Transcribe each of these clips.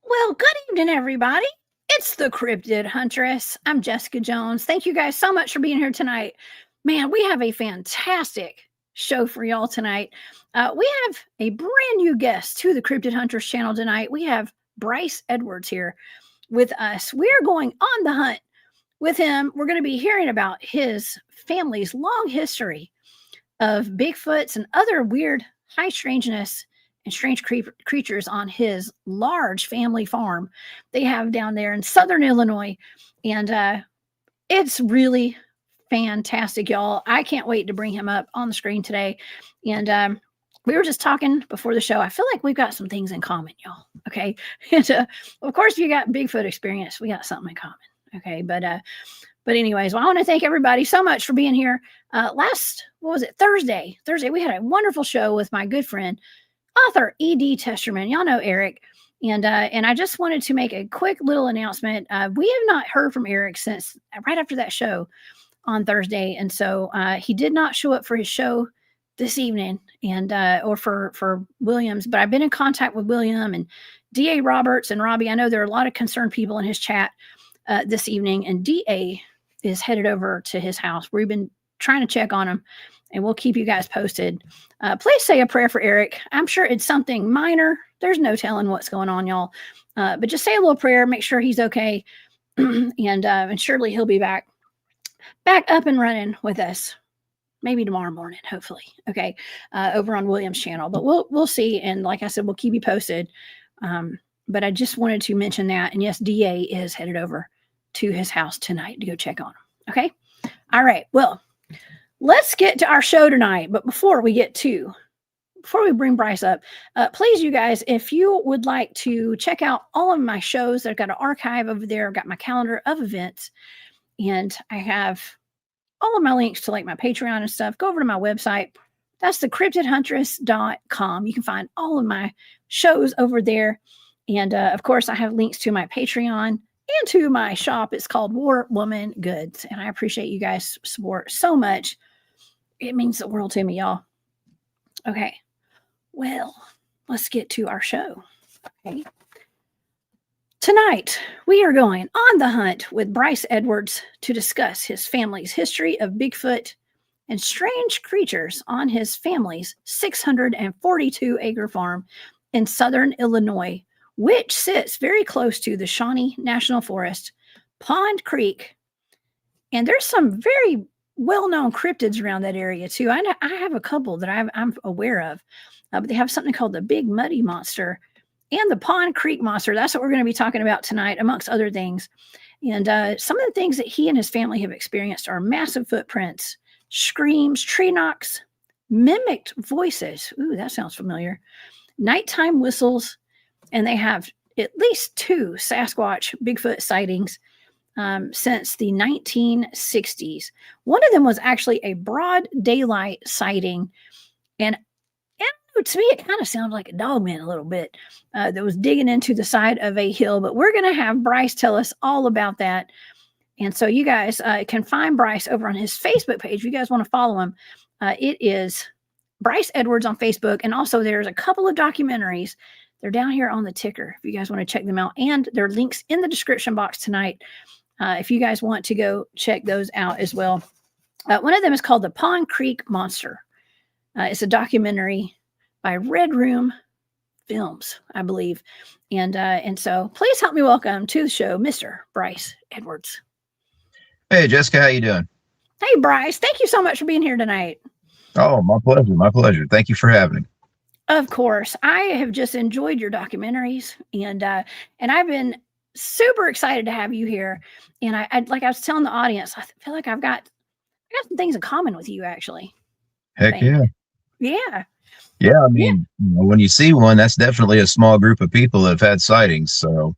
Well, good evening, everybody. It's the Cryptid Huntress. I'm Jessica Jones. Thank you guys so much for being here tonight. Man, we have a fantastic show for y'all tonight. We have a brand new guest to the Cryptid Huntress channel tonight. We have Bryce Edwards here with us. We're going on the hunt with him. We're going to be hearing about his family's long history of Bigfoots and other weird, high strangeness and strange creatures on his large family farm they have down there in southern Illinois. And it's really fantastic, y'all. I can't wait to bring him up on the screen today. And we were just talking before the show. I feel like we've got some things in common, y'all. Okay. And of course, if you got Bigfoot experience, we got something in common. Okay. But anyways, well, I want to thank everybody so much for being here. Thursday, we had a wonderful show with my good friend, author E.D. Testerman. Y'all know Eric. And I just wanted to make a quick little announcement. We have not heard from Eric since right after that show on Thursday. And so he did not show up for his show this evening and or for Williams, but I've been in contact with William and D.A. Roberts and Robbie. I know there are a lot of concerned people in his chat this evening, and D.A. is headed over to his house. We've been trying to check on him, and we'll keep you guys posted. Please say a prayer for Eric. I'm sure it's something minor. There's no telling what's going on, y'all. But just say a little prayer, make sure he's okay. and surely he'll be back up and running with us. Maybe tomorrow morning, hopefully. Okay. Over on William's channel. But we'll see. And like I said, we'll keep you posted. But I just wanted to mention that. And yes, DA is headed over to his house tonight to go check on him. Okay. All right. Well, let's get to our show tonight. But before we bring Bryce up, please, you guys, if you would like to check out all of my shows, I've got an archive over there. I've got my calendar of events, and I have all of my links to like my Patreon and stuff. Go over to my website. That's the cryptidhuntress.com. You can find all of my shows over there. And of course, I have links to my Patreon and to my shop. It's called War Woman Goods. And I appreciate you guys' support so much. It means the world to me, y'all. Okay. Well, let's get to our show. Okay. Tonight, we are going on the hunt with Bryce Edwards to discuss his family's history of Bigfoot and strange creatures on his family's 642-acre farm in southern Illinois, which sits very close to the Shawnee National Forest, Pond Creek, and there's some very well-known cryptids around that area too. I have a couple that I'm aware of, but they have something called the Big Muddy Monster and the Pond Creek Monster. That's what we're going to be talking about tonight, amongst other things. And some of the things that he and his family have experienced are massive footprints, screams, tree knocks, mimicked voices. Ooh, that sounds familiar. Nighttime whistles, and they have at least 2 Sasquatch Bigfoot sightings since the 1960s. One of them was actually a broad daylight sighting, and to me, it kind of sounded like a dogman a little bit that was digging into the side of a hill. But we're going to have Bryce tell us all about that. And so you guys can find Bryce over on his Facebook page. If you guys want to follow him, it is Bryce Edwards on Facebook. And also there's a couple of documentaries. They're down here on the ticker if you guys want to check them out. And there are links in the description box tonight if you guys want to go check those out as well. One of them is called the Pond Creek Monster. It's a documentary by Red Room Films, I believe. And so please help me welcome to the show, Mr. Bryce Edwards. Hey, Jessica, how you doing? Hey, Bryce, thank you so much for being here tonight. Oh, my pleasure. My pleasure. Thank you for having me. Of course, I have just enjoyed your documentaries, and I've been super excited to have you here. And like I was telling the audience, I feel like I got some things in common with you, actually. I Heck think. yeah. Yeah. Yeah. I Yeah. mean, when you see one, that's definitely a small group of people that have had sightings. So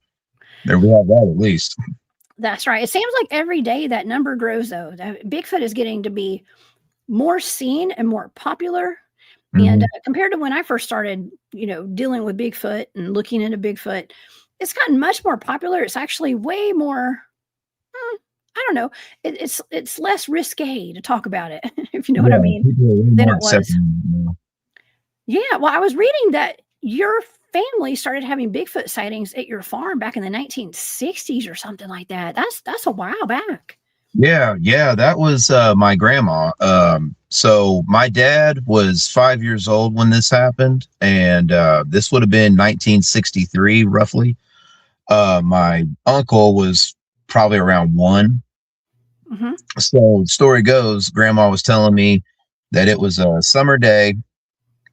there we have that at least. That's right. It seems like every day that number grows, though. Bigfoot is getting to be more seen and more popular. And Hmm. compared to when I first started, dealing with Bigfoot and looking into Bigfoot, it's gotten much more popular. It's actually way more. I don't know. It's less risque to talk about it, if you know what I Yeah. mean, People are way than more it was. accepting now. Yeah. Well, I was reading that your family started having Bigfoot sightings at your farm back in the 1960s or something like that. That's a while back. Yeah. Yeah. That was my grandma. So my dad was 5 years old when this happened. And this would have been 1963, roughly. My uncle was probably around one. Hmm. So the story goes, grandma was telling me that it was a summer day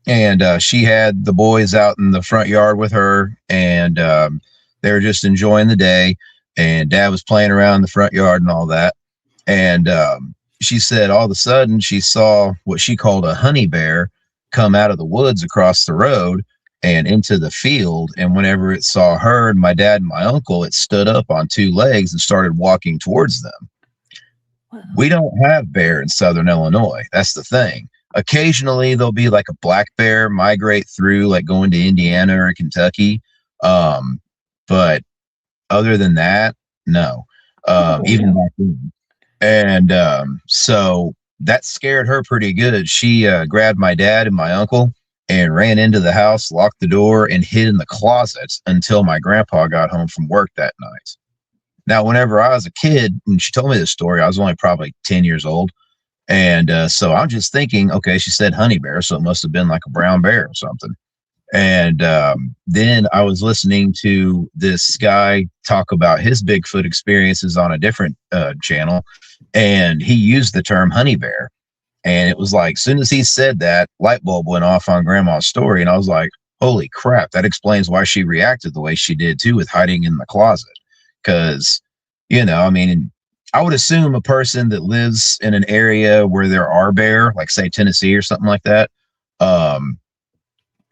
and she had the boys out in the front yard with her and they were just enjoying the day and dad was playing around in the front yard and all that. And she said all of a sudden she saw what she called a honey bear come out of the woods across the road and into the field. And whenever it saw her and my dad and my uncle, it stood up on two legs and started walking towards them. We don't have bear in southern Illinois. That's the thing. Occasionally there'll be like a black bear migrate through, like going to Indiana or Kentucky. Um, but other than that, no. Oh Even no. back then. And so that scared her pretty good. She grabbed my dad and my uncle and ran into the house, locked the door, and hid in the closet until my grandpa got home from work that night. Now, whenever I was a kid, when she told me this story, I was only probably 10 years old. And so I'm just thinking, okay, she said honey bear, so it must have been like a brown bear or something. And then I was listening to this guy talk about his Bigfoot experiences on a different channel, and he used the term honey bear. And it was like, as soon as he said that, light bulb went off on grandma's story. And I was like, holy crap, that explains why she reacted the way she did too, with hiding in the closet. Because, I mean, I would assume a person that lives in an area where there are bear, like say Tennessee or something like that, um,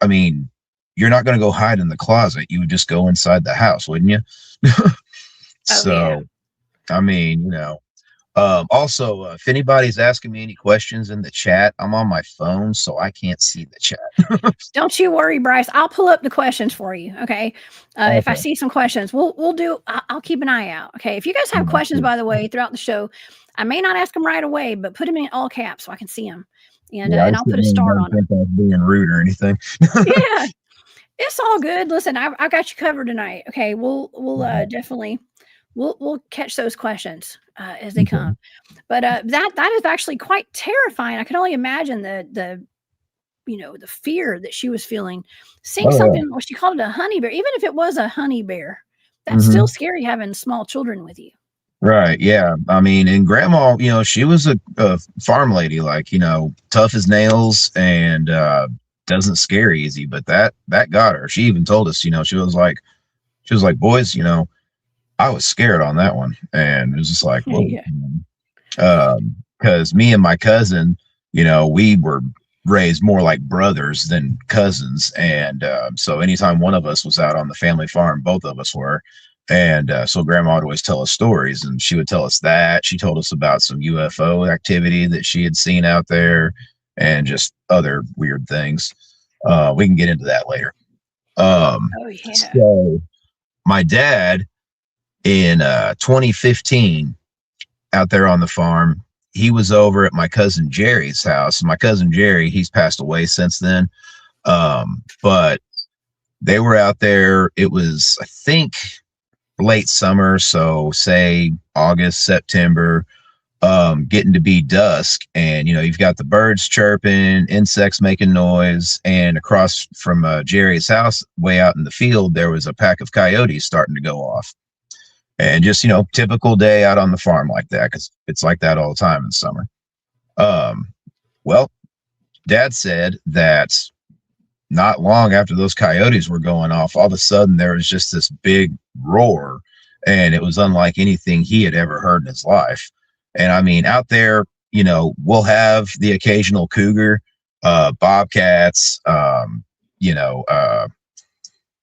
I mean, you're not going to go hide in the closet. You would just go inside the house, wouldn't you? Oh yeah. So, I mean, also, if anybody's asking me any questions in the chat, I'm on my phone, so I can't see the chat. Don't you worry, Bryce. I'll pull up the questions for you. Okay. If I Okay. see some questions, we'll do. I'll keep an eye out. Okay. If you guys have Yeah, questions, cool. by the way, throughout the show, I may not ask them right away, but put them in all caps so I can see them, Yeah, I and just I'll put a didn't star want on to them. think I was being rude or anything. Yeah, it's all good. Listen, I got you covered tonight. Okay. We'll definitely we'll catch those questions as they Okay. come. But that is actually quite terrifying. I can only imagine the fear that she was feeling, seeing Oh yeah. something. Well, she called it a honey bear. Even if it was a honey bear, that's still Hmm. scary having small children with you. Right. Yeah. I mean, and grandma, she was a farm lady, like, tough as nails and doesn't scare easy, but that got her. She even told us, she was like, boys, I was scared on that one. And it was just like, whoa. Yeah. Because me and my cousin, we were raised more like brothers than cousins. And so anytime one of us was out on the family farm, both of us were. And so grandma would always tell us stories, and she would tell us that. She told us about some UFO activity that she had seen out there and just other weird things. We can get into that later. Oh yeah. So my dad in 2015 out there on the farm, he was over at my cousin Jerry's house. My cousin Jerry, he's passed away since then. But they were out there. It was, I think, late summer, so say August, September, getting to be dusk, and you've got the birds chirping, insects making noise, and across from Jerry's house, way out in the field, there was a pack of coyotes starting to go off. And just, typical day out on the farm like that, because it's like that all the time in the summer. Well, Dad said that not long after those coyotes were going off, all of a sudden there was just this big roar, and it was unlike anything he had ever heard in his life. And I mean, out there, we'll have the occasional cougar, bobcats,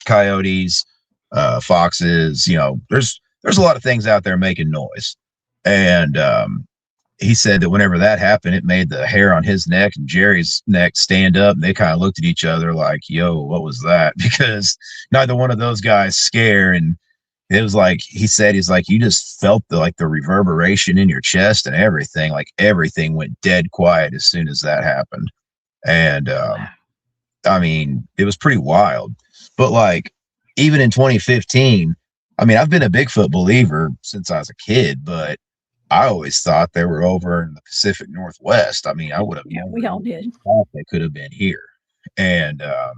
coyotes, foxes. There's a lot of things out there making noise. And he said that whenever that happened, it made the hair on his neck and Jerry's neck stand up. And they kind of looked at each other like, yo, what was that? Because neither one of those guys scare. And it was like, he's like, you just felt the reverberation in your chest and everything. Like everything went dead quiet as soon as that happened. And I mean, it was pretty wild. But like, even in 2015, I mean, I've been a Bigfoot believer since I was a kid, but I always thought they were over in the Pacific Northwest. I mean, I would have we all did thought they could have been here. And of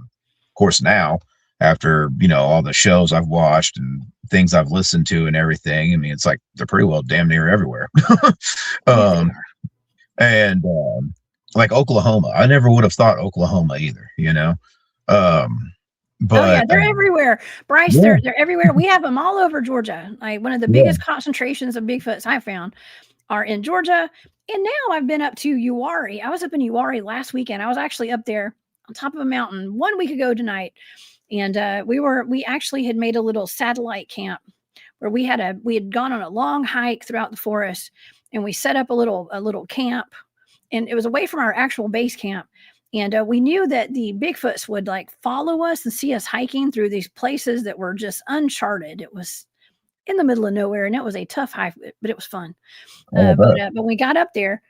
course, now after all the shows I've watched and things I've listened to and everything, I mean, it's like they're pretty well damn near everywhere. And like Oklahoma, I never would have thought Oklahoma either. But they're everywhere, Bryce. They're everywhere. We have them all over Georgia. Like one of the biggest concentrations of Bigfoots I found are in Georgia. And now I've been up to Uwharrie. I was up in Uwharrie last weekend. I was actually up there on top of a mountain 1 week ago tonight. And we actually had made a little satellite camp where we had gone on a long hike throughout the forest, and we set up a little camp, and it was away from our actual base camp. And we knew that the Bigfoots would like follow us and see us hiking through these places that were just uncharted. It was in the middle of nowhere, and it was a tough hike, but it was fun. But we got up there,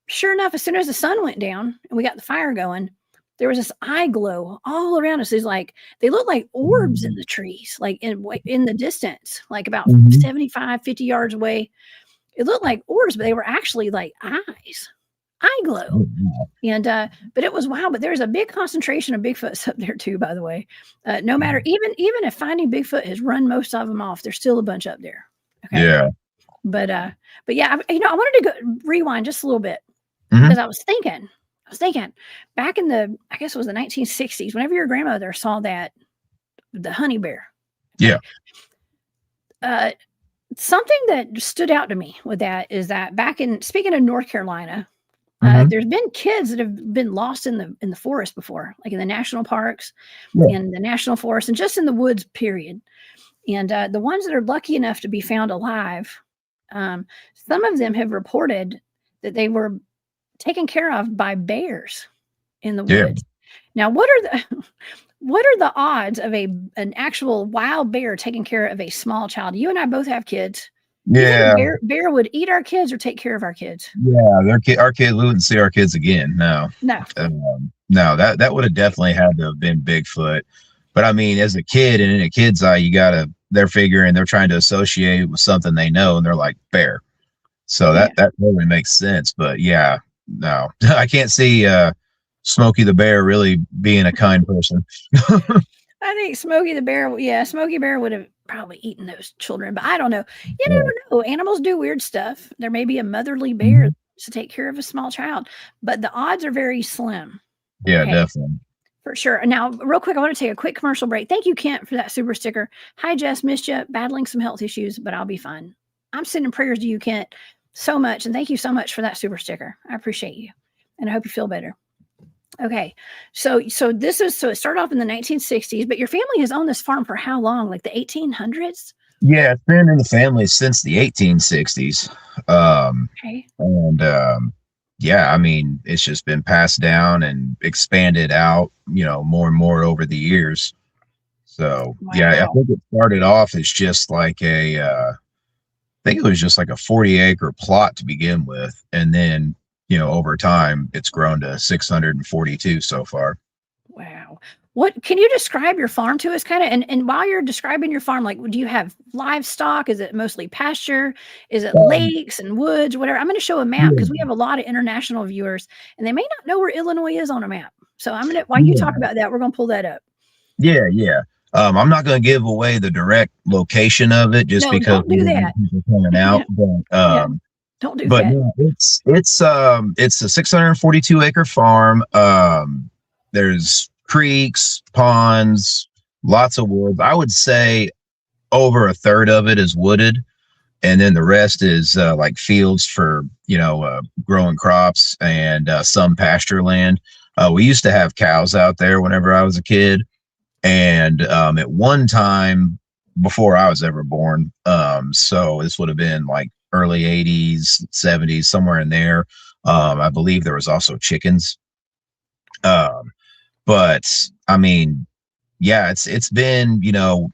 sure enough, as soon as the sun went down and we got the fire going, there was this eye glow all around us. It's like they looked like orbs in the trees, like in the distance, like about 75, 50 yards away. It looked like orbs, but they were actually like eyes. Eye glow. And but it was wild. But there's a big concentration of Bigfoots up there too, by the way. No matter, even if Finding Bigfoot has run most of them off, there's still a bunch up there. Okay. Yeah. But yeah, I wanted to rewind just a little bit because I was thinking back in I guess it was the 1960s, whenever your grandmother saw the honey bear. Yeah. Something that stood out to me with that is that speaking of North Carolina, there's been kids that have been lost in the forest before, like in the national parks, in the national forest, and just in the woods, period. And the ones that are lucky enough to be found alive, some of them have reported that they were taken care of by bears in the woods. Now, what are the odds of an actual wild bear taking care of a small child? You and I both have kids. Yeah. Bear would eat our kids or take care of our kids. Yeah, our kid, we wouldn't see our kids again. No, that would have definitely had to have been Bigfoot. But I mean, as a kid and in a kid's eye, they're figuring, they're trying to associate it with something they know, and they're like bear. So that totally makes sense. But yeah, no, I can't see Smokey the Bear really being a kind person. I think Smokey Bear would have probably eaten those children, but I don't know. You never know. Animals do weird stuff. There may be a motherly bear to take care of a small child, but the odds are very slim. Yeah, definitely. For sure. Now, real quick, I want to take a quick commercial break. Thank you, Kent, for that super sticker. Hi, Jess, missed you. Battling some health issues, but I'll be fine. I'm sending prayers to you, Kent, so much, and thank you so much for that super sticker. I appreciate you, and I hope you feel better. Okay, so it started off in the 1960s, but your family has owned this farm for how long? Like the 1800s? Yeah, it's been in the family since the 1860s. Okay. And yeah, I mean, it's just been passed down and expanded out, more and more over the years. So yeah, I think it started off as just like I think it was just like a 40-acre plot to begin with, and then over time, it's grown to 642 so far. Wow. What can you describe your farm to us kind of? And while you're describing your farm, like, do you have livestock? Is it mostly pasture? Is it lakes and woods, whatever? I'm going to show a map because we have a lot of international viewers and they may not know where Illinois is on a map. So while you talk about that, we're going to pull that up. Yeah. I'm not going to give away the direct location of it just No, because don't we do don't want that. people coming out. Yeah, don't do But that. no, it's a 642-acre farm. There's creeks, ponds, lots of woods. I would say over a third of it is wooded, and then the rest is like fields for growing crops and some pasture land. We used to have cows out there whenever I was a kid, and at one time before I was ever born, so this would have been like early 80s, 70s, somewhere in there. I believe there was also chickens. But I mean, yeah, it's been,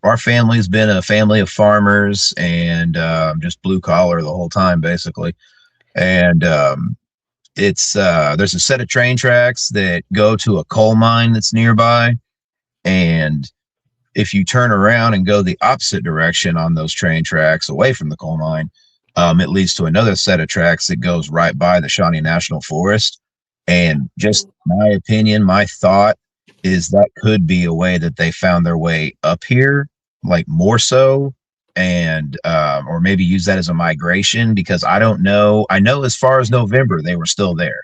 our family's been a family of farmers and just blue collar the whole time, basically. And it's there's a set of train tracks that go to a coal mine that's nearby. And if you turn around and go the opposite direction on those train tracks away from the coal mine, it leads to another set of tracks that goes right by the Shawnee National Forest. And just my opinion, my thought is that could be a way that they found their way up here, like more so, and or maybe use that as a migration because I don't know. I know as far as November, they were still there.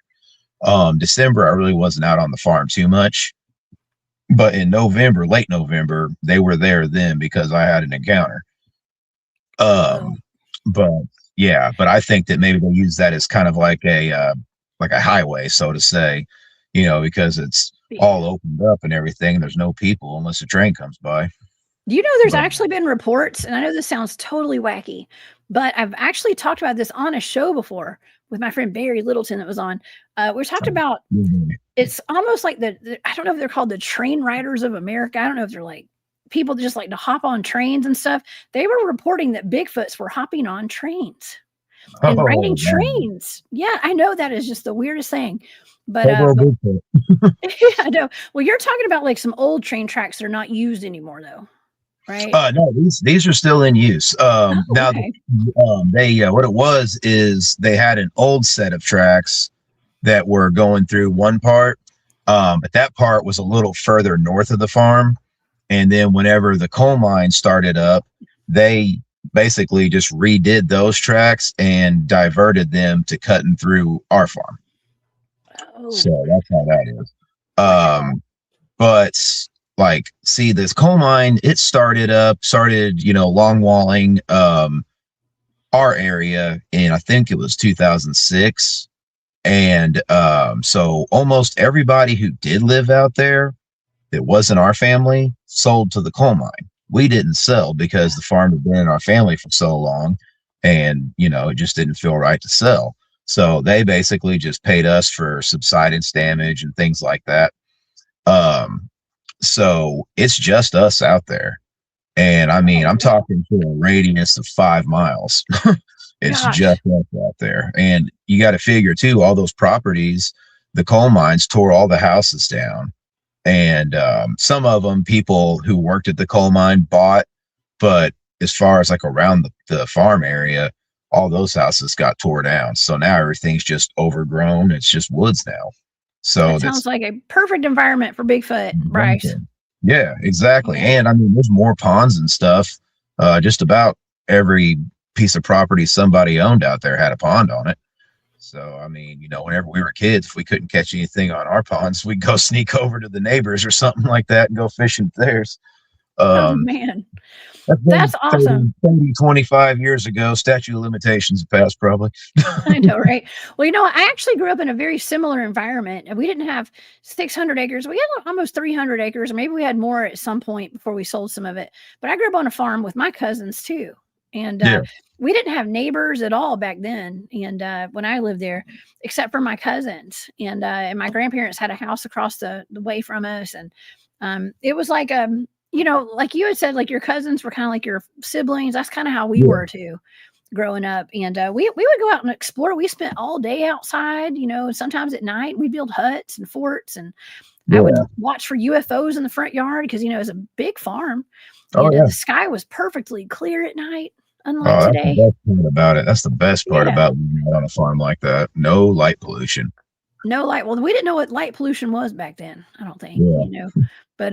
December, I really wasn't out on the farm too much. But in November, late November, they were there then because I had an encounter. Wow. But yeah, but I think that maybe they use that as kind of like a highway, so to say, because it's all opened up and everything. There's no people unless a train comes by. Do you know there's But actually been reports, and I know this sounds totally wacky, but I've actually talked about this on a show before with my friend Barry Littleton that was on. We talked about it's almost like I don't know if they're called the train riders of America. I don't know if they're like people that just like to hop on trains and stuff. They were reporting that Bigfoots were hopping on trains and riding trains. Yeah, I know that is just the weirdest thing. But yeah, I know. Well, you're talking about like some old train tracks that are not used anymore, though, right? No, these are still in use. Oh, Now, okay. they what it was is they had an old set of tracks that were going through one part, but that part was a little further north of the farm. And then whenever the coal mine started up, they basically just redid those tracks and diverted them to cutting through our farm. Oh, So that's how that is. wow. But like, see, this coal mine, it started, long walling our area in, I think it was 2006. And so almost everybody who did live out there that wasn't our family sold to the coal mine. We didn't sell because the farm had been in our family for so long, and it just didn't feel right to sell. So they basically just paid us for subsidence damage and things like that. So it's just us out there. And I mean, I'm talking to a radius of 5 miles. It's Gosh. just us out there. And you got to figure too, all those properties, the coal mines tore all the houses down. And some of them people who worked at the coal mine bought, but as far as like around the farm area, all those houses got tore down. So now everything's just overgrown. It's just woods now. So That sounds like a perfect environment for Bigfoot, Bryce. yeah, exactly. Yeah. And I mean, there's more ponds and stuff. Just about every piece of property somebody owned out there had a pond on it. So, I mean, whenever we were kids, if we couldn't catch anything on our ponds, we'd go sneak over to the neighbors or something like that and go fishing theirs. Oh, man. That's awesome. 25 years ago. Statute of limitations passed, probably. I know, right? Well, I actually grew up in a very similar environment. And we didn't have 600 acres. We had almost 300 acres, or maybe we had more at some point before we sold some of it. But I grew up on a farm with my cousins too. And we didn't have neighbors at all back then. And when I lived there, except for my cousins. And my grandparents had a house across the way from us. And it was like, like you had said, like your cousins were kind of like your siblings. That's kind of how we were too growing up. And we would go out and explore. We spent all day outside, sometimes at night we'd build huts and forts. And I would watch for UFOs in the front yard because, it's a big farm. And the sky was perfectly clear at night. Unlike today. That's the best part about it. That's the best part about living on a farm like that. No light pollution. No light. Well, we didn't know what light pollution was back then. I don't think, but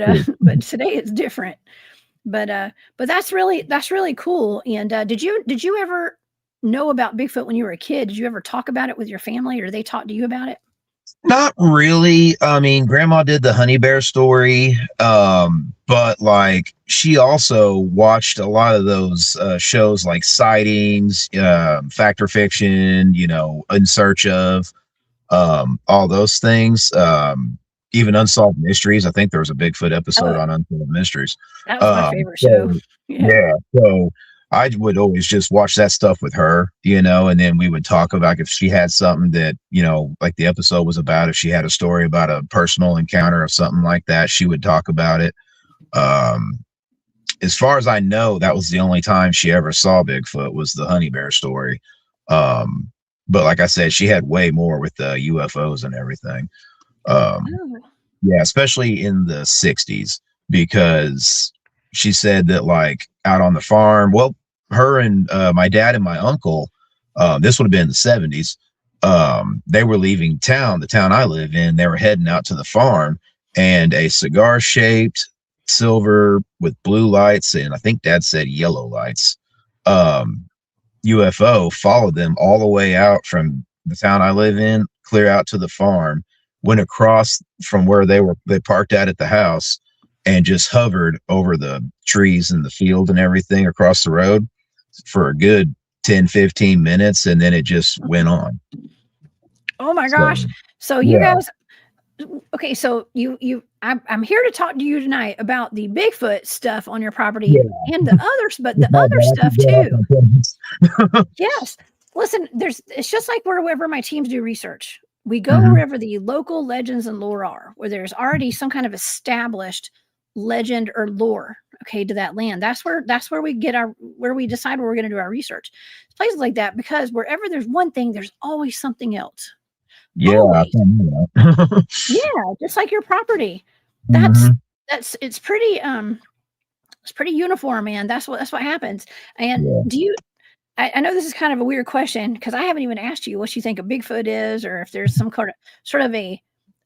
today it's different. But that's really cool. And did you ever know about Bigfoot when you were a kid? Did you ever talk about it with your family, or they talked to you about it? Not really. I mean, grandma did the honey bear story, but like she also watched a lot of those shows like Sightings, Fact or Fiction, In Search of, all those things. Even Unsolved Mysteries. I think there was a Bigfoot episode Oh, on Unsolved Mysteries. that was my favorite show. So Yeah. yeah, so I would always just watch that stuff with her, and then we would talk about if she had something that, like the episode was about, if she had a story about a personal encounter or something like that, she would talk about it. Um, as far as I know, that was the only time she ever saw Bigfoot was the honey bear story. Um, but like I said, she had way more with the UFOs and everything. Um, Oh. yeah, especially in the 60s, because she said that like out on the farm, well, her and my dad and my uncle, this would have been in the 70s. They were leaving town, the town I live in. They were heading out to the farm, and a cigar shaped silver with blue lights, and I think dad said yellow lights, um, UFO followed them all the way out from the town I live in, clear out to the farm, went across from where they parked at the house, and just hovered over the trees and the field and everything across the road for a good 10-15 minutes, and then it just went on. Oh my So gosh. So you yeah, guys, okay, so I'm here to talk to you tonight about the Bigfoot stuff on your property yeah. and the others, but If the my other dad stuff could get off too. my goodness. Yes. Listen, it's just like wherever my teams do research. We go Hmm. wherever the local legends and lore are, where there's already some kind of established legend or lore, okay, to that land. That's where we get where we decide where we're going to do our research. It's places like that because wherever there's one thing, there's always something else. Yeah, I Always. can do that. Yeah, just like your property. That's Hmm. that's it's pretty uniform, man. That's what happens. And Yeah. do you I know this is kind of a weird question because I haven't even asked you what you think a Bigfoot is, or if there's some kind of sort of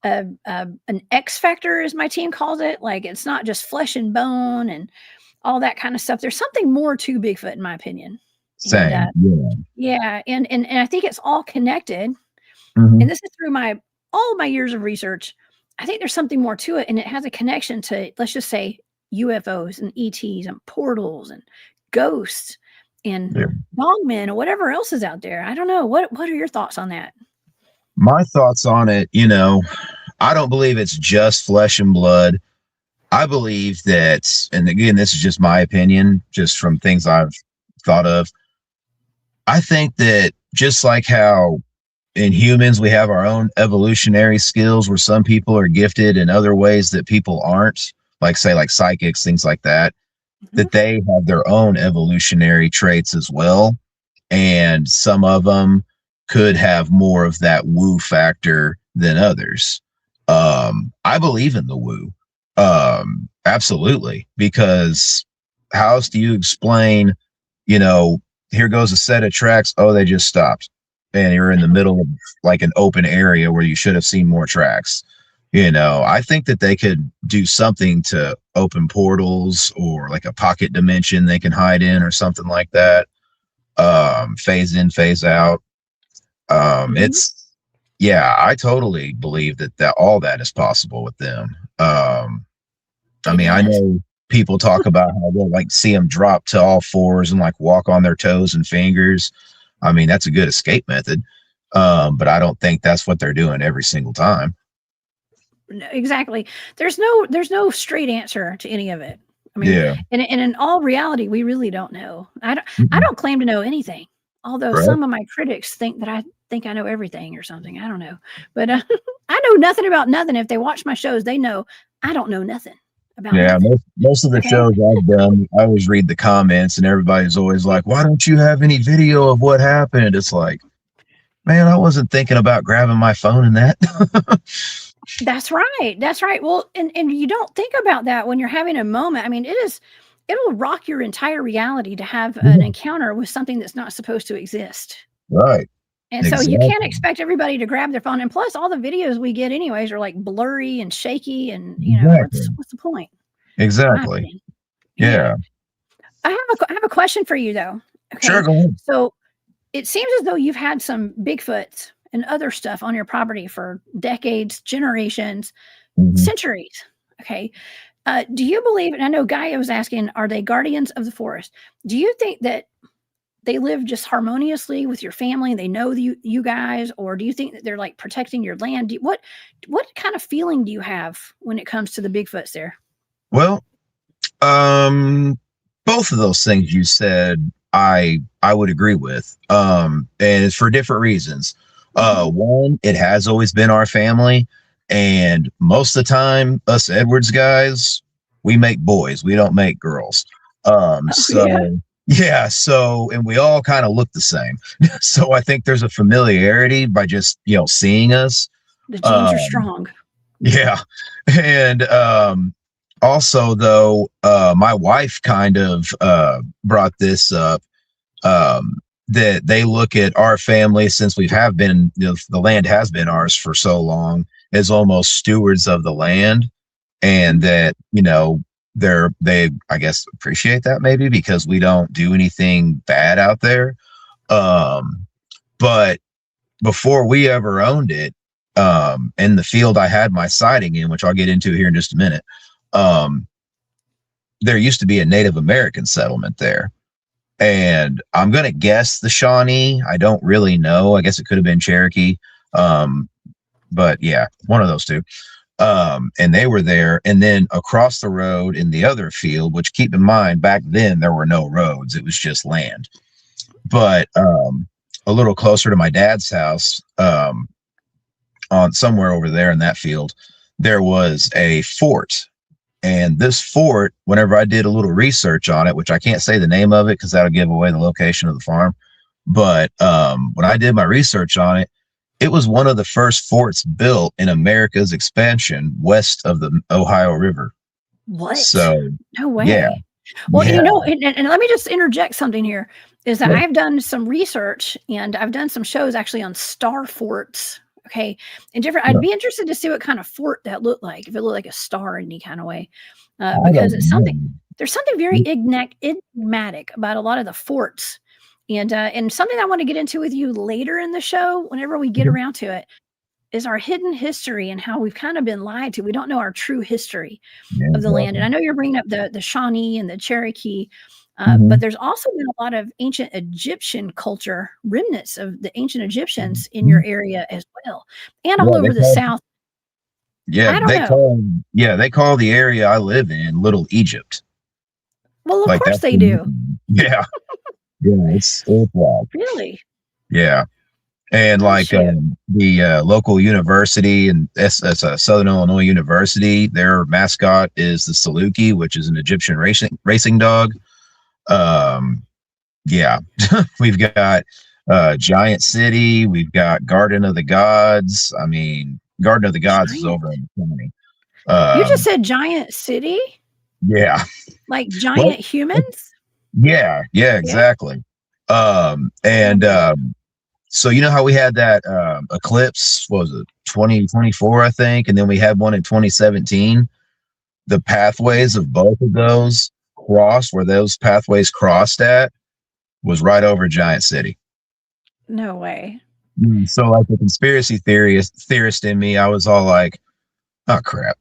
an X factor, as my team calls it. Like it's not just flesh and bone and all that kind of stuff. There's something more to Bigfoot, in my opinion. And Same. Yeah. yeah, and I think it's all connected. Hmm. And this is through my all my years of research. I think there's something more to it, and it has a connection to, let's just say, UFOs and ETs and portals and ghosts and Yeah. dogmen or whatever else is out there. I don't know. What are your thoughts on that? My thoughts on it, I don't believe it's just flesh and blood. I believe that, and again, this is just my opinion, just from things I've thought of. I think that just like how in humans we have our own evolutionary skills where some people are gifted in other ways that people aren't, like say like psychics, things like that, Mhm. that they have their own evolutionary traits as well. And some of them could have more of that woo factor than others. I believe in the woo. Absolutely. Because how else do you explain, you know, here goes a set of tracks. Oh, they just stopped. And you're in the middle of like an open area where you should have seen more tracks. I think that they could do something to open portals or like a pocket dimension they can hide in or something like that. Phase in, phase out. Mhm. It's yeah, I totally believe that all that is possible with them. I It mean, I is. know people talk about how they'll like see them drop to all fours and like walk on their toes and fingers. I mean, that's a good escape method. But I don't think that's what they're doing every single time. No, exactly. There's no straight answer to any of it. I mean, Yeah. and in all reality, we really don't know. I Mhm. don't claim to know anything, although Right. some of my critics think that I think I know everything or something. I don't know, but I know nothing about nothing. If they watch my shows, they know I don't know nothing about Yeah, nothing. most of the Okay. shows I've done, I always read the comments, and everybody's always like, "Why don't you have any video of what happened?" It's like, man, I wasn't thinking about grabbing my phone and that. That's right. That's right. Well, and you don't think about that when you're having a moment. I mean, it'll rock your entire reality to have an Yeah, encounter with something that's not supposed to exist. right. And so you can't Exactly. expect everybody to grab their phone. And plus, all the videos we get, anyways, are like blurry and shaky. And Exactly. what's the point? In my Exactly. opinion. Yeah. Yeah. I have a question for you though. Sure. Okay. Go ahead. So it seems as though you've had some Bigfoots and other stuff on your property for decades, generations, Mhm. centuries. Okay. Do you believe, and I know Gaia was asking, are they guardians of the forest? Do you think that they live just harmoniously with your family? They know you guys, or do you think that they're like protecting your land? What kind of feeling do you have when it comes to the Bigfoots there? Well, um, both of those things you said, I would agree with. And it's for different reasons. Hmm. One, it has always been our family, and most of the time, us Edwards guys, we make boys, we don't make girls. Oh yeah, So yeah, so and we all kind of look the same. So I think there's a familiarity by just seeing us. the genes are Um, strong. yeah. And also though, my wife kind of brought this up, that they look at our family, since we have been, the land has been ours for so long, as almost stewards of the land, and Mhm. that, they I guess appreciate that maybe because we don't do anything bad out there. But before we ever owned it, in the field I had my sighting in, which I'll get into here in just a minute, um, there used to be a Native American settlement there. And I'm going to guess the Shawnee. I don't really know. I guess it could have been Cherokee. Um, but yeah, one of those two. And they were there. And then across the road in the other field, which keep in mind, back then there were no roads, it was just land. But a little closer to my dad's house, on somewhere over there in that field, there was a fort. And this fort, whenever I did a little research on it, which I can't say the name of it because that'll give away the location of the farm, but when I did my research on it, it was one of the first forts built in America's expansion west of the Ohio River. What? So, No yeah, way. Well, and yeah, and let me just interject something here. Is that yeah, I've done some research and I've done some shows actually on star forts. Okay, and different. I'd yeah. be interested to see what kind of fort that looked like. If it looked like a star in any kind of way, I because don't it's something. know. There's something very enigmatic about a lot of the forts, and something I want to get into with you later in the show. Whenever we get around to it, is our hidden history and how we've kind of been lied to. We don't know our true history Yeah, of the land. And exactly. I know you're bringing up the Shawnee and the Cherokee, but Mhm. there's also been a lot of ancient Egyptian culture, remnants of the ancient Egyptians in your Mhm. area as well, and all Yeah, over the South. I don't know. they call the area I live in Little Egypt. Well, of Like course that's they the do. nickname. Yeah, yeah, it's wild. Really? Yeah. And Oh like shoot! the local university, and that's a Southern Illinois University. Their mascot is the Saluki, which is an Egyptian racing dog. Um, yeah, we've got Giant City. We've got Garden of the Gods. I mean, Garden of the Gods is Giant. over in the county. You just Um, said giant city, yeah, like well, giant humans. yeah, Yeah. exactly. Oh And boy. So you know how we had that eclipse, what was it, 2024, I think, and then we had one in 2017. The pathways of both of those crossed, where those pathways crossed at was right over Giant City. No way. So like the conspiracy theorist in me, I was all like, oh crap.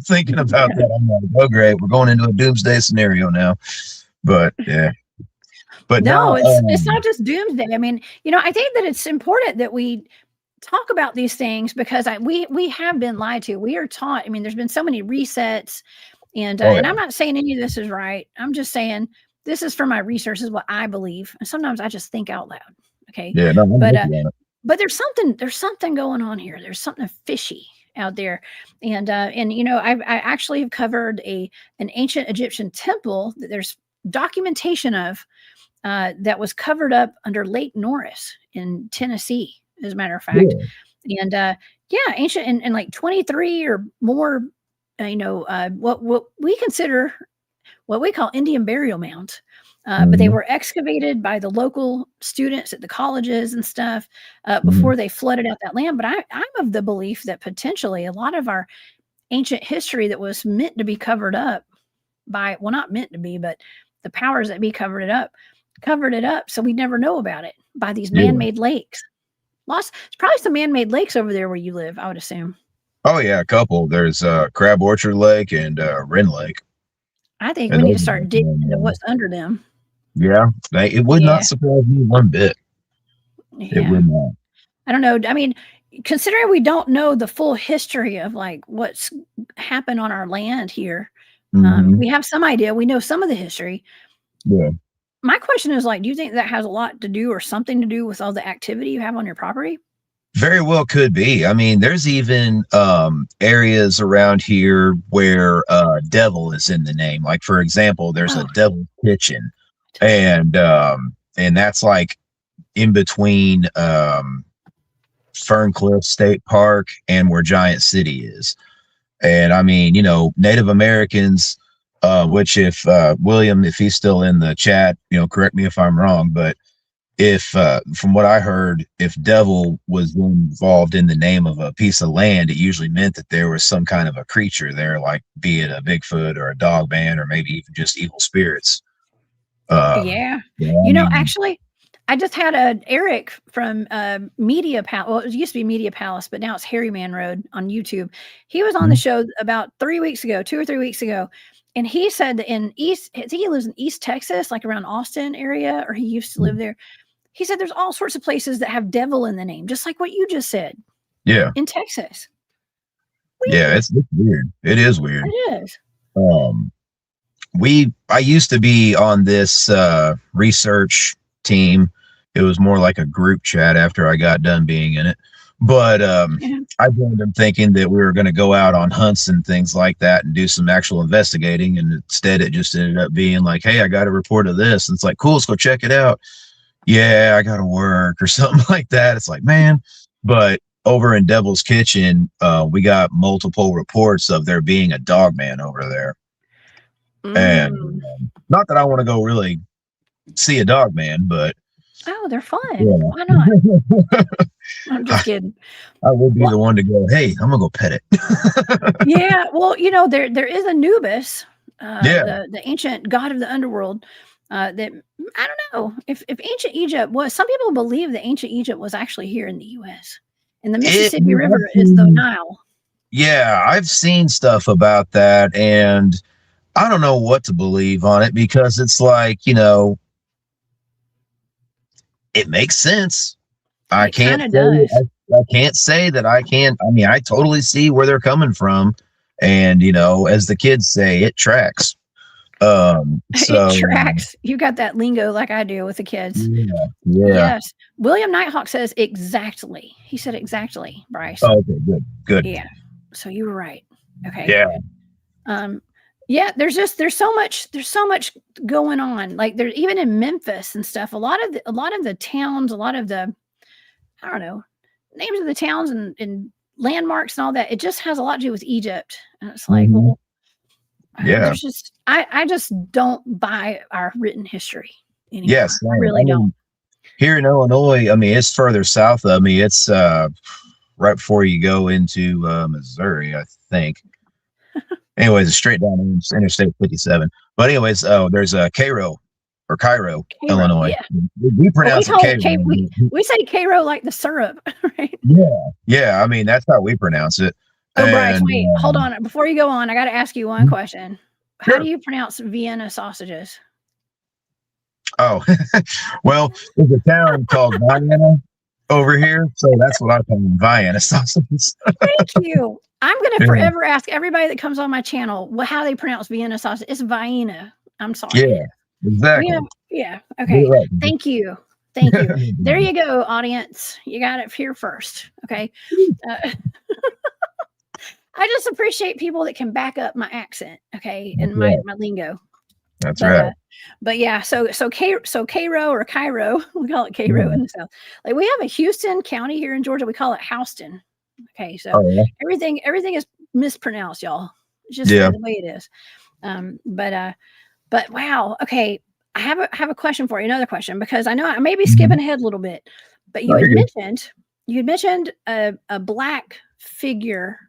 Thinking about that. I'm like, oh great, we're going into a doomsday scenario now. But yeah. But No, now it's not just doomsday. I mean, I think that it's important that we talk about these things because we have been lied to. We are taught. I mean, there's been so many resets, oh and yeah. I'm not saying any of this is right. I'm just saying this is from my research. This is what I believe, and sometimes I just think out loud. Okay, Yeah, no, I'm but with you on it. but there's something going on here. There's something fishy out there, and I actually have covered an ancient Egyptian temple that there's documentation of that was covered up under Lake Norris in Tennessee, as a matter of fact. Yeah. And yeah, ancient and like 23 or more, what we consider what we call Indian burial mounds. But they Mhm, were excavated by the local students at the colleges and stuff mhm. before they flooded out that land. But I'm of the belief that potentially a lot of our ancient history that was meant to be covered up by, well, not meant to be, but the powers that be covered it up. So we never know about it by these man-made lakes. There's probably some man-made lakes over there where you live, I would assume. Oh yeah, a couple. There's Crab Orchard Lake and Wren Lake. I think we need to start digging into what's under them. Yeah, it would not surprise me one bit. Yeah. It would not. I don't know. I mean, considering we don't know the full history of like what's happened on our land here, we have some idea. We know some of the history. Yeah. My question is like, do you think that has a lot to do or something to do with all the activity you have on your property? Very well could be. I mean, there's even areas around here where devil is in the name. Like, for example, there's a Devil's Kitchen, and that's like in between Ferncliff State Park and where Giant City is. And I mean, Native Americans, which if William, if he's still in the chat, correct me if I'm wrong, but if from what I heard, if devil was involved in the name of a piece of land, it usually meant that there was some kind of a creature there, like be it a Bigfoot or a dog man or maybe even just evil spirits. Actually, I just had Eric from Media Palace. Well, it used to be Media Palace, but now it's Harry Man Road on YouTube. He was on the show about 2 or 3 weeks ago. And he said that I think he lives in East Texas, like around Austin area, or he used to live there. He said there's all sorts of places that have devil in the name, just like what you just said. Yeah. In Texas. Weird. Yeah, it's weird. It is weird. It is. I used to be on this research team. It was more like a group chat after I got done being in it. But I joined them thinking that we were going to go out on hunts and things like that and do some actual investigating. And instead, it just ended up being like, hey, I got a report of this. And it's like, cool, let's go check it out. Yeah, I got to work or something like that. It's like, man. But over in Devil's Kitchen, we got multiple reports of there being a dog man over there. And not that I want to go really see a dog man, but. Oh, they're fun. Yeah. Why not? I'm just kidding. I would be the one to go, hey, I'm gonna go pet it. Yeah, well, there is Anubis, the ancient god of the underworld. That I don't know if ancient Egypt was. Some people believe that ancient Egypt was actually here in the U.S. and the Mississippi River is the Nile. Yeah, I've seen stuff about that, and I don't know what to believe on it because it's like it makes sense. I can't say that I can't. I mean, I totally see where they're coming from. And, as the kids say, it tracks. It tracks. You got that lingo like I do with the kids. Yeah. Yes. William Nighthawk says exactly. He said exactly, Bryce. Oh, okay, good. Yeah. So you were right. Okay. Yeah. Yeah, there's so much going on. Like there's even in Memphis and stuff. A lot of the towns, a lot of the, I don't know, names of the towns and landmarks and all that. It just has a lot to do with Egypt. And it's like, well, there's just I just don't buy our written history anymore. Yes, I really don't. Here in Illinois, I mean, it's further south of me. It's right before you go into Missouri, I think. Anyways, it's straight down Interstate 57. But anyways, there's a Cairo, Illinois. Yeah. We pronounce it Cairo. We say Cairo like the syrup, right? Yeah. I mean, that's how we pronounce it. Oh, Bryce, wait, hold on. Before you go on, I got to ask you one question. How do you pronounce Vienna sausages? Oh, well, there's a town called Vienna over here, so that's what I call them, Vienna sausages. Thank you. I'm going to forever ask everybody that comes on my channel how they pronounce Vienna sausage. It's Vienna. I'm sorry. Yeah, exactly. Yeah. Okay. Right. Thank you. There you go, audience. You got it here first. Okay. I just appreciate people that can back up my accent. Okay. And my lingo. That's right. But yeah, so Cairo or Cairo, we call it Cairo in the South. Like we have a Houston County here in Georgia. We call it Houston. Okay, so everything is mispronounced, y'all. It's just the way it is. But wow. Okay, I have a question for you. Another question, because I know I may be skipping ahead a little bit, but you had mentioned a black figure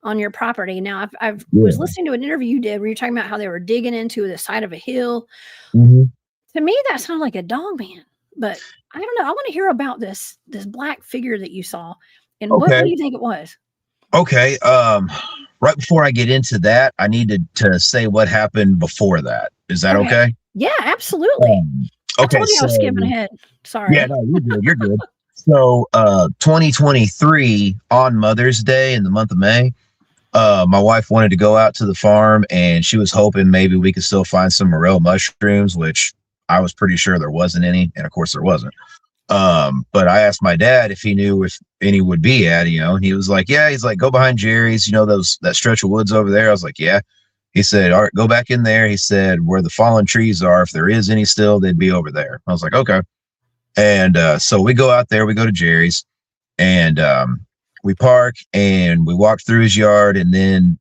on your property. Now, I've was Yeah. listening to an interview you did where you're talking about how they were digging into the side of a hill. Hmm. To me, that sounded like a dog man, but I don't know. I want to hear about this black figure that you saw, and what Okay. do you think it was? Okay. Right before I get into that, I needed to say what happened before that. Is that Okay. okay? Yeah, absolutely. Um, I okay. told you I So was skipping ahead. yeah, Sorry. no, you're good. You're good. So 2023 on Mother's Day in the month of May, my wife wanted to go out to the farm and she was hoping maybe we could still find some morel mushrooms, which I was pretty sure there wasn't any, and of course there wasn't. But I asked my dad if he knew if any would be at, and he was like, yeah, he's like, go behind Jerry's, that stretch of woods over there. I was like, yeah. He said, all right, go back in there. He said, where the fallen trees are, if there is any still, they'd be over there. I was like, okay. And so we go out there, we go to Jerry's, and we park and we walk through his yard, and then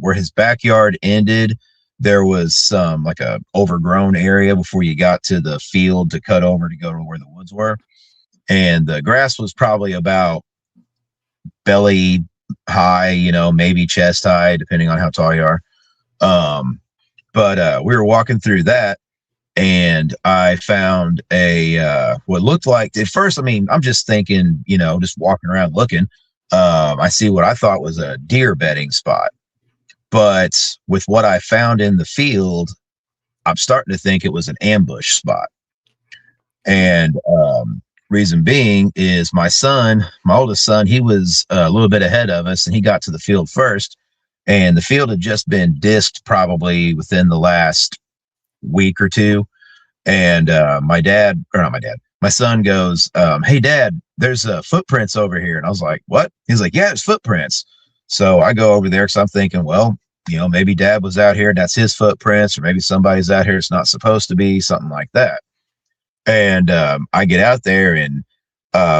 where his backyard ended, there was some like a overgrown area before you got to the field to cut over to go to where the woods were. And the grass was probably about belly high, maybe chest high, depending on how tall you are. But we were walking through that, and I found a what looked like at first. I mean, I'm just thinking, just walking around looking. I see what I thought was a deer bedding spot, but with what I found in the field, I'm starting to think it was an ambush spot. And reason being is my oldest son, he was a little bit ahead of us, and he got to the field first. And the field had just been disked probably within the last week or two. And my son goes, hey, Dad, there's footprints over here. And I was like, what? He's like, yeah, there's footprints. So I go over there because I'm thinking, well, maybe Dad was out here and that's his footprints, or maybe somebody's out here it's not supposed to be, something like that. And I get out there, and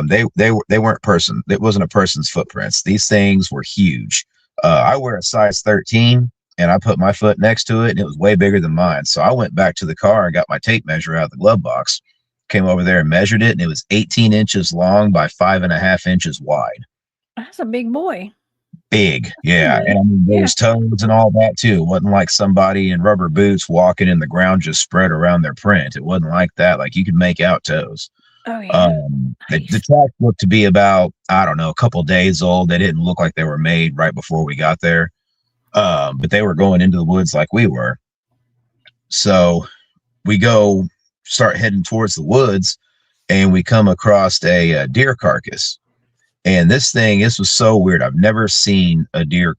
they weren't person. It wasn't a person's footprints. These things were huge. I wear a size 13, and I put my foot next to it, and it was way bigger than mine. So I went back to the car and got my tape measure out of the glove box, came over there and measured it, and it was 18 inches long by 5.5 inches wide. That's a big boy. Big, Pretty yeah. big. And I mean, there Yeah. was toes and all that too. It wasn't like somebody in rubber boots walking in the ground just spread around their print. It wasn't like that. Like you could make out toes. Oh yeah. The Nice. tracks looked to be about, I don't know, a couple days old. They didn't look like they were made right before we got there. But they were going into the woods like we were. So we start heading towards the woods, and we come across a deer carcass. And this was so weird. I've never seen a deer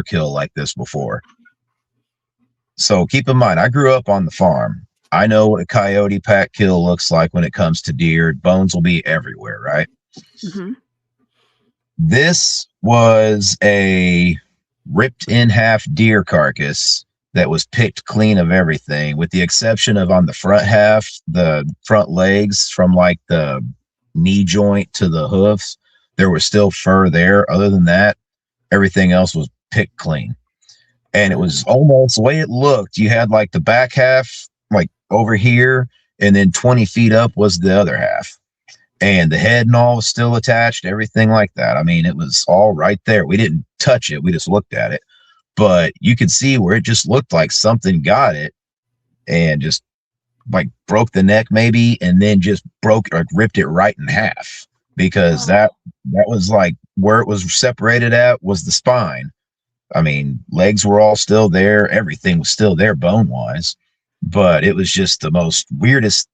kill like this before. So keep in mind, I grew up on the farm. I know what a coyote pack kill looks like when it comes to deer. Bones will be everywhere, right? Mm-hmm. This was a ripped in half deer carcass that was picked clean of everything, with the exception of on the front half, the front legs from like the knee joint to the hoofs. There was still fur there. Other than that, everything else was picked clean. And it was almost the way it looked. You had like the back half, like over here, and then 20 feet up was the other half. And the head and all was still attached, everything like that. I mean, it was all right there. We didn't touch it. We just looked at it. But you could see where it just looked like something got it and just like broke the neck maybe, and then just ripped it right in half, because that was like where it was separated at was the spine. I mean, legs were all still there. Everything was still there bone wise, but it was just the most weirdest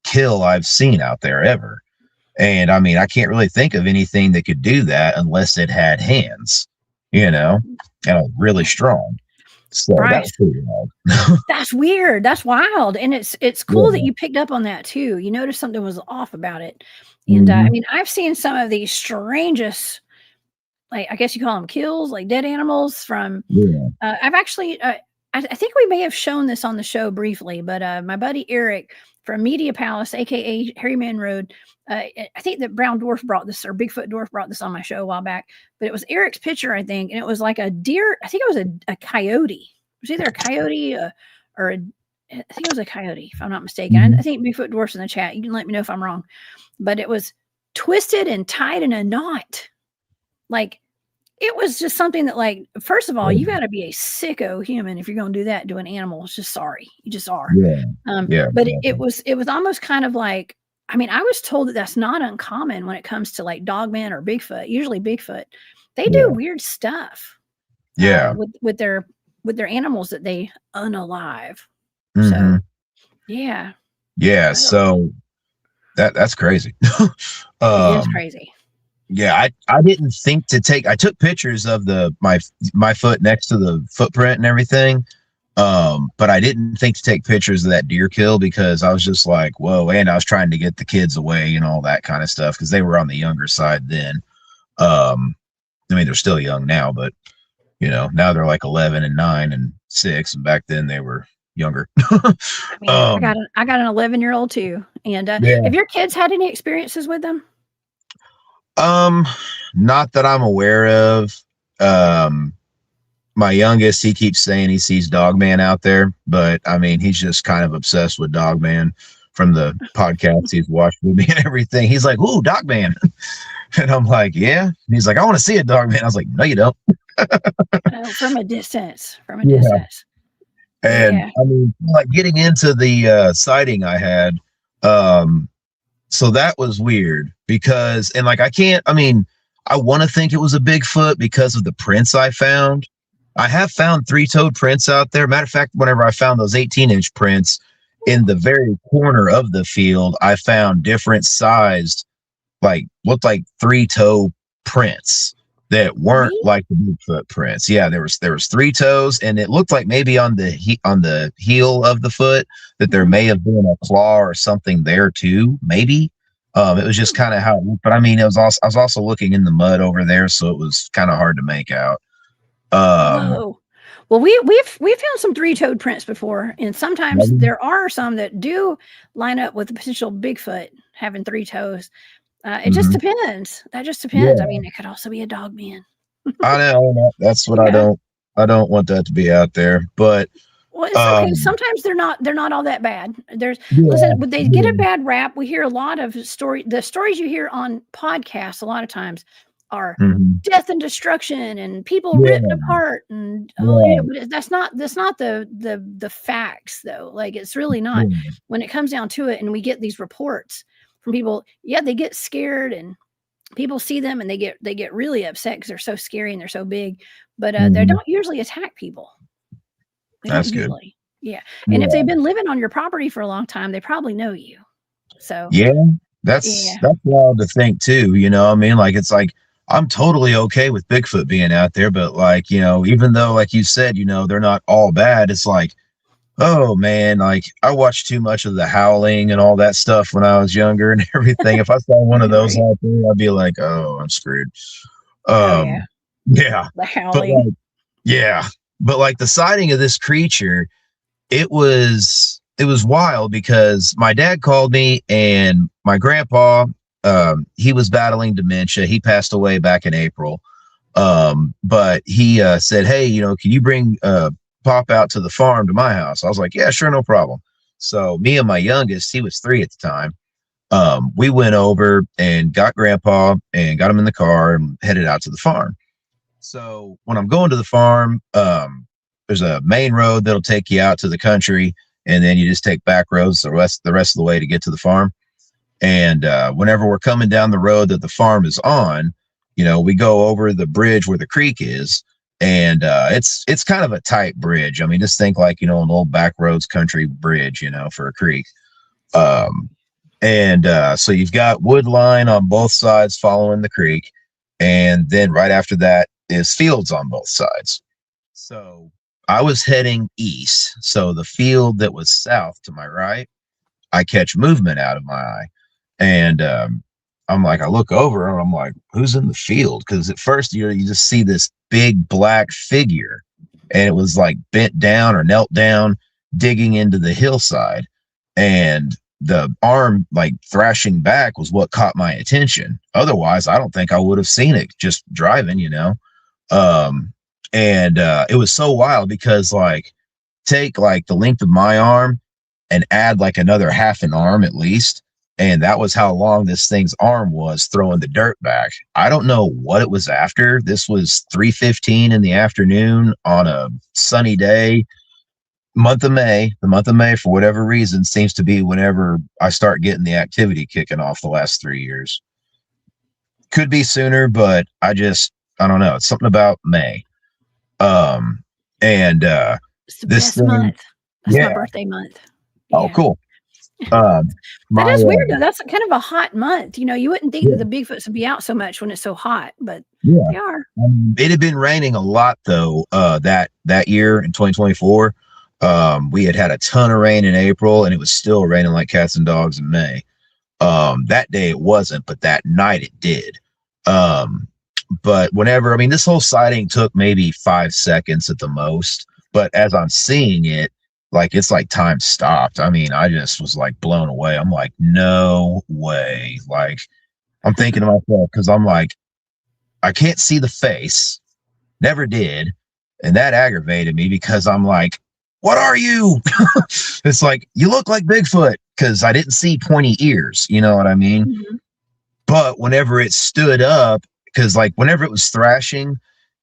kill I've seen out there ever. And I mean, I can't really think of anything that could do that unless it had hands, and really strong. So that was Bryce, pretty wild. that's weird. That's wild. And it's cool that Yeah. you picked up on that too. You noticed something was off about it. And I Mhm. mean, I've seen some of these strangest, like I guess you call them kills, like dead animals from. Yeah. I've actually, I think we may have shown this on the show briefly, but my buddy Eric from Media Palace, aka Harryman Road. I think that Brown Dwarf brought this, or Bigfoot Dwarf brought this on my show a while back. But it was Eric's picture, I think, and it was like a deer. I think it was a coyote. It was either a coyote or I think it was a coyote, if I'm not mistaken. I Mhm. think Bigfoot Dwarf's in the chat. You can let me know if I'm wrong. But it was twisted and tied in a knot, like it was just something that, like, first of all, you gotta be a sicko human if you're gonna do that to an animal. It's just sorry. You just are. Yeah. Yeah. But it was almost kind of like, I mean, I was told that that's not uncommon when it comes to, like, Dogman or Bigfoot. Usually Bigfoot, they do Yeah. weird stuff, Yeah. with their animals that they unalive. Mhm. So, yeah. Yeah. I don't So that's crazy. It is um, crazy. yeah, I didn't think to take. I took pictures of my foot next to the footprint and everything. But I didn't think to take pictures of that deer kill because I was just like, whoa, and I was trying to get the kids away and all that kind of stuff because they were on the younger side then. I mean, they're still young now, but now they're like 11 and 9 and 6, and back then they were younger. I mean, I got an 11-year-old too. And Yeah. have your kids had any experiences with them? Not that I'm aware of. My youngest, he keeps saying he sees Dogman out there, but I mean, he's just kind of obsessed with Dogman from the podcasts he's watched with me and everything. He's like, "Ooh, Dogman," and I'm like, "Yeah." And he's like, "I want to see a Dogman." I was like, "No, you don't." From a distance. From a Yeah. distance. And Yeah. I mean, like getting into the sighting I had, so that was weird because, and like, I mean, I want to think it was a Bigfoot because of the prints I found. I have found 3-toed prints out there. Matter of fact, whenever I found those 18-inch prints in the very corner of the field, I found different sized, like looked like 3-toe prints that weren't Really? like the Bigfoot prints. Yeah, there was 3 toes, and it looked like maybe on the heel of the foot that there may have been a claw or something there too. Maybe it was just kind of how. But I mean, I was also looking in the mud over there, so it was kind of hard to make out. Whoa. Well, we've found some 3-toed prints before, and sometimes there are some that do line up with the potential Bigfoot having 3 toes. It just depends. That just depends. I Yeah, mean, it could also be a dog man. I know. That's what Yeah. I don't want that to be out there. But Well, it's okay. Sometimes they're not all that bad. yeah, Listen, when they get a bad rap, we hear a lot of the stories you hear on podcasts a lot of times are mhm, death and destruction and people yeah, ripped apart and yeah, but that's not the facts though. Like it's really not yeah. when it comes down to it and we get these reports from people, yeah, they get scared and people see them and they get really upset because they're so scary and they're so big, but they Mhm. don't usually attack people. They don't That's good. usually. Yeah, and if Yeah. they've been living on your property for a long time, they probably know you. So, Yeah, yeah. that's wild to think too, I mean, like it's like I'm totally okay with Bigfoot being out there, but like, even though like you said, they're not all bad, it's like, oh man, like I watched too much of the Howling and all that stuff when I was younger and everything. If I saw one of those Right. out there, I'd be like, oh, I'm screwed. Oh, yeah. Um, yeah, The but howling. like, yeah, but like the sighting of this creature, it was wild because my dad called me and my grandpa, he was battling dementia. He passed away back in April. But he said, "Hey, can you bring Pop out to the farm to my house?" I was like, "Yeah, sure, no problem." So me and my youngest, he was 3 at the time. We went over and got Grandpa and got him in the car and headed out to the farm. So when I'm going to the farm, there's a main road that'll take you out to the country, and then you just take back roads the rest of the way to get to the farm. And whenever we're coming down the road that the farm is on, we go over the bridge where the creek is, and it's kind of a tight bridge. I mean, just think like an old back roads country bridge, for a creek. Um, and so you've got wood line on both sides following the creek, and then right after that is fields on both sides. So I was heading east, so the field that was south to my right, I catch movement out of my eye, and I'm like, I look over and I'm like, who's in the field? Because at first you just see this big black figure, and it was like bent down or knelt down, digging into the hillside, and the arm like thrashing back was what caught my attention. Otherwise, I don't think I would have seen it just driving. Um, and it was so wild because like take like the length of my arm and add like another half an arm at least, And that was how long this thing's arm was throwing the dirt back. I don't know what it was after. This was 3:15 in the afternoon on a sunny day. The month of May, for whatever reason, seems to be whenever I start getting the activity kicking off the last 3 years. Could be sooner, but I don't know. It's something about May. And It's the this best thing, month. That's my yeah. birthday month. Oh, Yeah. cool. That My is weird though. That's kind of a hot month. You wouldn't think that the Bigfoots would be out so much when it's so hot, but yeah, they are. it had been raining a lot though. That year in 2024, we had a ton of rain in April, and it was still raining like cats and dogs in May. That day it wasn't, but that night it did. But whenever, I mean, this whole sighting took maybe 5 seconds at the most, but as I'm seeing it, like it's like time stopped. I mean, I just was like blown away. I'm like, no way. Like, I'm thinking to myself, because I'm like, I can't see the face, never did. And that aggravated me because I'm like, what are you? It's like, you look like Bigfoot, because I didn't see pointy ears. You know what I mean? Mm-hmm. But whenever it stood up, because like whenever it was thrashing,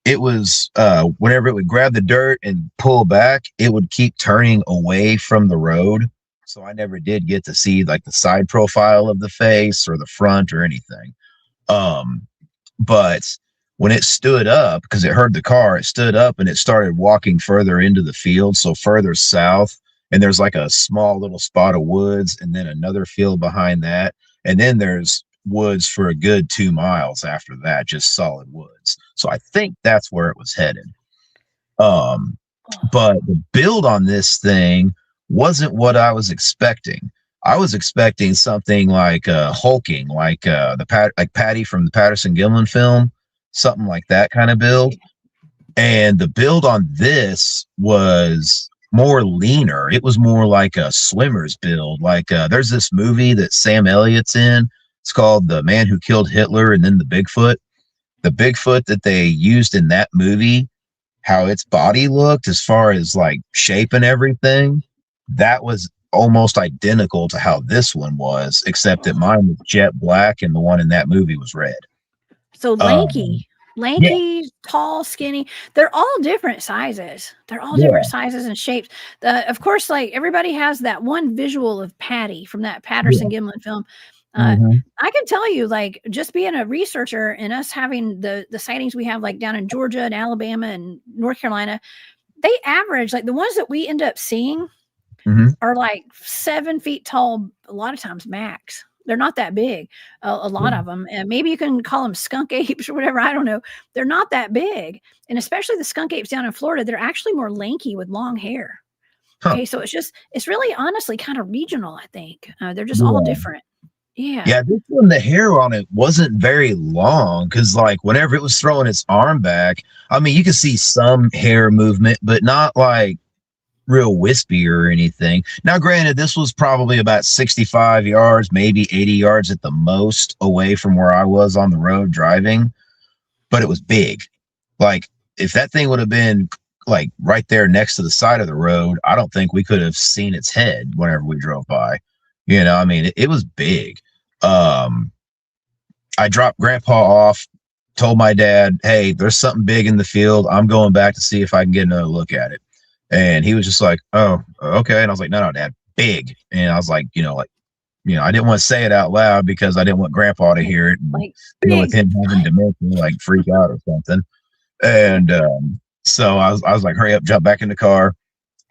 it was whenever it would grab the dirt and pull back, it would keep turning away from the road. So I never did get to see like the side profile of the face or the front or anything. But when it stood up, because it heard the car, it stood up and it started walking further into the field, so further south. And there's like a small little spot of woods, and then another field behind that. And then there's woods for a good 2 miles after that, just solid woods. So I think that's where it was headed. But the build on this thing wasn't what I was expecting. I was expecting something like hulking, like like Patty from the Patterson Gimlin film, something like that kind of build. And the build on this was more leaner. It was more like a swimmer's build. Like there's this movie that Sam Elliott's in. It's called The Man Who Killed Hitler and Then the Bigfoot. The Bigfoot that they used in that movie, how its body looked as far as like shape and everything, that was almost identical to how this one was, except that mine was jet black and the one in that movie was red. So lanky, yeah. tall, skinny. They're all different sizes. They're all Yeah. different sizes and shapes. Of course, like everybody has that one visual of Patty from that Patterson Gimlin film. I can tell you, like, just being a researcher and us having the sightings we have, like down in Georgia and Alabama and North Carolina, they average, like the ones that we end up seeing are like 7 feet tall, a lot of times max. They're not that big, a lot of them. And maybe you can call them skunk apes or whatever. I don't know. They're not that big. And especially the skunk apes down in Florida, they're actually more lanky with long hair. Okay. So it's really honestly kind of regional, I think. They're just all different. Yeah, this one, the hair on it wasn't very long, because like whenever it was throwing its arm back, I mean, you could see some hair movement, but not like real wispy or anything. Now, granted, this was probably about 65 yards, maybe 80 yards at the most away from where I was on the road driving, but it was big. Like, if that thing would have been like right there next to the side of the road, I don't think we could have seen its head whenever we drove by. You know, I mean, it was big. I dropped Grandpa off, told my dad, hey, there's something big in the field. I'm going back to see if I can get another look at it. And he was just like, oh, okay. And I was like, no, Dad, big. And I was like, I didn't want to say it out loud because I didn't want Grandpa to hear it. And, like, with him having dementia, like freak out or something. And so I was like, hurry up, jump back in the car,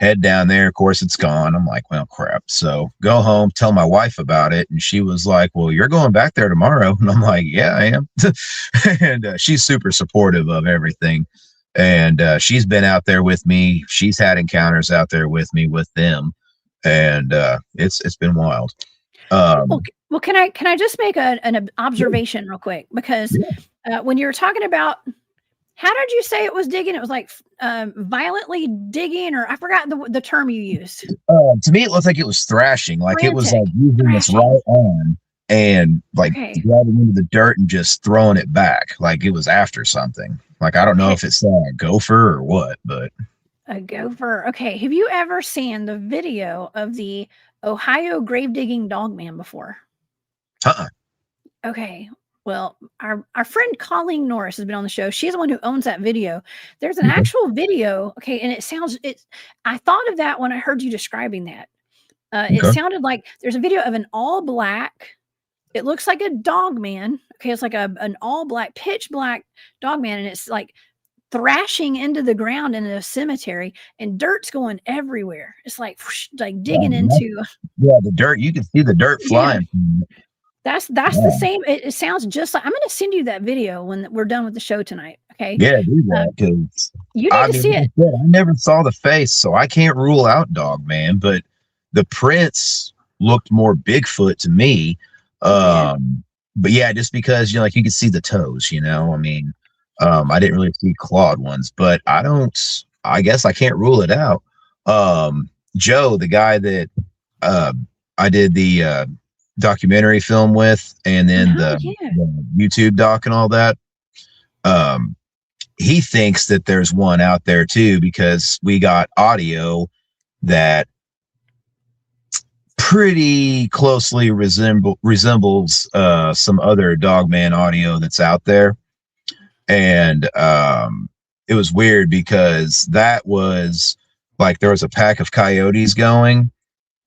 head down there. Of course, it's gone. I'm like, well, crap. So go home, tell my wife about it. And she was like, well, you're going back there tomorrow. And I'm like, yeah, I am. And she's super supportive of everything. And she's been out there with me. She's had encounters out there with me with them. And it's been wild. Well, can I just make an observation real quick? Because when you were talking about, how did you say it was digging? It was like violently digging, or I forgot the term you used. To me, it looked like it was thrashing. Like Frantic. It was like using its right arm and like grabbing into the dirt and just throwing it back. Like it was after something. Like, I don't know if it's a gopher or what, but. A gopher. Okay. Have you ever seen the video of the Ohio grave digging dog man before? Uh-uh. Okay. Well, our friend Colleen Norris has been on the show. She's the one who owns that video. There's an Okay. actual video. Okay, and I thought of that when I heard you describing that. It Okay. sounded like there's a video of an all black. It looks like a dog man. Okay, it's like an all black, pitch black dog man, and it's like thrashing into the ground in a cemetery, and dirt's going everywhere. It's like whoosh, like digging into. Yeah, the dirt. You can see the dirt Yeah, flying. that's Yeah, the same. It sounds just like I'm going to send you that video when we're done with the show tonight. Okay, yeah, do uh, that because you need I to mean, see like it. I said, I never saw the face, so I can't rule out dog man. But the prints looked more Bigfoot to me. They did. But yeah, just because like you can see the toes. I mean, I didn't really see clawed ones, but I don't. I guess I can't rule it out. Joe, the guy that uh, I did the documentary film with, and then Oh yeah. the YouTube doc and all that. Um, he thinks that there's one out there too because we got audio that pretty closely resembles some other dogman audio that's out there. And it was weird because that was like there was a pack of coyotes going,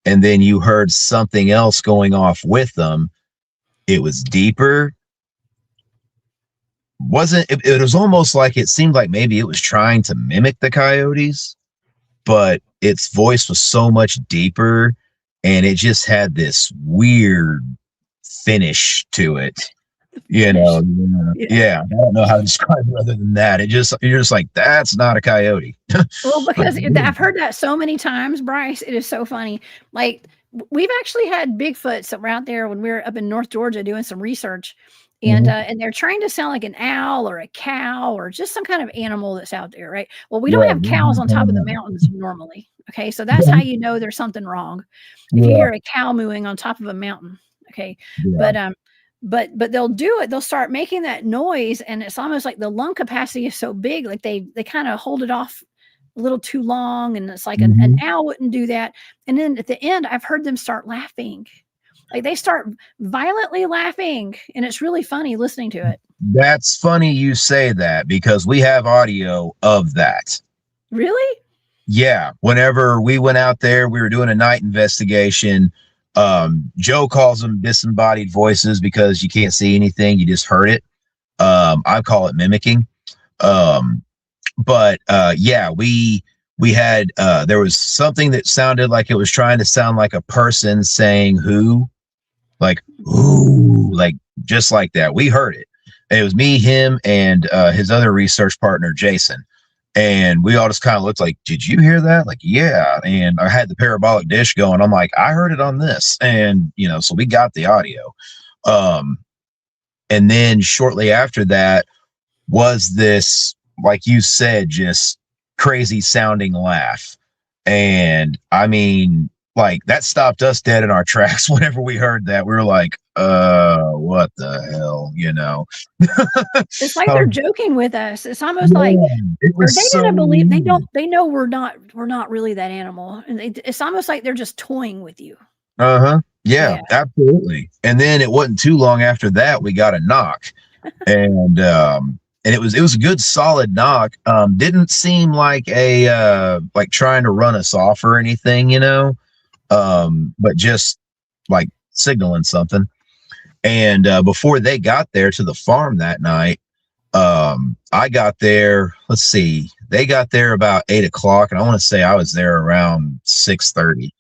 and then you heard something else going off with them. It was deeper. It was almost like it seemed like maybe it was trying to mimic the coyotes, but its voice was so much deeper and it just had this weird finish to it. You Finish. know, Yeah. yeah, I don't know how to describe it other than that. You're just like, that's not a coyote. Well, Like, because I've heard that so many times, Bryce. It is so funny. Like we've actually had Bigfoots that were out there when we were up in North Georgia doing some research, mhm. and they're trying to sound like an owl or a cow or just some kind of animal that's out there, right? Well, we don't Yeah, have cows on top of the mountains normally. Okay, so that's how yeah, you know there's something wrong if you yeah, hear a cow mooing on top of a mountain. Okay, yeah. but but they'll do it. They'll start making that noise, and it's almost like the lung capacity is so big, like they kind of hold it off a little too long, and it's like an Mhm. owl wouldn't do that. And then at the end, I've heard them start laughing, like they start violently laughing, and it's really funny listening to it. That's funny you say that because we have audio of that. Really? Yeah, whenever we went out there, we were doing a night investigation. Joe calls them disembodied voices because you can't see anything, you just heard it. I call it mimicking. Um, but yeah, we had there was something that sounded like it was trying to sound like a person saying who, like who, like just like that. We heard it. It was me, him, and his other research partner, Jason. And we all just kind of looked like, did you hear that? Like, yeah. And I had the parabolic dish going. I'm like, I heard it on this. And, so we got the audio. Um, and then shortly after that was this, like you said, just crazy sounding laugh. And I mean, like that stopped us dead in our tracks whenever we heard that. We were like, what the hell, It's like they're Um, joking with us. It's almost like, yeah, it or was they so gotta believe they don't. weird. They know we're not really that animal, and it's almost like they're just toying with you. Uh-huh. Yeah, Yeah. absolutely. And then it wasn't too long after that we got a knock. And it was a good solid knock. Didn't seem like a like trying to run us off or anything, but just like signaling something. And before they got there to the farm that night, I got there, let's see, they got there about 8 o'clock, and I want to say I was there around 6:30.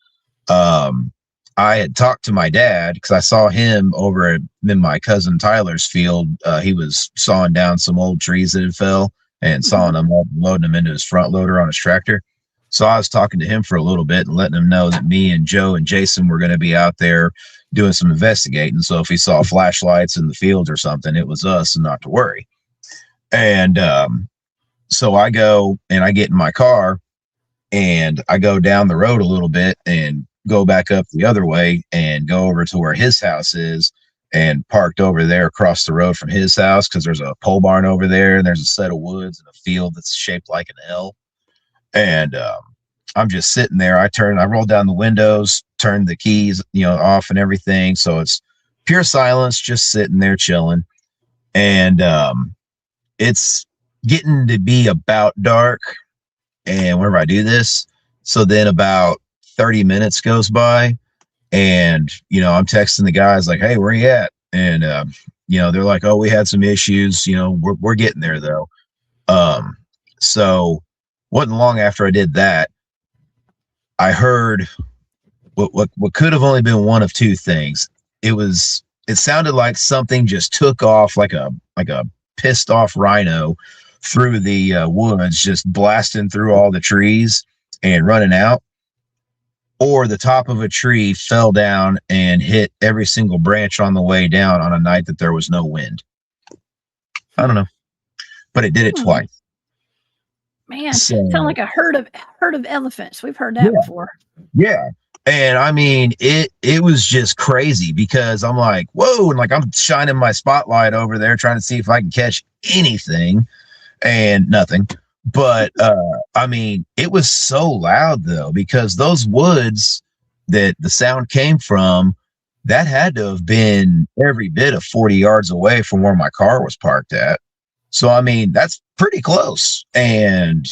um, I had talked to my dad because I saw him over in my cousin Tyler's field. He was sawing down some old trees that had fell and Mhm. sawing them up and loading them into his front loader on his tractor. So I was talking to him for a little bit and letting him know that me and Joe and Jason were going to be out there doing some investigating. So if he saw flashlights in the fields or something, it was us and not to worry. And so I go and I get in my car and I go down the road a little bit and go back up the other way and go over to where his house is and parked over there across the road from his house because there's a pole barn over there and there's a set of woods and a field that's shaped like an L. And I'm just sitting there. I rolled down the windows, turned the keys, off and everything. So it's pure silence, just sitting there chilling. And it's getting to be about dark. And whenever I do this, so then about 30 minutes goes by, and I'm texting the guys like, "Hey, where you at?" And they're like, "Oh, we had some issues. We're getting there though." So wasn't long after I did that, I heard what could have only been one of two things. It sounded like something just took off like a pissed off rhino through the woods, just blasting through all the trees and running out, or the top of a tree fell down and hit every single branch on the way down on a night that there was no wind. I don't know, but it did it twice. Man, sound like a herd of elephants. We've heard that before. Yeah. And I mean, it was just crazy because I'm like, whoa, and like I'm shining my spotlight over there trying to see if I can catch anything, and nothing. But I mean, it was so loud though, because those woods that the sound came from, that had to have been every bit of 40 yards away from where my car was parked at. So I mean, that's pretty close. And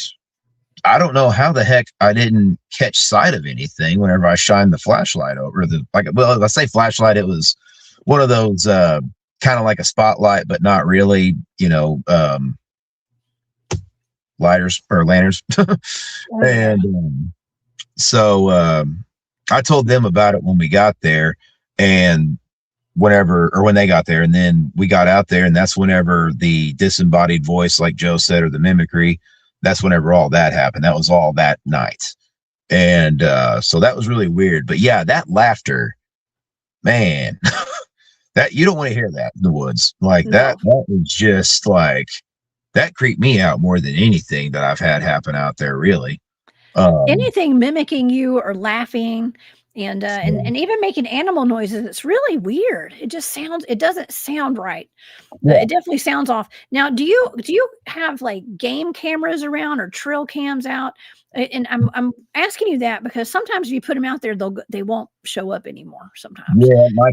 I don't know how the heck I didn't catch sight of anything whenever I shined the flashlight over I say flashlight, it was one of those kind of like a spotlight, but not really, lighters or lanterns. And so I told them about it when we got there, and when they got there, and then we got out there, and that's whenever the disembodied voice, like Joe said, or the mimicry, that's whenever all that happened. That was all that night. And so that was really weird. But yeah, that laughter, man, that you don't want to hear that in the woods. Like that was just like, that creeped me out more than anything that I've had happen out there, really. Anything mimicking you or laughing and even making animal noises, it's really weird. It doesn't sound right. It definitely sounds off. Now, do you have like game cameras around or trail cams out? And I'm asking you that because sometimes if you put them out there, they won't show up anymore sometimes. Yeah, my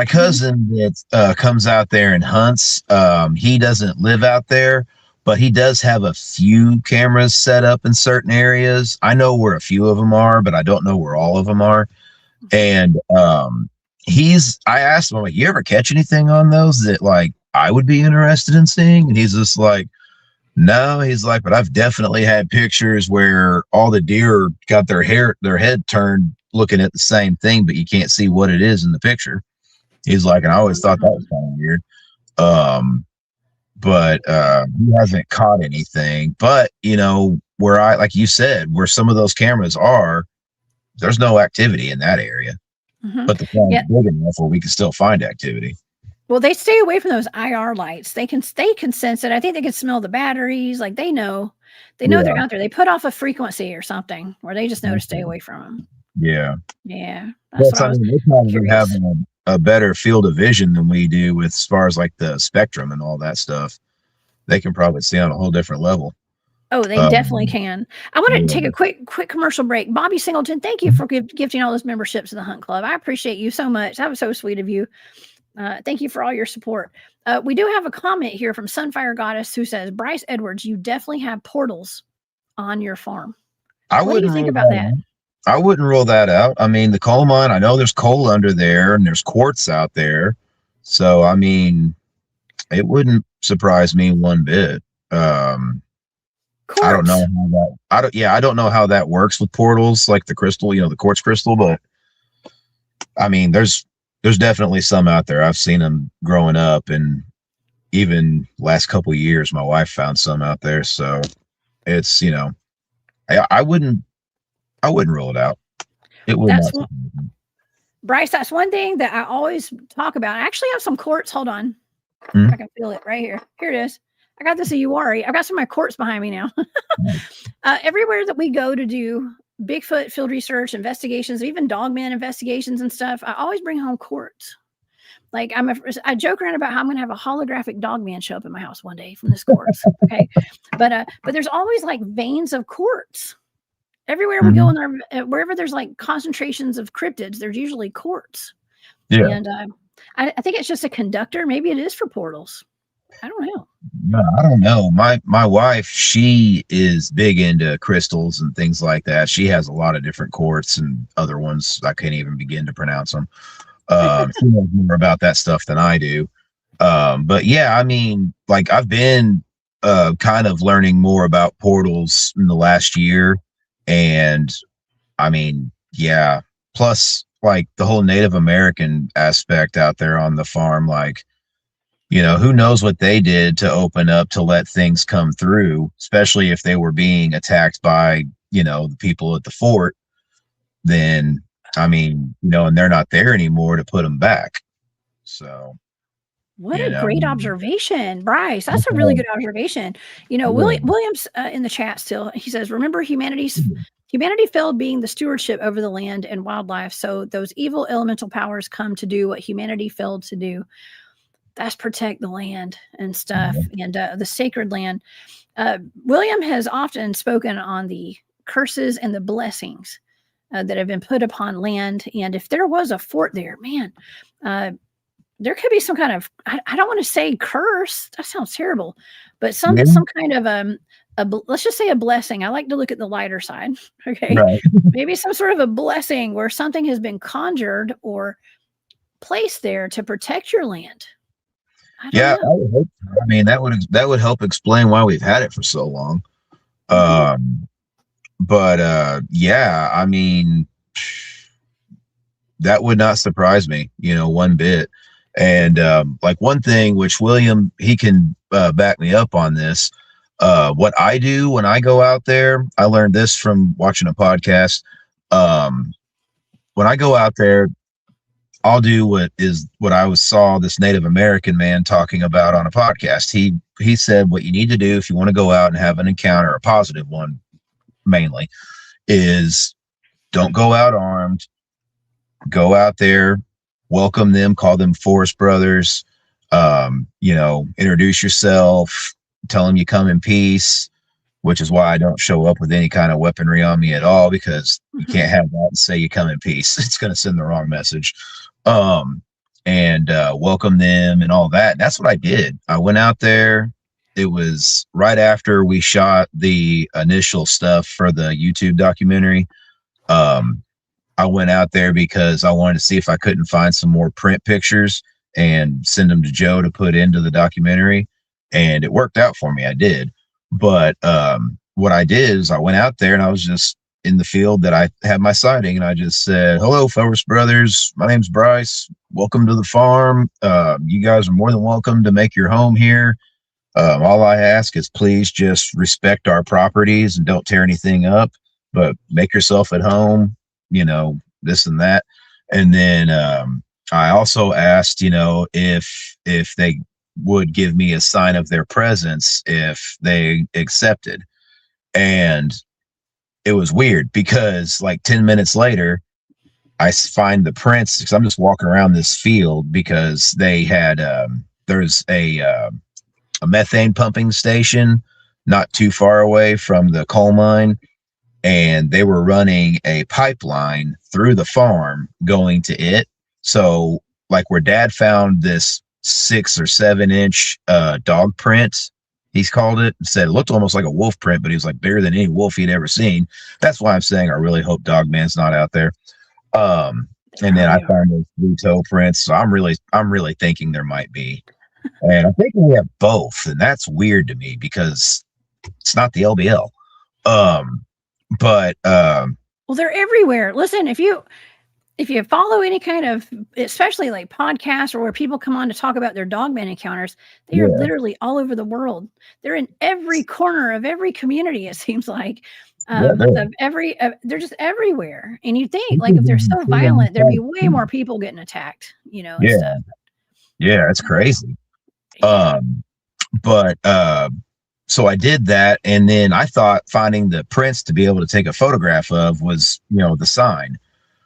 cousin that comes out there and hunts, he doesn't live out there, but he does have a few cameras set up in certain areas. I know where a few of them are, but I don't know where all of them are. And I asked him, like, you ever catch anything on those that like I would be interested in seeing? And he's just like, no. He's like, but I've definitely had pictures where all the deer got their head turned looking at the same thing, but you can't see what it is in the picture. He's like, and I always thought that was kind of weird. But he hasn't caught anything. But where like you said, where some of those cameras are, there's no activity in that area. But the phone's big enough where we can still find activity. Well, they stay away from those IR lights. They can sense it. I think they can smell the batteries. Like they know they're out there. They put off a frequency or something where they just know to stay away from them. Yeah. Yeah. That's what I was they probably have a better field of vision than we do with as far as like the spectrum and all that stuff. They can probably see on a whole different level. Oh, they definitely can. I wanted to take a quick commercial break. Bobby Singleton, thank you for gifting all those memberships to the Hunt Club. I appreciate you so much. That was so sweet of you. Thank you for all your support. We do have a comment here from Sunfire Goddess who says, Bryce Edwards, you definitely have portals on your farm. What do you think about that? I wouldn't rule that out. I mean, the coal mine, I know there's coal under there and there's quartz out there. So, I mean, it wouldn't surprise me one bit. I don't know how I don't know how that works with portals, like the crystal, the quartz crystal, but I mean, there's definitely some out there. I've seen them growing up, and even last couple of years, my wife found some out there. So it's, I wouldn't rule it out. It would not. Bryce, that's one thing that I always talk about. I actually have some quartz. Hold on. I can feel it right here. Here it is. I got this at Uwari. I've got some of my quartz behind me now. Everywhere that we go to do Bigfoot field research, investigations, even dogman investigations and stuff, I always bring home quartz. Like I joke around about how I'm going to have a holographic dogman show up in my house one day from this quartz. Okay. But there's always like veins of quartz. Everywhere we go in there, wherever there's like concentrations of cryptids, there's usually quartz. Yeah. And I think it's just a conductor. Maybe it is for portals. I don't know. No, I don't know. My wife, she is big into crystals and things like that. She has a lot of different quartz and other ones. I can't even begin to pronounce them. She knows more about that stuff than I do. But yeah, I mean, like I've been kind of learning more about portals in the last year, and I mean, yeah. Plus, like the whole Native American aspect out there on the farm, like, who knows what they did to open up to let things come through, especially if they were being attacked by, the people at the fort, then, I mean, and they're not there anymore to put them back. So, What a great observation, Bryce. That's a really yeah, good observation. yeah, Williams in the chat still, he says, remember humanity failed being the stewardship over the land and wildlife. So those evil elemental powers come to do what humanity failed to do. That's protect the land and stuff and the sacred land. William has often spoken on the curses and the blessings that have been put upon land. And if there was a fort there, man, there could be some kind of, I don't want to say curse. That sounds terrible, but some kind of let's just say a blessing. I like to look at the lighter side. Okay. right. Maybe some sort of a blessing where something has been conjured or placed there to protect your land. Yeah, I would hope so. I mean, that would help explain why we've had it for so long. But yeah, I mean, that would not surprise me, one bit. And like one thing which William, he can back me up on this. What I do when I go out there, I learned this from watching a podcast. When I go out there, I'll do what I saw this Native American man talking about on a podcast. He said what you need to do if you want to go out and have an encounter, a positive one mainly, is don't go out armed. Go out there, welcome them, call them forest brothers, introduce yourself, tell them you come in peace, which is why I don't show up with any kind of weaponry on me at all, because you can't have that and say you come in peace. It's going to send the wrong message. And welcome them and all that. And that's what I did. I went out there. It was right after we shot the initial stuff for the YouTube documentary. I went out there because I wanted to see if I couldn't find some more print pictures and send them to Joe to put into the documentary. And it worked out for me. I did. But what I did is I went out there and I was just in the field that I had my sighting, and I just said, hello, Forest Brothers. My name's Bryce. Welcome to the farm. You guys are more than welcome to make your home here. All I ask is please just respect our properties and don't tear anything up, but make yourself at home, this and that. And then I also asked, if they would give me a sign of their presence if they accepted. And it was weird because like 10 minutes later, I find the prints because I'm just walking around this field because they had, there's a methane pumping station not too far away from the coal mine. And they were running a pipeline through the farm going to it. So like where Dad found this 6 or 7 inch dog print, he's called it, said it looked almost like a wolf print, but he was like bigger than any wolf he'd ever seen. That's why I'm saying I really hope Dog Man's not out there. And then I found those 3 toe prints. So I'm really thinking there might be. And I'm thinking we have both. And that's weird to me because it's not the LBL. But well, they're everywhere. Listen, if you follow any kind of, especially like podcasts or where people come on to talk about their dogman encounters, they are literally all over the world. They're in every corner of every community. It seems like they're just everywhere. And you think like if they're so violent, there'd be way more people getting attacked, and stuff. Yeah, it's crazy. But so I did that, and then I thought finding the prints to be able to take a photograph of was, the sign.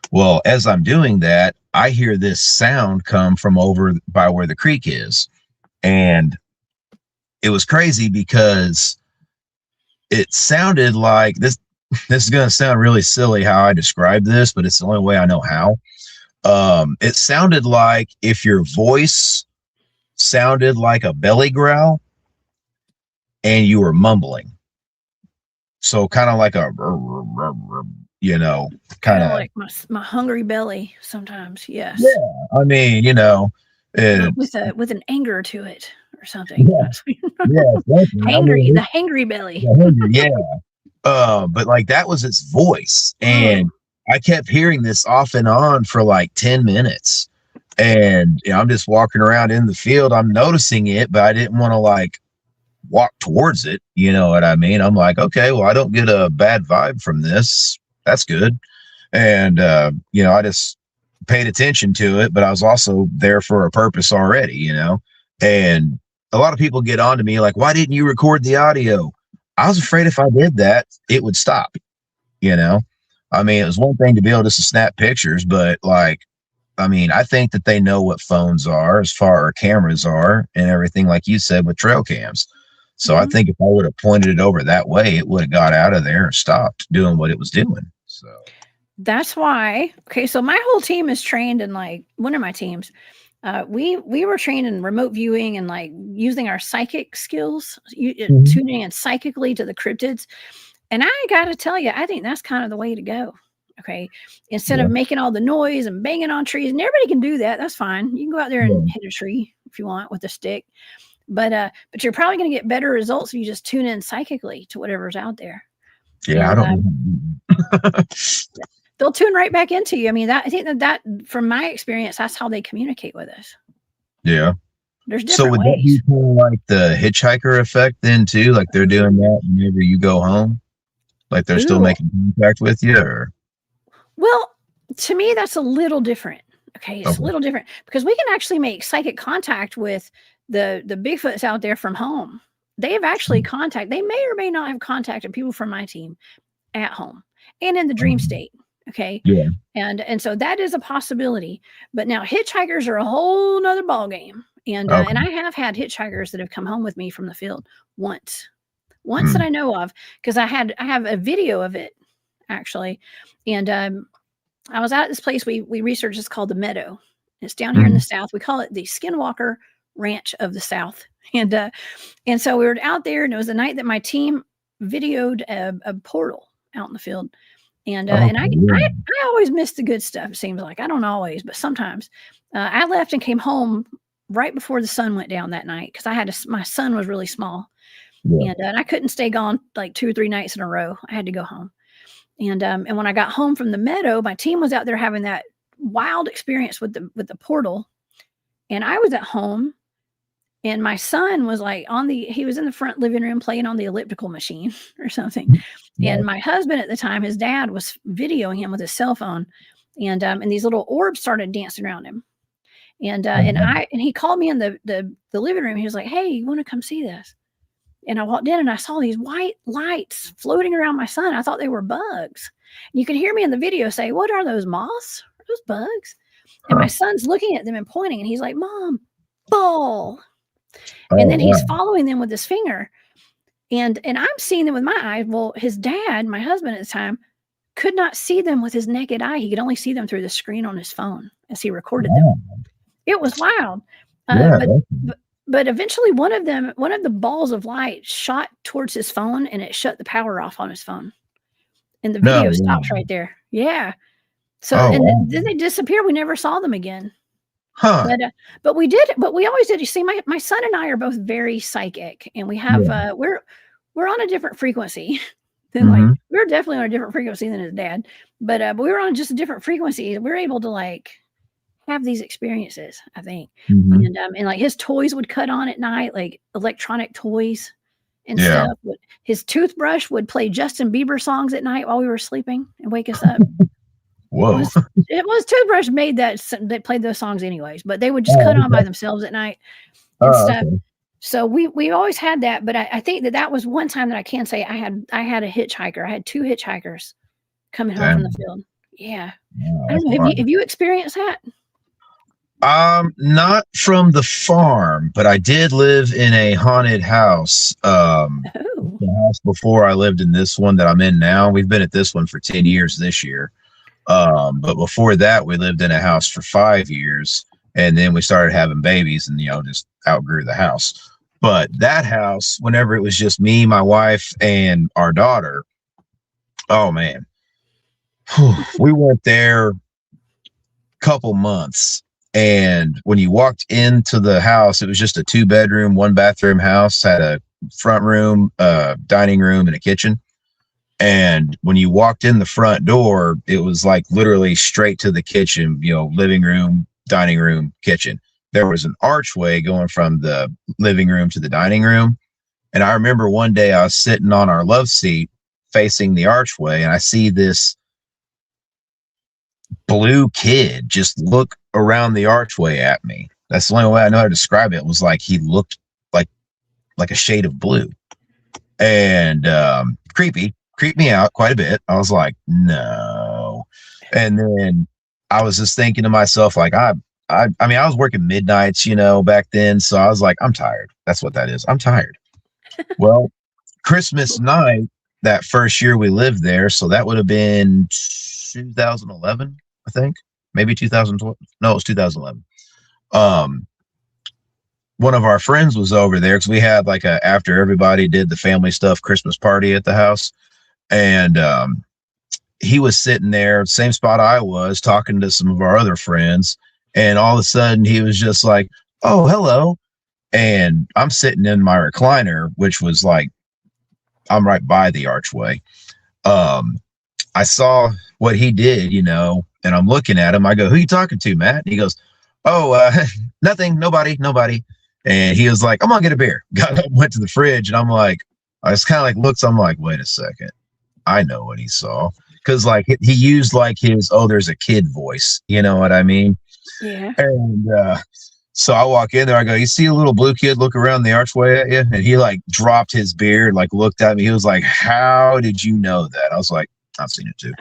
Well, as I'm doing that, I hear this sound come from over by where the creek is. And it was crazy because it sounded like this is going to sound really silly how I describe this, but it's the only way I know how. It sounded like if your voice sounded like a belly growl and you were mumbling. So kind of like a, you know, kind Kind of of, like my hungry belly sometimes. Yes. yeah. I mean, you know, But it's, with an anger to it or something. yeah, yeah, definitely. I Hangry, mean, the hangry belly. yeah. But like that was its voice, Mm. and I kept hearing this off and on for like 10 minutes. And you know, I'm just walking around in the field. I'm noticing it, but I didn't want to like walk towards it. You know what I mean? I'm like, okay, well, I don't get a bad vibe from this. That's good. And you know, I just paid attention to it, but I was also there for a purpose already, you know. And a lot of people get on to me like, why didn't you record the audio? I was afraid if I did that, it would stop, you know. I mean, it was one thing to be able just to snap pictures, but like, I mean, I think that they know what phones are as far as cameras are and everything, like you said, with trail cams. So I Mhm. think if I would have pointed it over that way, it would have got out of there and stopped doing what it was doing. So That's why. Okay, so my whole team is trained in like one of my teams. We were trained in remote viewing and like using our psychic skills, Mhm. tuning in psychically to the cryptids. And I got to tell you, I think that's kind of the way to go. Okay, instead Yeah, of making all the noise and banging on trees, and everybody can do that. That's fine. You can go out there and yeah, hit a tree if you want with a stick. But you're probably going to get better results if you just tune in psychically to whatever's out there. yeah. I And don't know. they'll tune right back into you. I mean, I think that from my experience, that's how they communicate with us. Yeah. There's So different would that be ways. kind of like the hitchhiker effect then too? Like they're doing that whenever you go home? Like they're still Ooh, making contact with you, or well, to me, that's a little different. Okay, it's a okay. little different because we can actually make psychic contact with the Bigfoots out there from home. They have actually contact. They may or may not have contacted people from my team at home and in the dream state. Okay, Yeah. and so that is a possibility. But now hitchhikers are a whole nother ball game. And Okay. I have had hitchhikers that have come home with me from the field once, once that Mm. I know of, because I have a video of it actually. And I was out at this place we researched. It's called the Meadow. It's down here in the Mm. South. We call it the Skinwalker Ranch of the South. And so we were out there, and it was the night that my team videoed a portal out in the field. And Okay. Yeah. I always miss the good stuff. It seems like I don't always, but sometimes. I left and came home right before the sun went down that night because my son was really small, Yeah. and I couldn't stay gone like 2 or 3 nights in a row. I had to go home. And when I got home from the meadow, my team was out there having that wild experience with the portal, and I was at home, and my son was like he was in the front living room playing on the elliptical machine or something. Yeah. And my husband at the time, his dad was videoing him with his cell phone, and these little orbs started dancing around him. And he called me in the living room. He was like, "Hey, you want to come see this?" And I walked in and I saw these white lights floating around my son. I thought they were bugs. You can hear me in the video say, "What are those, moths? Are those bugs?" And my Huh. son's looking at them and pointing, and he's like, "Mom, ball." And Oh then he's wow. following them with his finger. And I'm seeing them with my eyes. Well, his dad, my husband at the time, could not see them with his naked eye. He could only see them through the screen on his phone as he recorded them. Wow. It was wild. Uh, Yeah. but but but eventually one of the balls of light shot towards his phone, and it shut the power off on his phone. And the No. video Yeah. stops right there. Yeah. So Oh and wow. then they disappeared. We never saw them again. Huh. But we did, but we always did. You see, my son and I are both very psychic, and we have Yeah. we're on a different frequency than like Mm-hmm. we're definitely on a different frequency than his dad. But we were on just a different frequency. We're able to like have these experiences, I think. Mm-hmm. And like his toys would cut on at night, like electronic toys and Yeah. stuff. His toothbrush would play Justin Bieber songs at night while we were sleeping and wake us up. Whoa. Was it was toothbrush made that played those songs anyways, but they would just cut Oh, on by okay. themselves at night and Oh, stuff. okay. So we always had that, but I think that was one time that I can say I had a hitchhiker. I had 2 hitchhikers coming home from the Damn. field. Yeah. Yeah, I don't that's know, fun. have you experienced that? Not from the farm, but I did live in a haunted house. Oh. The house before I lived in this one that I'm in now. We've been at this one for 10 years this year. But before that, we lived in a house for 5 years, and then we started having babies, and just outgrew the house. But that house, whenever it was just me, my wife, and our daughter, oh man, we went there a couple months. And when you walked into the house, it was just a 2-bedroom, 1-bathroom house, had a front room, dining room, and a kitchen. And when you walked in the front door, it was like literally straight to the kitchen, living room, dining room, kitchen. There was an archway going from the living room to the dining room. And I remember one day I was sitting on our love seat facing the archway, and I see this blue kid just look around the archway at me. That's the only way I know how to describe it. It was like he looked like a shade of blue. And creeped me out quite a bit. I was like, no. And then I was just thinking to myself, like, I mean, I was working midnights, back then. So I was like, I'm tired. That's what that is. I'm tired. Well, Christmas night, that first year we lived there. So that would have been 2011, I think. Maybe 2012. No, it was 2011. One of our friends was over there because we had like after everybody did the family stuff Christmas party at the house. And he was sitting there, same spot I was, talking to some of our other friends. And all of a sudden he was just like, oh, hello. And I'm sitting in my recliner, which was like, I'm right by the archway. I saw what he did, and I'm looking at him. I go, who you talking to, Matt? And he goes, oh, nothing, nobody. And he was like, I'm gonna get a beer. Got up, went to the fridge, and I'm like, I just kind of like looks. I'm like, wait a second, I know what he saw, because like he used like his there's a kid voice, you know what I mean? Yeah. And so I walk in there. I go, you see a little blue kid look around the archway at you? And he like dropped his beard, like looked at me. He was like, how did you know that? I was like, I've seen it too.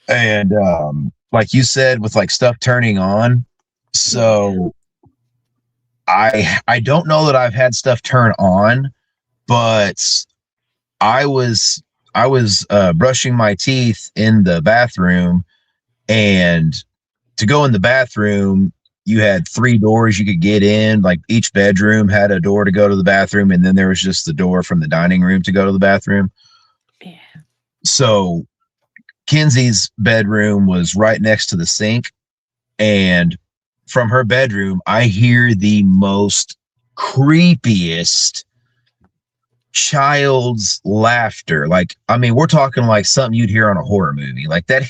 And like you said, with like stuff turning on, so. I don't know that I've had stuff turn on, but I was brushing my teeth in the bathroom, and to go in the bathroom, you had 3 doors you could get in. Like each bedroom had a door to go to the bathroom, and then there was just the door from the dining room to go to the bathroom. Yeah. So Kenzie's bedroom was right next to the sink, and from her bedroom, I hear the most creepiest child's laughter. Like, I mean, we're talking like something you'd hear on a horror movie, like that,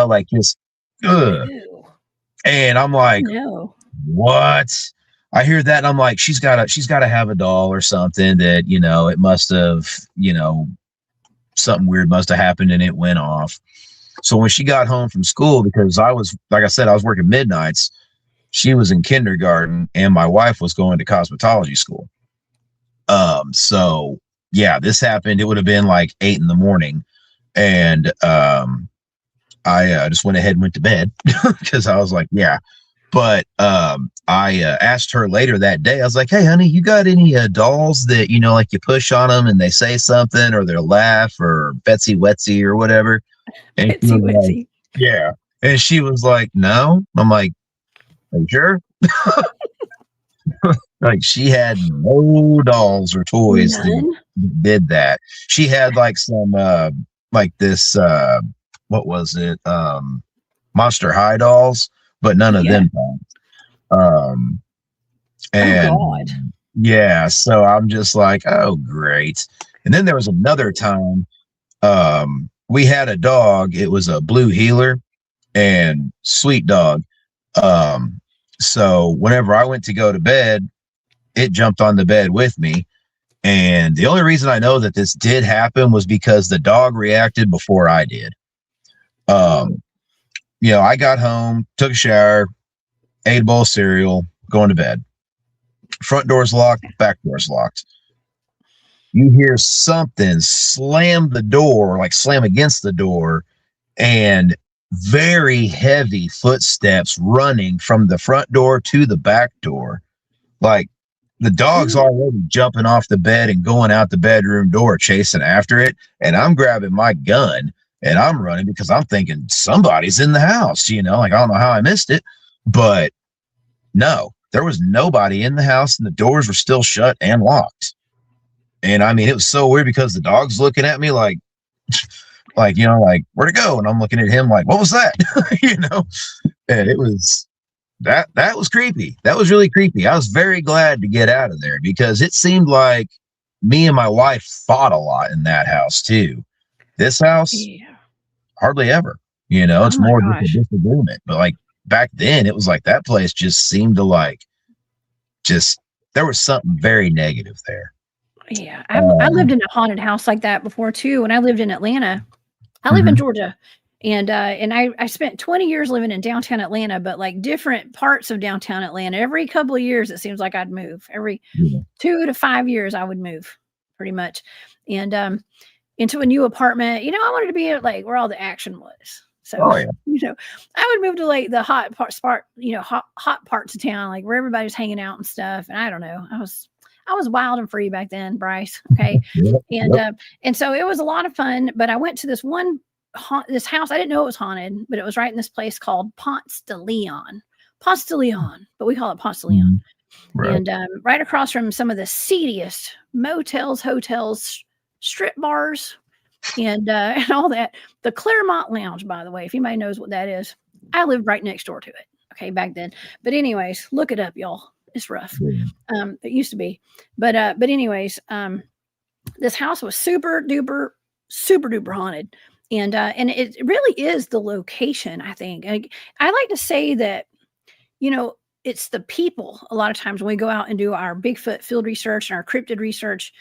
like just, ugh. And I'm like, no. What? I hear that, and I'm like, she's got to have a doll or something that, it must have, something weird must have happened and it went off. So when she got home from school, because I was, like I said, I was working midnights, she was in kindergarten and my wife was going to cosmetology school. So yeah, this happened. It would have been like 8 a.m. And I just went ahead and went to bed because I was like, yeah. But I asked her later that day, I was like, hey, honey, you got any dolls that, like you push on them and they say something or they'll laugh or Betsy Wetsy or whatever? And Betsy Wetsy. Like, yeah. And she was like, no. I'm like, are you sure? Like she had no dolls or toys that did that. She had like some like this what was it? Monster High dolls, but none of them. And oh God. Yeah, so I'm just like, oh great. And then there was another time we had a dog. It was a blue heeler and sweet dog. So whenever I went to go to bed, it jumped on the bed with me. And the only reason I know that this did happen was because the dog reacted before I did. I got home, took a shower, ate a bowl of cereal, going to bed. Front door's locked, back door's locked. You hear something slam the door, like slam against the door, and very heavy footsteps running from the front door to the back door. Like the dog's already jumping off the bed and going out the bedroom door, chasing after it. And I'm grabbing my gun And I'm running because I'm thinking somebody's in the house, you know, like I don't know how I missed it, but no, there was nobody in the house and the doors were still shut and locked. And I mean, it was so weird because the dog's looking at me like, you know, like, where'd it go? And I'm looking at him like, what was that? You know, and it was that was creepy. That was really creepy. I was very glad to get out of there because it seemed like me and my wife fought a lot in that house too. This house, Yeah. hardly ever. You know, it's Oh my more just a gosh. disagreement. But like back then, it was like that place just seemed to like just there was something very negative there. Yeah. I lived in a haunted house like that before too. When I lived in Atlanta, I live in Mhm. Georgia, and I spent 20 years living in downtown Atlanta, but like different parts of downtown Atlanta. Every couple of years, it seems like I'd move. Every Yeah. 2 to 5 years, I would move, pretty much, and into a new apartment. You know, I wanted to be at like where all the action was. So, Oh yeah. you know, I would move to like the hot parts of town, like where everybody's hanging out and stuff. And I don't know, I was wild and free back then, Bryce. Okay, Yep. and Yep. and so it was a lot of fun. But I went to this house. I didn't know it was haunted, but it was right in this place called Ponce de Leon. Ponce de Leon, but we call it Ponce de Leon. Mhm. Right. And right across from some of the seediest motels, hotels, strip bars, and and all that. The Claremont Lounge, by the way, if anybody knows what that is, I lived right next door to it. Okay, back then. But anyways, look it up, y'all. It's rough. Yeah. It used to be, but anyways, this house was super duper haunted, and it really is the location. I think I like to say that, you know, it's the people. A lot of times when we go out and do our Bigfoot field research and our cryptid research,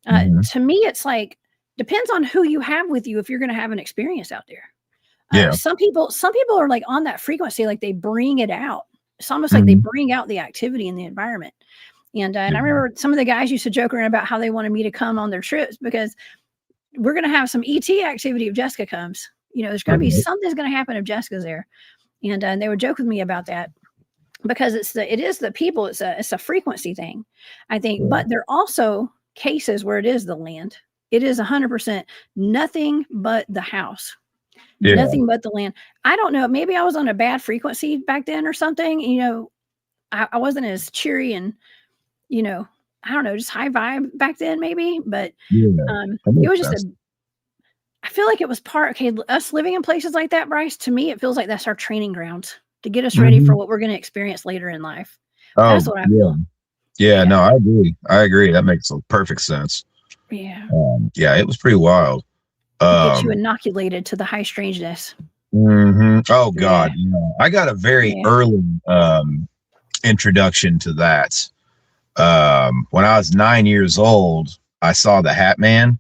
Mhm. to me, it's like depends on who you have with you if you're going to have an experience out there. Yeah. Some people are like on that frequency, like they bring it out. It's almost like they Mhm. bring out the activity in the environment. And I Yeah. remember some of the guys used to joke around about how they wanted me to come on their trips because we're going to have some ET activity if Jessica comes. You know, there's going to be Right. something's going to happen if Jessica's there, and they would joke with me about that because it is the people. It's a frequency thing, I think. Right. But there are also cases where it is the land. It is 100% nothing but the house, Yeah. nothing but the land. I don't know. Maybe I was on a bad frequency back then or something. You know, I wasn't as cheery and, you know, I don't know, just high vibe back then, maybe. But Yeah. That it makes was just sense. a I feel like it was okay, us living in places like that, Bryce, to me, it feels like that's our training grounds to get us ready for Mhm. what we're gonna experience later in life. Oh That's what I yeah. feel. Yeah. Yeah. No, I agree. I agree. That makes a perfect sense. Yeah. Yeah, it was pretty wild. It gets you Um, inoculated to the high strangeness. Oh Yeah. God, I got a very Yeah. early introduction to that. When I was 9 years old, I saw the Hat Man,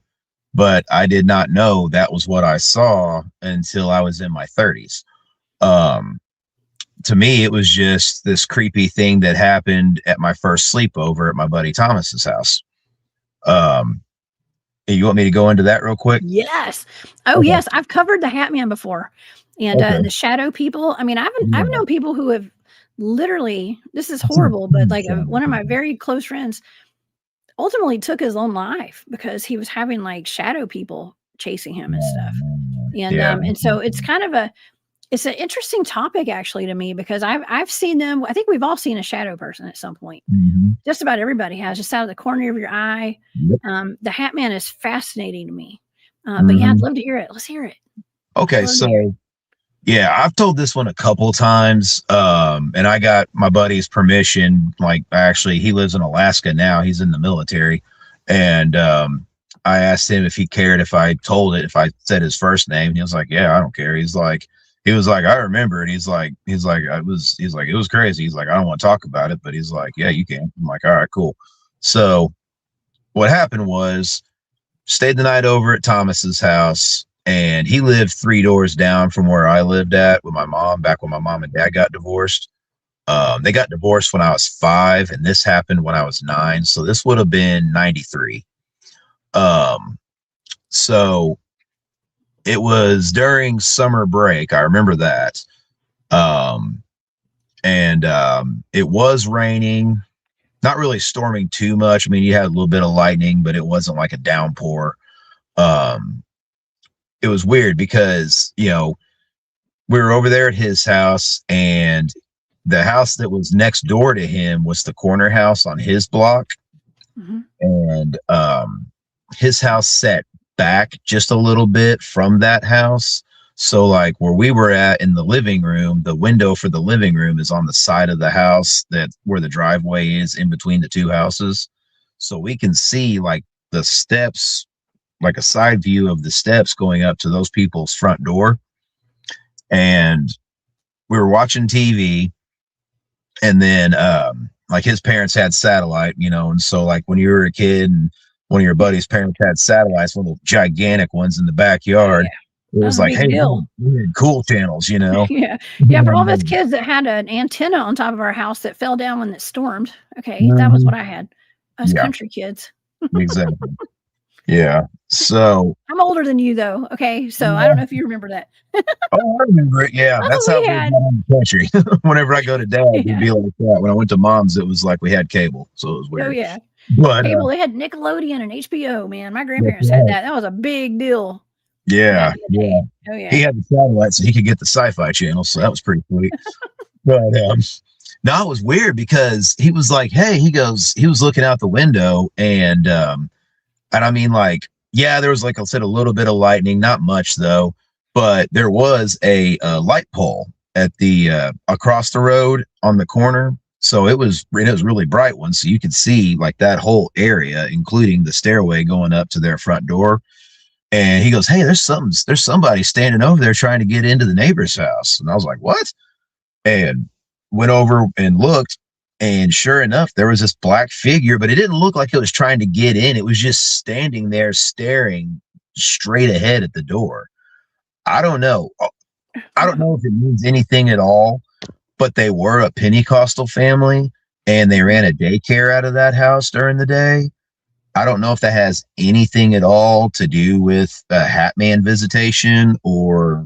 but I did not know that was what I saw until I was in my 30s. Um, to me, it was just this creepy thing that happened at my first sleepover at my buddy Thomas's house. Um, you want me to go into that real quick? Yes. Oh, Okay. yes, I've covered the Hat Man before, and, Okay. the shadow people. I mean, I've Yeah. known people who have literally this is I've seen horrible, but, huge like, shadow one of my people. very close friends ultimately took his own life because he was having, like, shadow people chasing him and Yeah, stuff. yeah, And so it's kind of it's an interesting topic actually to me because I've seen them. I think we've all seen a shadow person at some point. mhm. Just about everybody has, just out of the corner of your eye. Yep. The Hat Man is fascinating to me. But yeah, I'd Mhm. love to hear it. Let's hear it. I'd Okay, love to hear it. so yeah, I've told this one a couple times, and I got my buddy's permission. Like, actually, he lives in Alaska now. He's in the military, and I asked him if he cared if I told it, if I said his first name. And he was like, "Yeah, I don't care." He was like, "I remember it." He's like, "It was crazy." He's like, "I don't want to talk about it," but he's like, "Yeah, you can." I'm like, "All right, cool." So what happened was stayed the night over at Thomas's house, and he lived 3 doors down from where I lived at with my mom back when my mom and dad got divorced. They got divorced when I was 5, and this happened when I was 9. So this would have been 93. Um, so it was during summer break. I remember that. Um, and it was raining, not really storming too much. I mean, you had a little bit of lightning, but it wasn't like a downpour. Um, it was weird because, you know, we were over there at his house, and the house that was next door to him was the corner house on his block. Mm-hmm. And his house set back just a little bit from that house. So like where we were at in the living room, the window for the living room is on the side of the house that where the driveway is in between the two houses. So we can see like the steps, like a side view of the steps going up to those people's front door. And we were watching TV, and then like his parents had satellite, you know, and so like when you were a kid and one of your buddy's parents had satellites, one of the gigantic ones in the backyard, it That was was a like, big hey, deal. we had cool channels, you know. Yeah. Yeah, for all of us kids that had an antenna on top of our house that fell down when it stormed. Okay, that was what I had. Us Yeah, country kids. exactly. Yeah. So I'm older than you though. Okay, so I don't know if you remember that. oh, I remember it. Yeah, That's that's what how we we got had. on the country. Whenever I go to dad, it'd Yeah. be like that. When I went to mom's, it was like we had cable, so it was Oh weird. yeah. But Cable, they had Nickelodeon and HBO, man. My that's grandparents had right. that. That was a big deal Yeah, back in the yeah. day. Oh He yeah. had the satellite, so he could get the sci-fi channel, so that was pretty sweet. But no, it was weird because he was like, "Hey," he goes, he was looking out the window, and I mean, like, yeah, there was like I said, a little bit of lightning, not much though, but there was a light pole at the across the road on the corner. So it was really bright one, so you could see like that whole area, including the stairway going up to their front door. And he goes, "Hey, there's somebody standing over there trying to get into the neighbor's house." And I was like, "What?" And went over and looked, and sure enough, there was this black figure, but it didn't look like it was trying to get in. It was just standing there staring straight ahead at the door. I don't know. I don't know if it means anything at all, but they were a Pentecostal family and they ran a daycare out of that house during the day. I don't know if that has anything at all to do with a Hat Man visitation or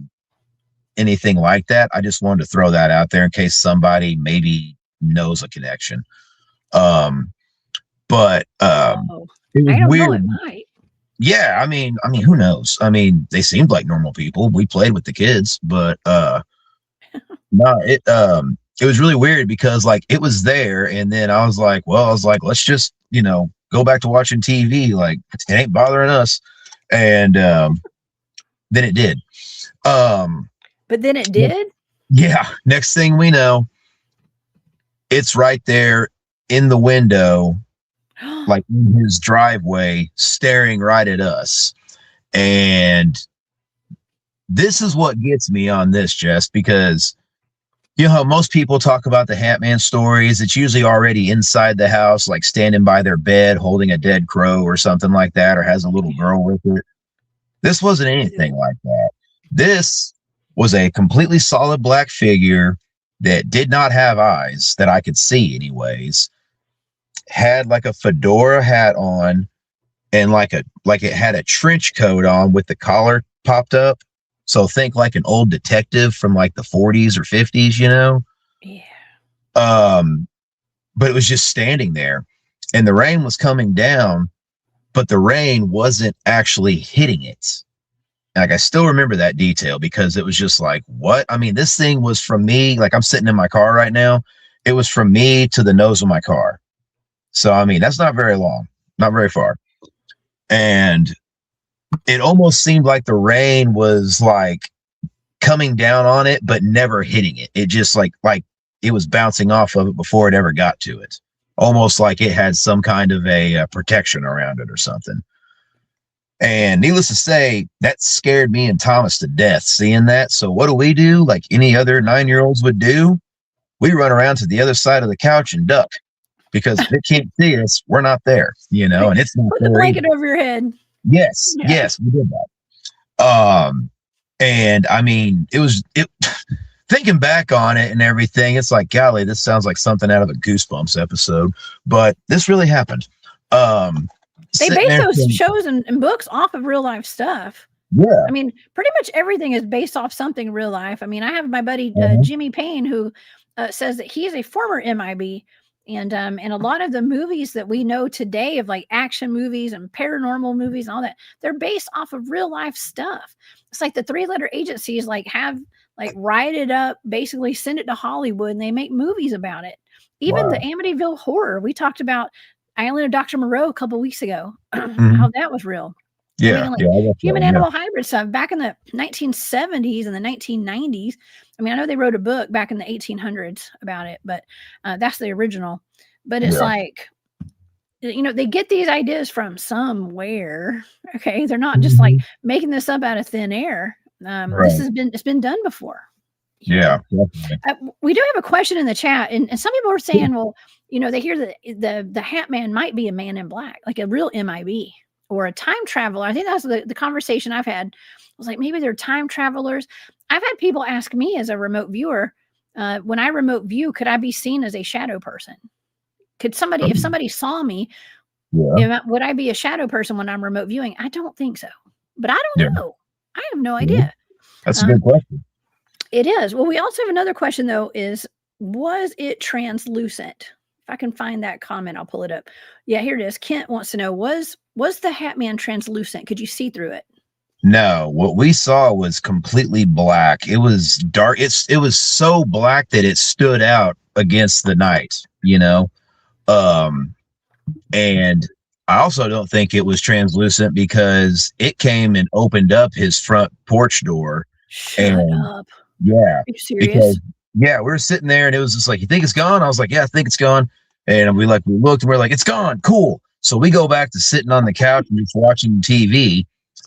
anything like that. I just wanted to throw that out there in case somebody maybe knows a connection. Um, but Oh, it was I don't know. It weird. might. Yeah, I mean, who knows? I mean, they seemed like normal people. We played with the kids, but no, it was really weird because like it was there, and then I was like, well, I was like, let's just go back to watching TV. Like it ain't bothering us, and then it did. Um, But then it did. yeah, next thing we know, it's right there in the window, like in his driveway, staring right at us. And this is what gets me on this, Jess, because you know how most people talk about the Hat Man stories. It's usually already inside the house, like standing by their bed, holding a dead crow or something like that, or has a little girl with it. This wasn't anything like that. This was a completely solid black figure that did not have eyes that I could see, anyways. Had like a fedora hat on, and like it had a trench coat on with the collar popped up. So think like an old detective from like the 40s or 50s, you know? Yeah. But it was just standing there, and the rain was coming down, but the rain wasn't actually hitting it. Like I still remember that detail because it was just like, what? I mean, this thing was from me, like I'm sitting in my car right now. It was from me to the nose of my car. So I mean, that's not very long, not very far. And it almost seemed like the rain was like coming down on it, but never hitting it. It just like it was bouncing off of it before it ever got to it. Almost like it had some kind of a protection around it or something. And needless to say, that scared me and Thomas to death seeing that. So what do? Like any other 9-year-olds would do? We run around to the other side of the couch and duck because if it can't see us, we're not there, and it's not Put the there blanket either. over your head. Yes, Yeah. yes, we did that. And I mean, it thinking back on it and everything, it's like, golly, this sounds like something out of a Goosebumps episode, but this really happened. They Sitting base there those saying, shows and books off of real life stuff. yeah, I mean, pretty much everything is based off something real life. I mean, I have my buddy uh-huh, Jimmy Payne who says that he is a former MIB, And a lot of the movies that we know today of like action movies and paranormal movies and all that, they're based off of real life stuff. It's like the three-letter agencies like have like write it up, basically send it to Hollywood, and they make movies about it. Even the Wow. Amityville Horror, we talked about Island of Dr. Moreau a couple weeks ago, Mhm. how that was real. And Yeah, even like yeah, I got that human one. Yeah, animal hybrid stuff back in the 1970s and the 1990s. I mean, I know they wrote a book back in the 1800s about it, but that's the original. But it's yeah. like, they get these ideas from somewhere. Okay. They're not just like Mhm. making this up out of thin air. Right. It's been done before, you Yeah, know. definitely. We do have a question in the chat, and some people are saying, well, they hear that the Hat Man might be a man in black, like a real MIB or a time traveler. I think that's the conversation I've had. I was like, maybe they're time travelers. I've had people ask me as a remote viewer, when I remote view, could I be seen as a shadow person? Could somebody, if Oh, somebody saw me, yeah, would I be a shadow person when I'm remote viewing? I don't think so, but I yeah, don't know. I have no yeah. idea. That's a Um, good question. it is. Well, we also have another question though, is was it translucent? If I can find that comment, I'll pull it up. Yeah, here it is. Kent wants to know, was the Hat Man translucent? Could you see through it? No, what we saw was completely black. It was dark. It was so black that it stood out against the night, you know. Um, and I also don't think it was translucent because it came and opened up his front porch door. Shut And up. yeah, Are you because serious? yeah, we were sitting there and it was just like, you think it's gone? I was like, yeah, I think it's gone. And we looked and we're like, it's gone. Cool. So we go back to sitting on the couch and just watching TV.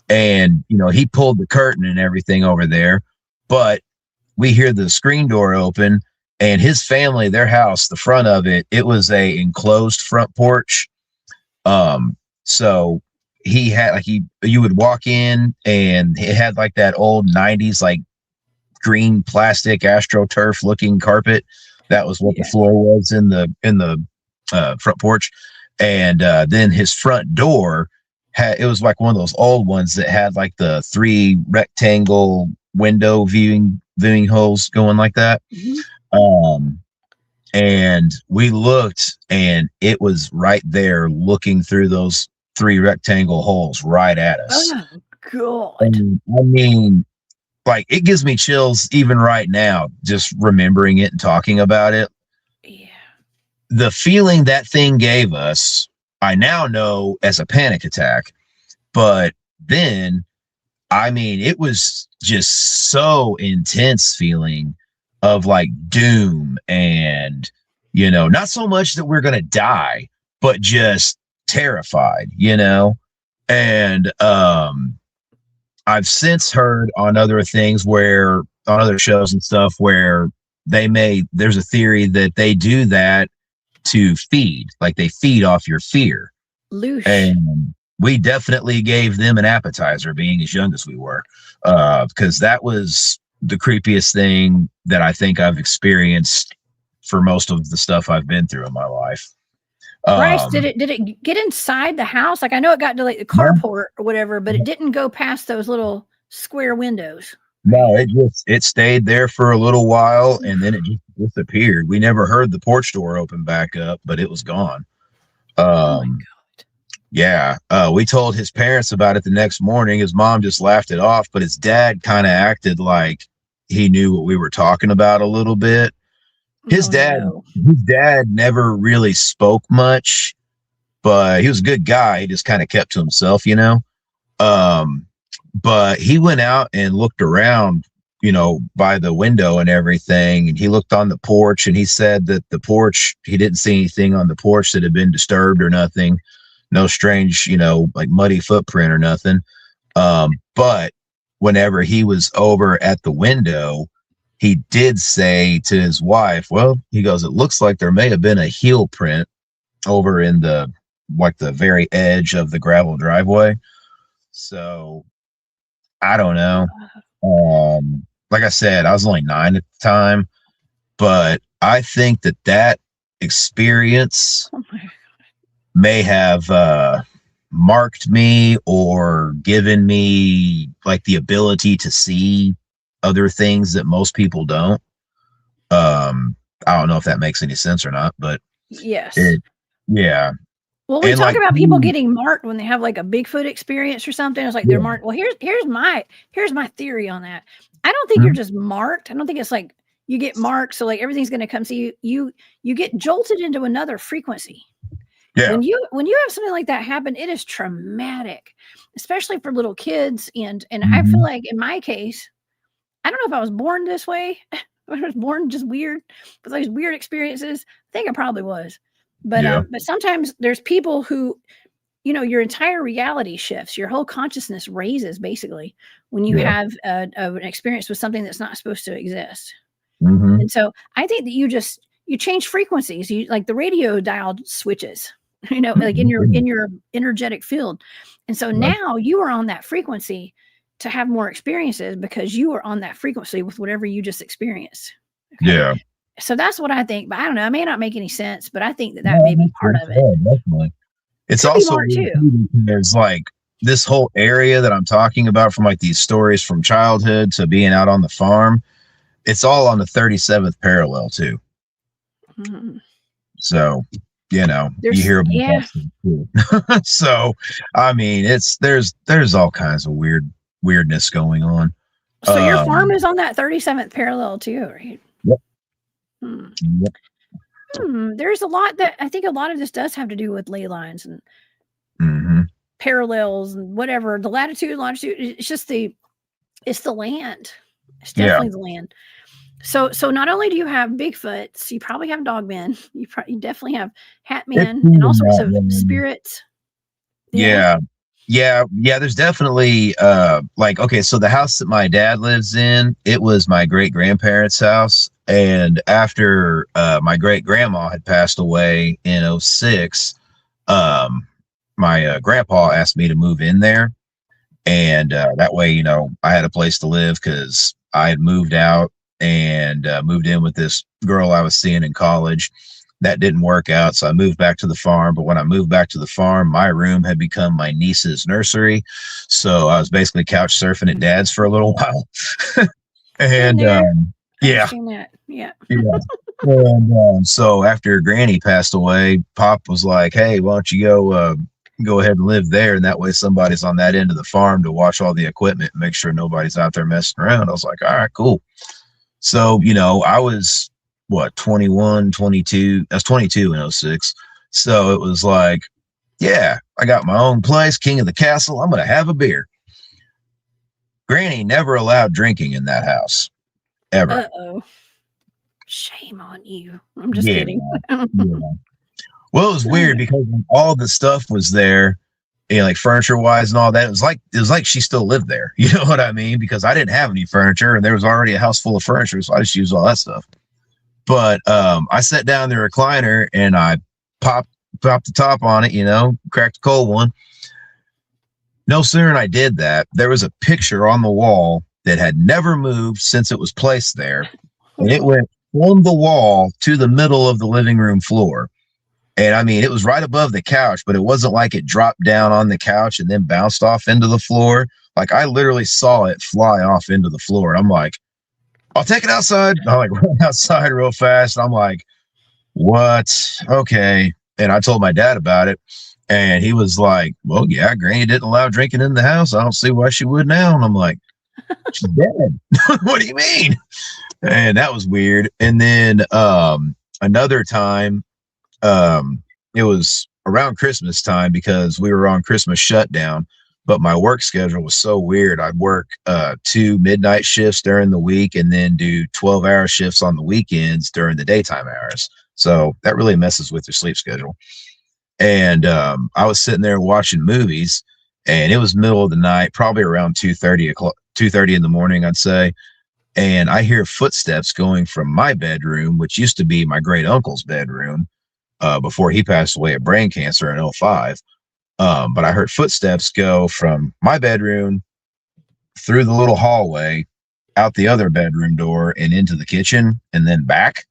And he pulled the curtain and everything over there. But we hear the screen door open and his family, their house, the front of it, it was a enclosed front porch. So he had like you would walk in and it had like that old 90s like green plastic astroturf looking carpet. That was what the Yeah. floor was in the front porch. And then his front door it was like one of those old ones that had like the three rectangle window viewing holes going like that. Mhm. Um, and we looked and it was right there looking through those three rectangle holes right at us. Oh God. And I mean, like it gives me chills even right now, just remembering it and talking about it. Yeah. The feeling that thing gave us, I now know as a panic attack, but then, I mean, it was just so intense feeling of like doom and, not so much that we're going to die, but just terrified. And, I've since heard on other things on other shows and stuff where there's a theory that they do that to feed, like they feed off your fear. Loosh. And we definitely gave them an appetizer being as young as we were, because that was the creepiest thing that I think I've experienced for most of the stuff I've been through in my life. Bryce, did Um, it get inside the house? Like I know it got to like the carport or whatever, but it didn't go past those little square windows, No, right? it stayed there for a little while and then it just disappeared. We never heard the porch door open back up, but it was gone. Oh my Um, yeah, we told his parents about it the next morning. His mom just laughed it off, but his dad kind of acted like he knew what we were talking about a little bit. God. His Oh dad, no. his dad never really spoke much, but he was a good guy. He just kind of kept to himself. Um, but he went out and looked around, by the window and everything. And he looked on the porch and he said that he didn't see anything on the porch that had been disturbed or nothing. No strange, like muddy footprint or nothing. But whenever he was over at the window, he did say to his wife, well, he goes, it looks like there may have been a heel print over in the very edge of the gravel driveway. So I don't know. Like I said, I was only 9 at the time, but I think that experience Oh my. may have marked me or given me like the ability to see other things that most people don't. I don't know if that makes any sense or not, but Yes. It, yeah. Well, we And talk like, about people getting marked when they have like a Bigfoot experience or something. It's like they're yeah. marked. Well, here's my theory on that. I don't think you're Mhm. just marked. I don't think it's like you get marked, so like everything's going to come see you. You get jolted into another frequency. Yeah. When you have something like that happen, it is traumatic, especially for little kids. And I feel Mhm. like in my case, I don't know if I was born this way. I was born just weird with those weird experiences. I think I probably was. Yeah. But sometimes there's people who, your entire reality shifts. Your whole consciousness raises basically when you Yeah. have an experience with something that's not supposed to exist. Mhm. And so I think that you change frequencies. You like the radio dial switches, like in your Mhm. in your energetic field. And so Right. now you are on that frequency to have more experiences because you are on that frequency with whatever you just experienced. Okay. Yeah. So that's what I think. But I don't know. It may not make any sense, but I think that No, that may that be makes part sense. of it. Yeah, definitely. It's Could be also Mark weird too. too because like this whole area that I'm talking about from like these stories from childhood to being out on the farm, it's all on the 37th parallel too. Mhm. So, you There's hear about that yeah. stuff too. So, I mean, there's all kinds of weirdness going on. So your farm Um, is on that 37th parallel too, right? yep, Hmm. yep, There's a lot that I think a lot of this does have to do with ley lines and hmm, parallels and whatever. The latitude, longitude, it's the land. It's yeah. definitely the land. So not only do you have Bigfoots, you probably have dogmen. You definitely have hat It's men and all even sorts that of way. spirits. Yeah. Yeah. Yeah, there's definitely like okay, so the house that my dad lives in, it was my great grandparents' house. And after my great grandma had passed away in '06, my grandpa asked me to move in there. And that way, I had a place to live because I had moved out and moved in with this girl I was seeing in college. That didn't work out, so I moved back to the farm. But when I moved back to the farm, my room had become my niece's nursery, so I was basically couch surfing at dad's for a little while. Been And there. I yeah, understand that. Yeah. yeah. And so after Granny passed away, Pop was like, "Hey, why don't you go ahead and live there, and that way somebody's on that end of the farm to watch all the equipment and make sure nobody's out there messing around." I was like, "All right, cool." So I was what 21, 22. I was 22 in '06. So it was like, yeah, I got my own place, king of the castle. I'm gonna have a beer. Granny never allowed drinking in that house ever. Uh-oh. Shame on you. I'm just Yeah, kidding. yeah. Well, it was weird because all the stuff was there, like furniture wise and all that. It was like she still lived there. You know what I mean? Because I didn't have any furniture and there was already a house full of furniture, so I just used all that stuff. But I sat down the recliner and I popped the top on it, cracked a cold one. No sooner than I did that, there was a picture on the wall that had never moved since it was placed there, and it went from the wall to the middle of the living room floor. And I mean, it was right above the couch, but it wasn't like it dropped down on the couch and then bounced off into the floor. Like I literally saw it fly off into the floor. And I'm like, I'll take it outside. I like run outside real fast. I'm like, what? Okay. And I told my dad about it. And he was like, well, yeah, Granny didn't allow drinking in the house. I don't see why she would now. And I'm like, she's dead. What do you mean? And that was weird. And then another time, it was around Christmas time because we were on Christmas shutdown, but my work schedule was so weird. I'd work 2 midnight shifts during the week and then do 12-hour shifts on the weekends during the daytime hours. So that really messes with your sleep schedule. And I was sitting there watching movies, and it was middle of the night, probably around 2:30 o'clock, 2:30 in the morning, I'd say. And I hear footsteps going from my bedroom, which used to be my great uncle's bedroom, before he passed away of brain cancer in '05. But I heard footsteps go from my bedroom through the little hallway, out the other bedroom door, and into the kitchen, and then back.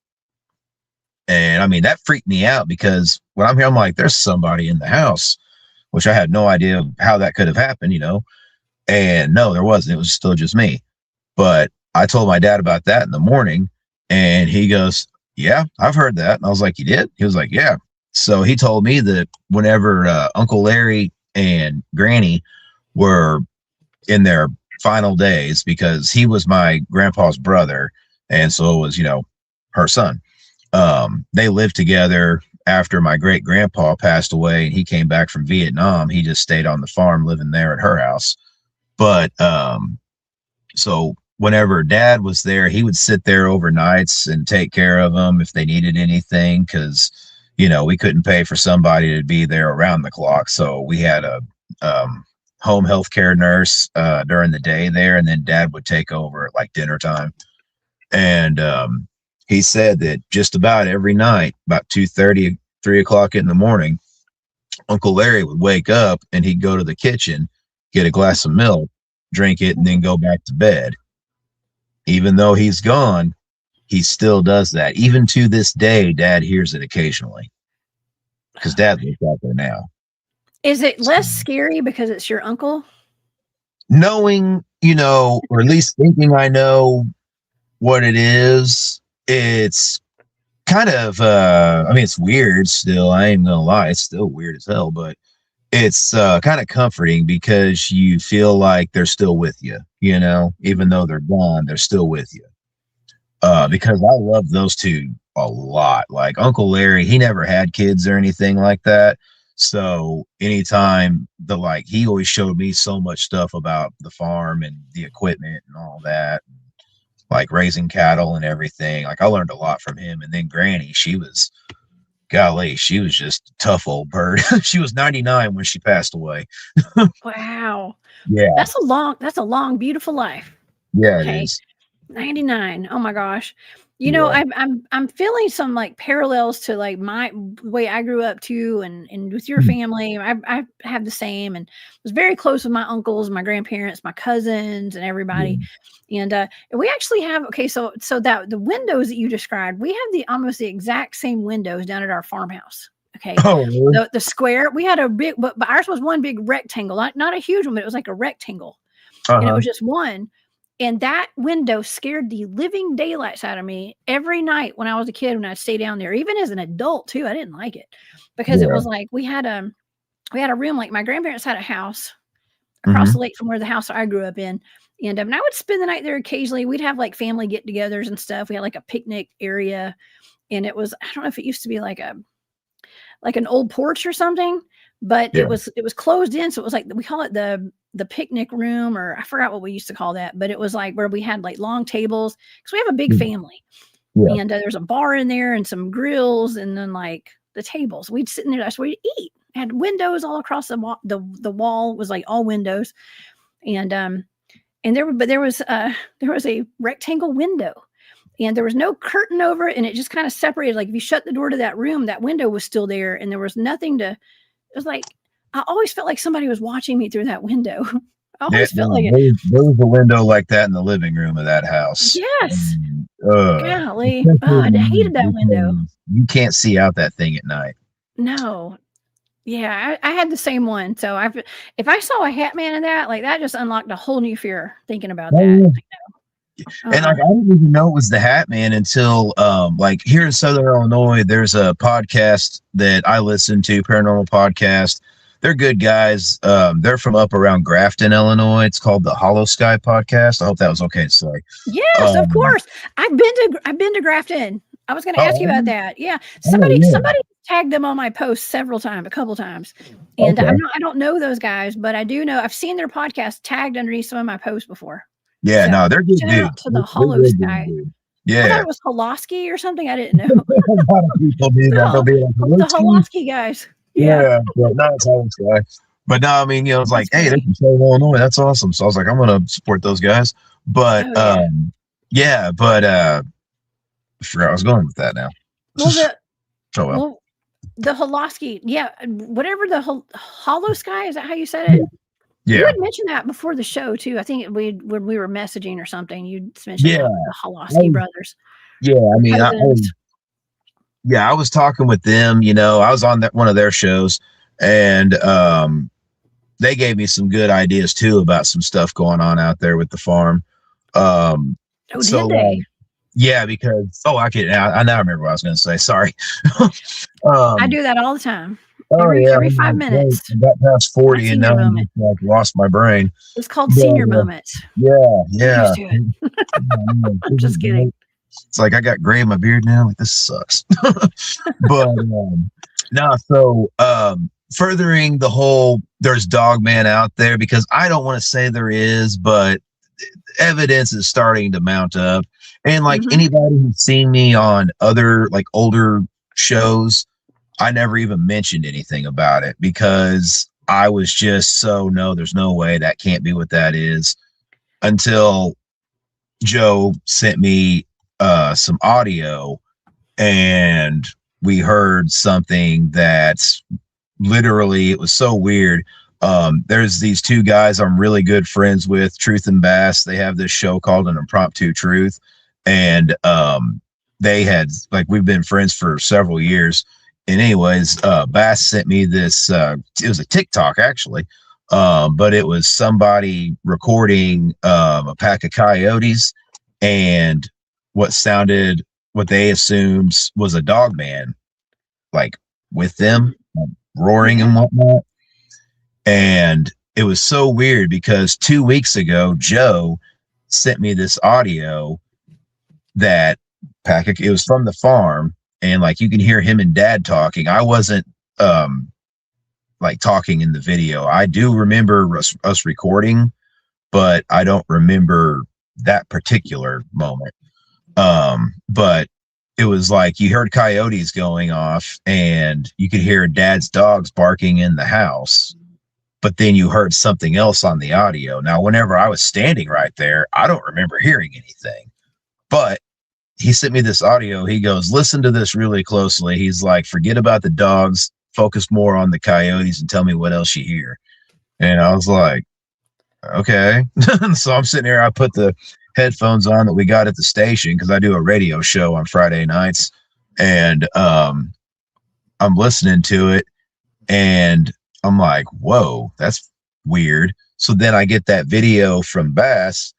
And I mean, that freaked me out because when I'm here, I'm like, there's somebody in the house, which I had no idea how that could have happened. And no, there wasn't. It was still just me. But I told my dad about that in the morning, and he goes, yeah, I've heard that. And I was like, you did? He was like, yeah. So he told me that whenever Uncle Larry and Granny were in their final days, because he was my grandpa's brother, and so it was, her son. They lived together after my great grandpa passed away and he came back from Vietnam. He just stayed on the farm living there at her house. But so whenever dad was there, he would sit there overnights and take care of them if they needed anything, because we couldn't pay for somebody to be there around the clock. So we had a home health care nurse during the day there, and then dad would take over at like dinner time. And he said that just about every night, about 2:30, 3 o'clock in the morning, Uncle Larry would wake up and he'd go to the kitchen, get a glass of milk, drink it, and then go back to bed. Even though he's gone, he still does that. Even to this day, dad hears it occasionally because dad lives out there now. Is it less scary because it's your uncle? Knowing, or at least thinking I know what it is, it's kind of, it's weird still. I ain't gonna lie. It's still weird as hell, but it's kind of comforting because you feel like they're still with you, even though they're gone, they're still with you. Because I love those two a lot. Like Uncle Larry, he never had kids or anything like that. So anytime he always showed me so much stuff about the farm and the equipment and all that, like raising cattle and everything. Like I learned a lot from him. And then Granny, she was just a tough old bird. She was 99 when she passed away. Wow. Yeah. That's a long, beautiful life. Yeah, okay. It is. 99. Oh my gosh. I'm feeling some like parallels to like my way I grew up too, and with your family. I have the same, and was very close with my uncles, my grandparents, my cousins, and everybody. And we actually have so that the windows that you described, we have almost the exact same windows down at our farmhouse. Okay. Oh, really? The square, we had a big, but ours was one big rectangle, not a huge one, but it was like a rectangle, and it was just one. And that window scared the living daylights out of me every night when I was a kid, when I'd stay down there, even as an adult too. I didn't like it because it was like we had a room, like my grandparents had a house across the lake from where the house I grew up in. And I would spend the night there occasionally. We'd have like family get-togethers and stuff. We had like a picnic area, and it was, I don't know if it used to be like an old porch or something, but it was closed in. So it was like, we call it the picnic room, or I forgot what we used to call that, but it was like where we had like long tables because we have a big family. And there's a bar in there and some grills, and then like the tables. We'd sit in there. That's where we'd eat. Had windows all across the wall. The wall was like all windows, and there was a rectangle window, and there was no curtain over it, and it just kind of separated. Like if you shut the door to that room, that window was still there, and there was nothing to. It was like I always felt like somebody was watching me through that window. I always felt like it. There was a window like that in the living room of that house. Yes. Golly. I hated that window. You can't see out that thing at night. No. Yeah, I had the same one. So if I saw a hat man in that, like that just unlocked a whole new fear thinking about that. And like, I didn't even know it was the Hat Man until like here in Southern Illinois, there's a podcast that I listen to, paranormal podcast. They're good guys. They're from up around Grafton, Illinois. It's called the Hollow Sky Podcast. I hope that was okay to say. Yes, of course. I've been to Grafton. I was going to ask you about that. Yeah, somebody tagged them on my post a couple times, and I don't know those guys, but I do know I've seen their podcast tagged underneath some of my posts before. Yeah, so, no, they're good dudes. To the Hollow Sky. Yeah, I thought it was Holosky or something. I didn't know. A lot of people do that. They'll be like, the Holosky guys. Yeah, no, it's Hollow Sky. But no, I mean, it's like, hey, they're from Southern Illinois. That's awesome. So I was like, I'm gonna support those guys. But I forgot I was going with that now. Well, the Holosky, whatever the Hollow Sky, is that how you said it? Yeah. You had mentioned that before the show too. I think when we were messaging or something, you mentioned the Holosky brothers. Yeah, I mean, I was talking with them. I was on one of their shows, and they gave me some good ideas too about some stuff going on out there with the farm. Did they? Yeah, because I now remember what I was going to say. Sorry. I um, do that all the time. oh yeah, Every I'm 5 minutes. I got past My 40 and senior now I'm moment. just like lost my brain. It's called But senior moments. yeah, Get yeah. used to it. I'm just kidding. It's like I got gray in my beard now. Like this sucks. But no, so furthering the whole there's dog man out there, because I don't want to say there is, but evidence is starting to mount up. And like Mhm. anybody who's seen me on other like older shows, I never even mentioned anything about it because I was just so no, there's no way that can't be what that is, until Joe sent me some audio, and we heard something that's literally, it was so weird. There's these two guys I'm really good friends with, Truth and Bass. They have this show called An Impromptu Truth, and they had like we've been friends for several years. And anyways, Bass sent me this. It was a TikTok actually, but it was somebody recording a pack of coyotes, and what they assumed was a dog man, like with them roaring Yeah. and whatnot. And it was so weird because 2 weeks ago, Joe sent me this audio that it was from the farm, and like you can hear him and Dad talking. I wasn't like talking in the video. I do remember us recording, but I don't remember that particular moment. But it was like you heard coyotes going off, and you could hear Dad's dogs barking in the house, but then you heard something else on the audio. Now, whenever I was standing right there, I don't remember hearing anything, but he sent me this audio. He goes, listen to this really closely. He's like, forget about the dogs, focus more on the coyotes and tell me what else you hear. And I was like, okay. So I'm sitting there, I put the headphones on that we got at the station because I do a radio show on Friday nights, and I'm listening to it, and I'm like, whoa, that's weird. So then I get that video from Bass,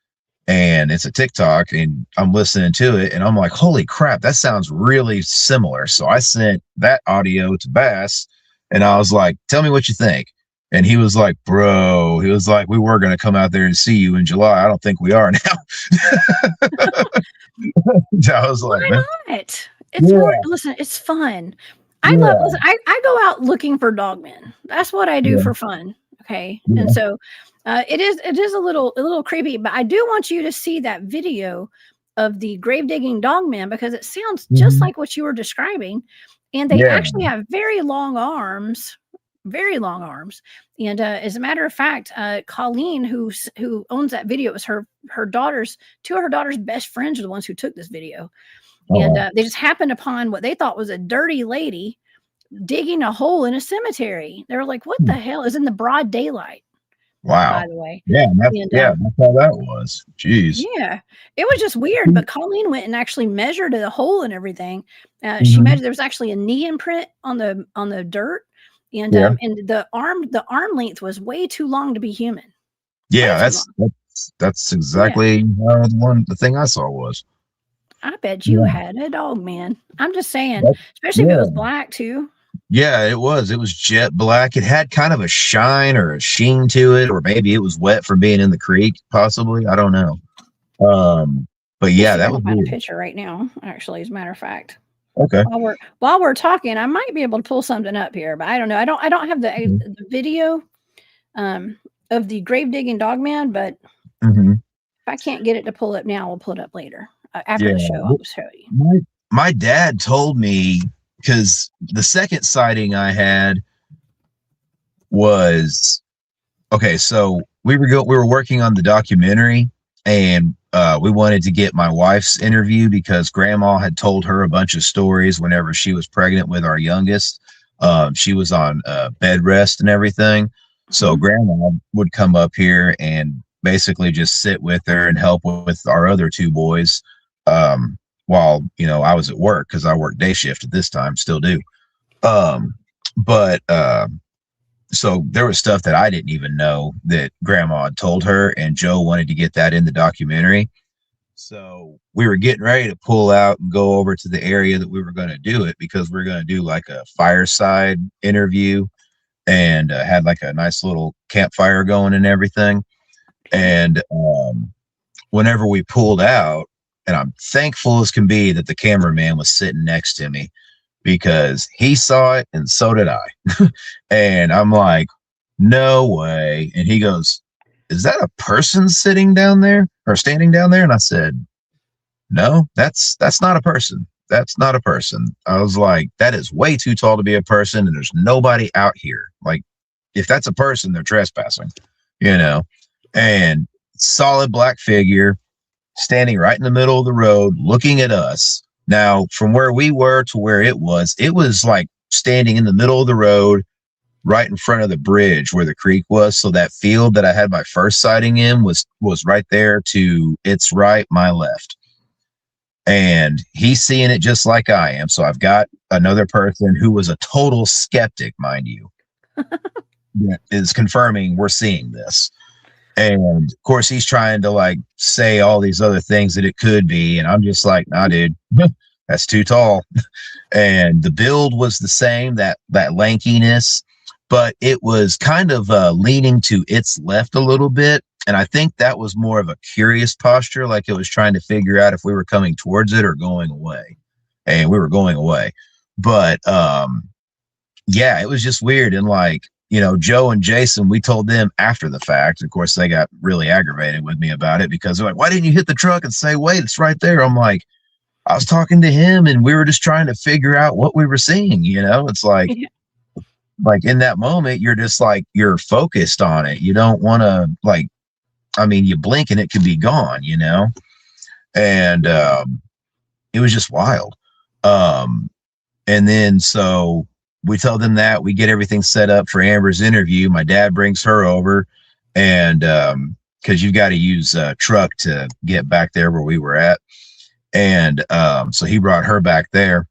and it's a TikTok, and I'm listening to it, and I'm like, holy crap, that sounds really similar. So I sent that audio to Bass, and I was like, tell me what you think. And he was like, bro, he was like, we were going to come out there and see you in July. I don't think we are now. I was like, Why man, not? It's yeah, more listen, it's fun. yeah, I go out looking for dogmen. That's what I do yeah, for fun. Okay. And yeah. so it is a little creepy, but I do want you to see that video of the grave digging dogman because it sounds just Mhm. like what you were describing. And they Yeah. actually have very long arms, very long arms. And as a matter of fact, Colleen, who owns that video, it was her daughter's two of her daughter's best friends are the ones who took this video, and Oh, they just happened upon what they thought was a dirty lady digging a hole in a cemetery. They were like, "What the hell?" Is in the broad daylight, wow. by the way, Yeah, and that's how that was. Jeez. yeah, it was just weird. But Colleen went and actually measured the hole and everything. She Mm-hmm. measured. There was actually a knee imprint on the dirt, Yeah. and the arm length was way too long to be human. Way Yeah, too long. that's Yeah. exactly the thing I saw was. I bet you Yeah. had a dog, man. I'm just saying, That, especially if it yeah. was black too. Yeah, it was. It was jet black. It had kind of a shine or a sheen to it, or maybe it was wet from being in the creek, possibly. I don't know. But Let me yeah, see if that I can was find a weird. picture right now, actually, as a matter of fact. Okay. While we're talking, I might be able to pull something up here, but I don't know. I don't have the video um of the grave digging dog man, but Mm-hmm. if I can't get it to pull up now, we'll pull it up later. After Yeah. the show, I'll show you. My dad told me, because the second sighting I had was okay. So we were working on the documentary, and we wanted to get my wife's interview because Grandma had told her a bunch of stories whenever she was pregnant with our youngest. She was on bed rest and everything, so Mhm. Grandma would come up here and basically just sit with her and help with our other two boys, while I was at work because I work day shift at this time, still do. Um, but so there was stuff that I didn't even know that Grandma had told her, and Joe wanted to get that in the documentary. So we were getting ready to pull out and go over to the area that we were going to do it, because we are going to do like a fireside interview, and had like a nice little campfire going and everything. And whenever we pulled out, and I'm thankful as can be that the cameraman was sitting next to me, because he saw it and so did I. And I'm like, no way. And he goes, is that a person sitting down there or standing down there? And I said, no, that's not a person. That's not a person. I was like, that is way too tall to be a person, and there's nobody out here. Like, if that's a person, they're trespassing, you know. And solid black figure standing right in the middle of the road looking at us. Now, from where we were to where it was like standing in the middle of the road right in front of the bridge where the creek was. So that field that I had my first sighting in was right there to its right, my left. And he's seeing it just like I am. So I've got another person who was a total skeptic, mind you, that is confirming we're seeing this. And of course, he's trying to like say all these other things that it could be. And I'm just like, nah, dude, that's too tall. And the build was the same, that lankiness, but it was kind of leaning to its left a little bit. And I think that was more of a curious posture, like it was trying to figure out if we were coming towards it or going away. And we were going away. But yeah, it was just weird. And like, you know, Joe and Jason, we told them after the fact. Of course, they got really aggravated with me about it, because they're like, why didn't you hit the truck and say, wait, it's right there? I'm like, I was talking to him and we were just trying to figure out what we were seeing. You know, it's like, like in that moment, you're just like, you're focused on it. You don't want to like, I mean, you blink and it could be gone, you know? And it was just wild. And then so we tell them that we get everything set up for Amber's interview. My dad brings her over, and because you've got to use a truck to get back there where we were at. And so he brought her back there,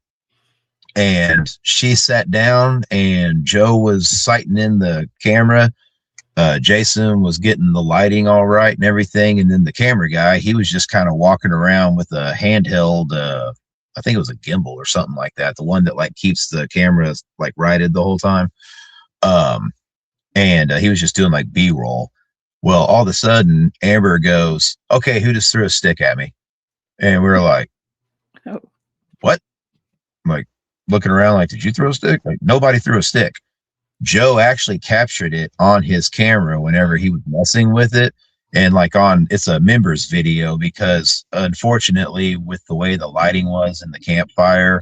and she sat down, and Joe was sighting in the camera. Jason was getting the lighting all right and everything. And then the camera guy, he was just kind of walking around with a handheld, I think it was a gimbal or something like that. The one that like keeps the camera like righted the whole time. And he was just doing like B-roll. Well, all of a sudden Amber goes, okay, who just threw a stick at me? And we were like, oh, what? I'm like looking around like, did you throw a stick? Like nobody threw a stick. Joe actually captured it on his camera whenever he was messing with it. And like it's a members video, because unfortunately with the way the lighting was in the campfire,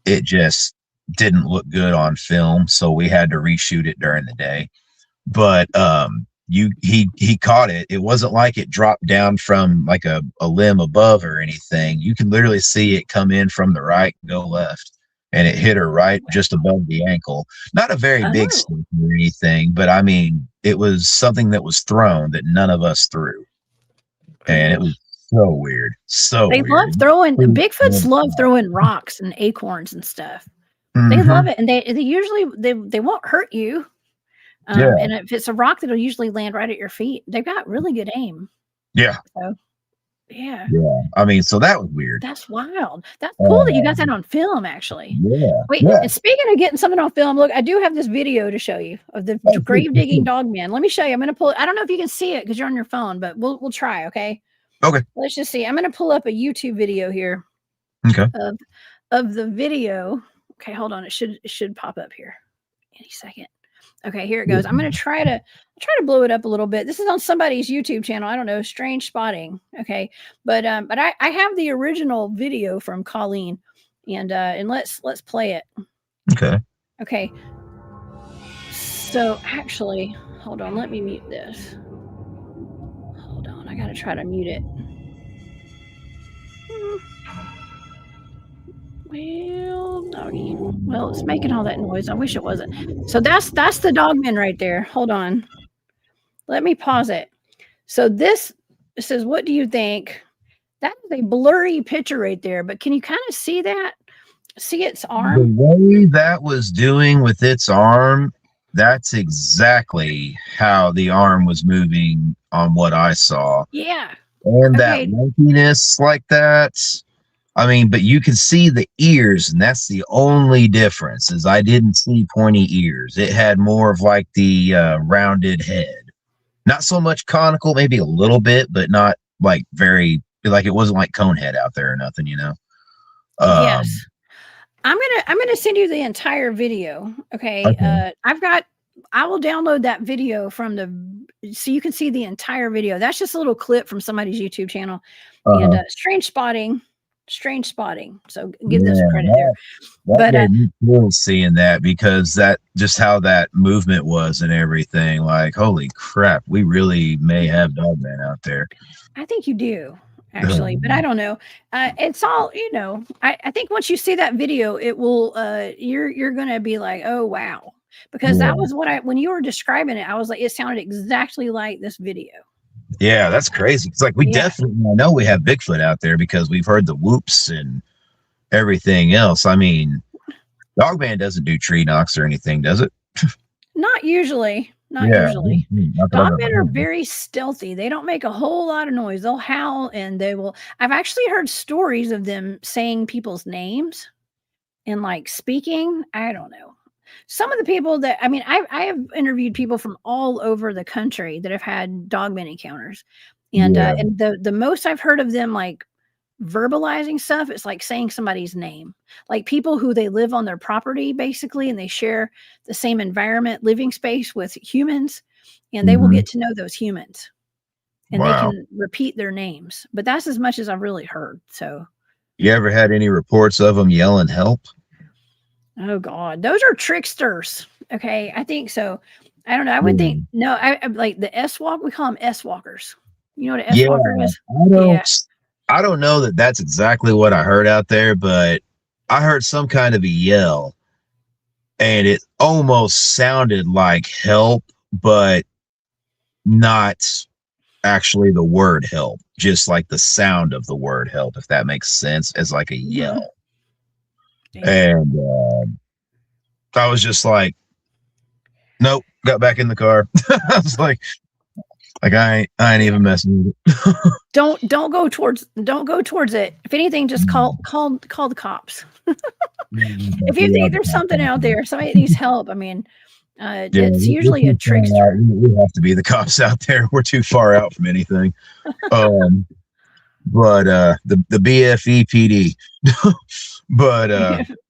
it just didn't look good on film. So we had to reshoot it during the day. But he caught it. It wasn't like it dropped down from like a limb above or anything. You can literally see it come in from the right, go left. And it hit her right just above the ankle. Not a very big stick or anything, but I mean, it was something that was thrown that none of us threw. And it was so weird. So they weird. love throwing, Bigfoots love throwing rocks and acorns and stuff. They love it. And they usually, they won't hurt you. And if it's a rock, that'll usually land right at your feet. They've got really good aim. Yeah. So, yeah. I mean, so that was weird. That's wild. That's cool that you got that on film, actually. Yeah. Wait, and speaking of getting something on film, look, I do have this video to show you of the grave digging dog man. Let me show you. I'm gonna pull it. I don't know if you can see it because you're on your phone, but we'll try, okay? Okay. Let's just see. I'm gonna pull up a YouTube video here. Okay. Of the video. Okay, hold on. It should pop up here any second. Okay, here it goes. I'm gonna try to blow it up a little bit. This is on somebody's YouTube channel. I don't know, Strange Spotting. Okay, but I have the original video from Colleen, and let's play it. Okay. Okay. So actually, hold on. Let me mute this. Hold on. I gotta try to mute it. Well, doggy. Well, it's making all that noise. I wish it wasn't. So that's the dogman right there. Hold on. Let me pause it. So this says, what do you think? That is a blurry picture right there, but can you kind of see that? See its arm? The way that was doing with its arm, that's exactly how the arm was moving on what I saw. Yeah. And that Okay. lumpiness like that. I mean, but you can see the ears, and that's the only difference. Is I didn't see pointy ears. It had more of like the rounded head. Not so much conical, maybe a little bit, but not like very like it wasn't like cone head out there or nothing, you know. Yes. Um, I'm gonna send you the entire video. Okay. okay. I will download that video from so you can see the entire video. That's just a little clip from somebody's YouTube channel. And Uh-huh. strange spotting. So give them some Yeah, credit there. that But gave me chills seeing that because that just how that movement was and everything. Like, holy crap, we really may have Dogman out there. I think you do actually, but I don't know. It's all, I think once you see that video, it will, you're going to be like, oh, wow. Because Yeah. that was when you were describing it, I was like, it sounded exactly like this video. Yeah, that's crazy. It's like we Yeah. definitely I know we have Bigfoot out there because we've heard the whoops and everything else. I mean, Dogman doesn't do tree knocks or anything, does it? Not usually. Not Yeah. usually. Not that I've ever Dogmen are heard. very stealthy. They don't make a whole lot of noise. They'll howl and they will. I've actually heard stories of them saying people's names and like speaking. I don't know. Some of the people that I have interviewed people from all over the country that have had dogman encounters, Yeah. and the most I've heard of them like verbalizing stuff, it's like saying somebody's name, like people who they live on their property basically, and they share the same environment, living space with humans, and they will Mhm. get to know those humans, and they Wow. can repeat their names. But that's as much as I've really heard. So, You ever had any reports of them yelling help? oh God, those are tricksters. Okay, I think so. I don't know. I would think Mm. no. I like the S walk. We call them S walkers. You know what an S Yeah, walker is? I Yeah. don't I don't know that that's exactly what I heard out there, but I heard some kind of a yell and it almost sounded like help, but not actually the word help, just like the sound of the word help, if that makes sense, as like a Mhm. yell. Yeah. And I was just like, nope, got back in the car. I was like I ain't Yeah. even messing with it. Don't go towards it. If anything, just call the cops. If you Yeah, think there's something out there, somebody needs help, I mean, yeah, it's we're usually a too far out. trickster. We have to be the cops out there. We're too far out from anything. Um, but the BFEPD. But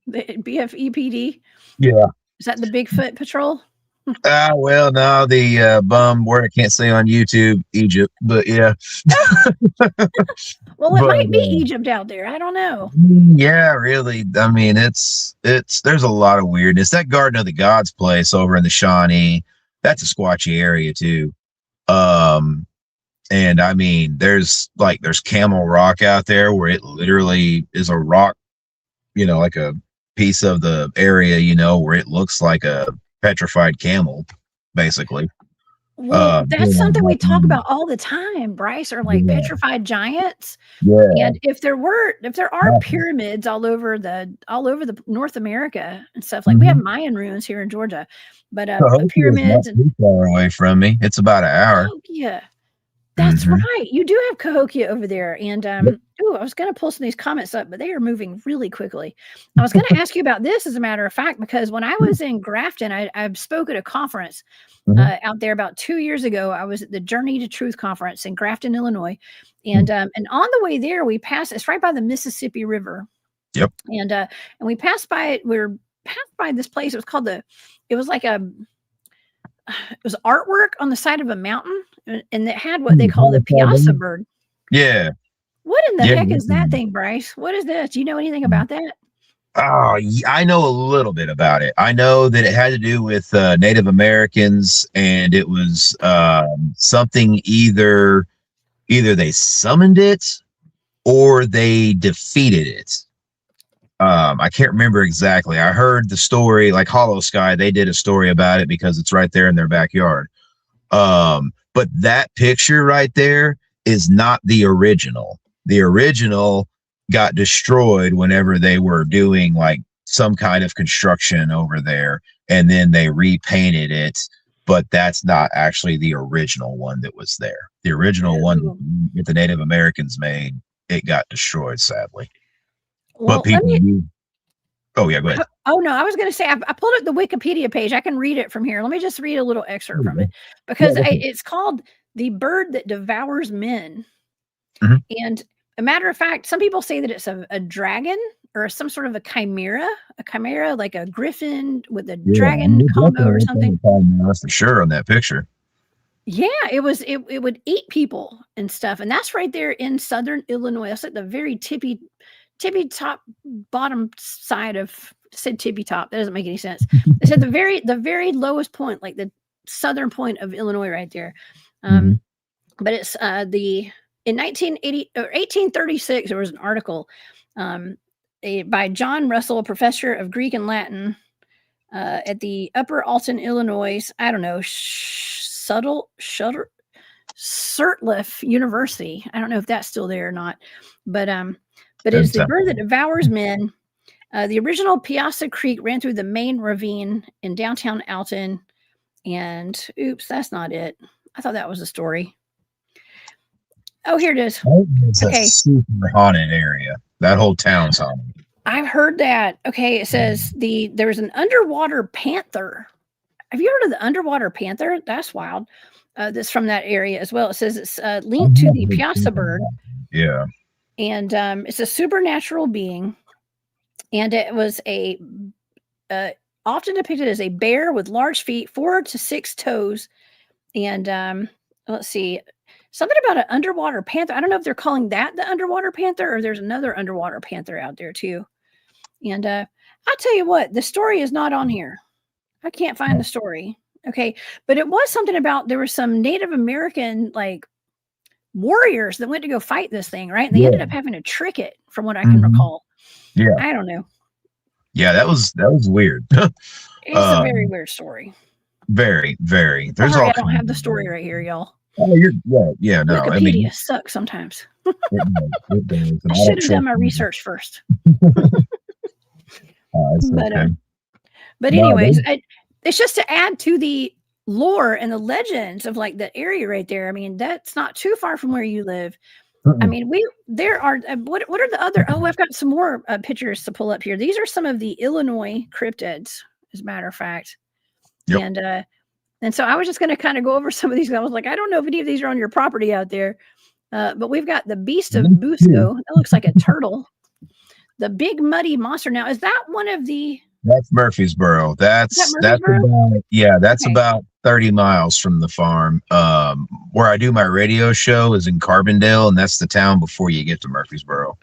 The BFEPD, yeah. is that the Bigfoot Patrol? Well, no, the bum word I can't say on YouTube, Egypt. But yeah, Well, it but might be Egypt out there. I don't know. yeah, really. I mean, it's there's a lot of weirdness. That Garden of the Gods place over in the Shawnee, that's a squatchy area too. Um, and I mean, there's Camel Rock out there where it literally is a rock, like a piece of the area, where it looks like a petrified camel, basically. Well, that's something we talk Yeah, about all the time, Bryce, are like petrified giants. yeah, And if there are pyramids all over the North America and stuff, like we have mm-hmm. Mayan ruins here in Georgia, but Cahokia is not pyramids and too far away from me. It's about an hour. Cahokia. That's Mm-hmm. right. You do have Cahokia over there. And Yep. ooh, I was gonna pull some of these comments up, but they are moving really quickly. I was gonna ask you about this as a matter of fact, because when I was in Grafton, I spoke at a conference Mm-hmm. out there about 2 years ago. I was at the Journey to Truth conference in Grafton, Illinois, and on the way there, we passed. It's right by the Mississippi River, Yep. and we passed by it. We were passed by this place. It was called It was like it was artwork on the side of a mountain, and it had what they call the piazza bird. Yeah. What in the Yeah. heck is that thing, Bryce? What is this? Do you know anything about that? Oh, I know a little bit about it. I know that it had to do with Native Americans, and it was something either they summoned it or they defeated it. I can't remember exactly. I heard the story, like Hollow Sky. They did a story about it because it's right there in their backyard. But that picture right there is not the original. The original got destroyed whenever they were doing like some kind of construction over there, and then they repainted it. but that's not actually the original one that was there. The original one Ooh. that the Native Americans made, it got destroyed, sadly. But Well, let people me. do. Oh yeah, go ahead. Oh no, I was going to say I pulled up the Wikipedia page. I can read it from here. Let me just read a little excerpt from it because it's called "The Bird That Devours Men." Mhm. And a matter of fact, some people say that it's a dragon or some sort of a chimera like a griffin with a Yeah, dragon combo or something. for sure on that picture. Yeah, it would eat people and stuff, and that's right there in southern Illinois. That's like the very tippy top bottom side of said tippy top. That doesn't make any sense. It said the very lowest point, like the southern point of Illinois, right there. Mhm. But it's the in 1980 or 1836 there was an article by John Russell, a professor of Greek and Latin at the Upper Alton, Illinois. I don't know, Sirtliff University. I don't know if that's still there or not, but it's the bird that devours men. The original Piazza Creek ran through the main ravine in downtown Alton, and oops, that's not it. I thought that was a story. Oh, here it is. It's a super haunted area. That whole town's haunted. I've heard that. Okay, it says there's an underwater panther. Have you heard of the underwater panther? That's wild. That's from that area as well. It says it's linked to the Piazza bird. Yeah. And it's a supernatural being. And it was often depicted as a bear with large feet, 4 to 6 toes. And let's see, something about an underwater panther. I don't know if they're calling that the underwater panther or there's another underwater panther out there too. And I'll tell you what, the story is not on here. I can't find the story. Okay. But it was something about there were some Native American like warriors that went to go fight this thing, right? And they ended up having to trick it, from what I can recall. Yeah. I don't know. Yeah, that was weird. It's a very weird story. Very, very. There's Sorry, I don't have the story right here, y'all. Oh, yeah, no. Wikipedia sucks sometimes. It does. I should have done my research first. But anyways, it's just to add to the lore and the legends of like the area right there. I mean, that's not too far from where you live. I mean, there are what are the other? Oh, I've got some more pictures to pull up here. These are some of the Illinois cryptids, as a matter of fact. Yep. And so I was just going to kind of go over some of these. I was like, I don't know if any of these are on your property out there, but we've got the Beast of Busco. That looks like a turtle. The Big Muddy Monster. Now, is that one of the? That's Murfreesboro. That's about 30 miles from the farm. Where I do my radio show is in Carbondale, and that's the town before you get to Murfreesboro.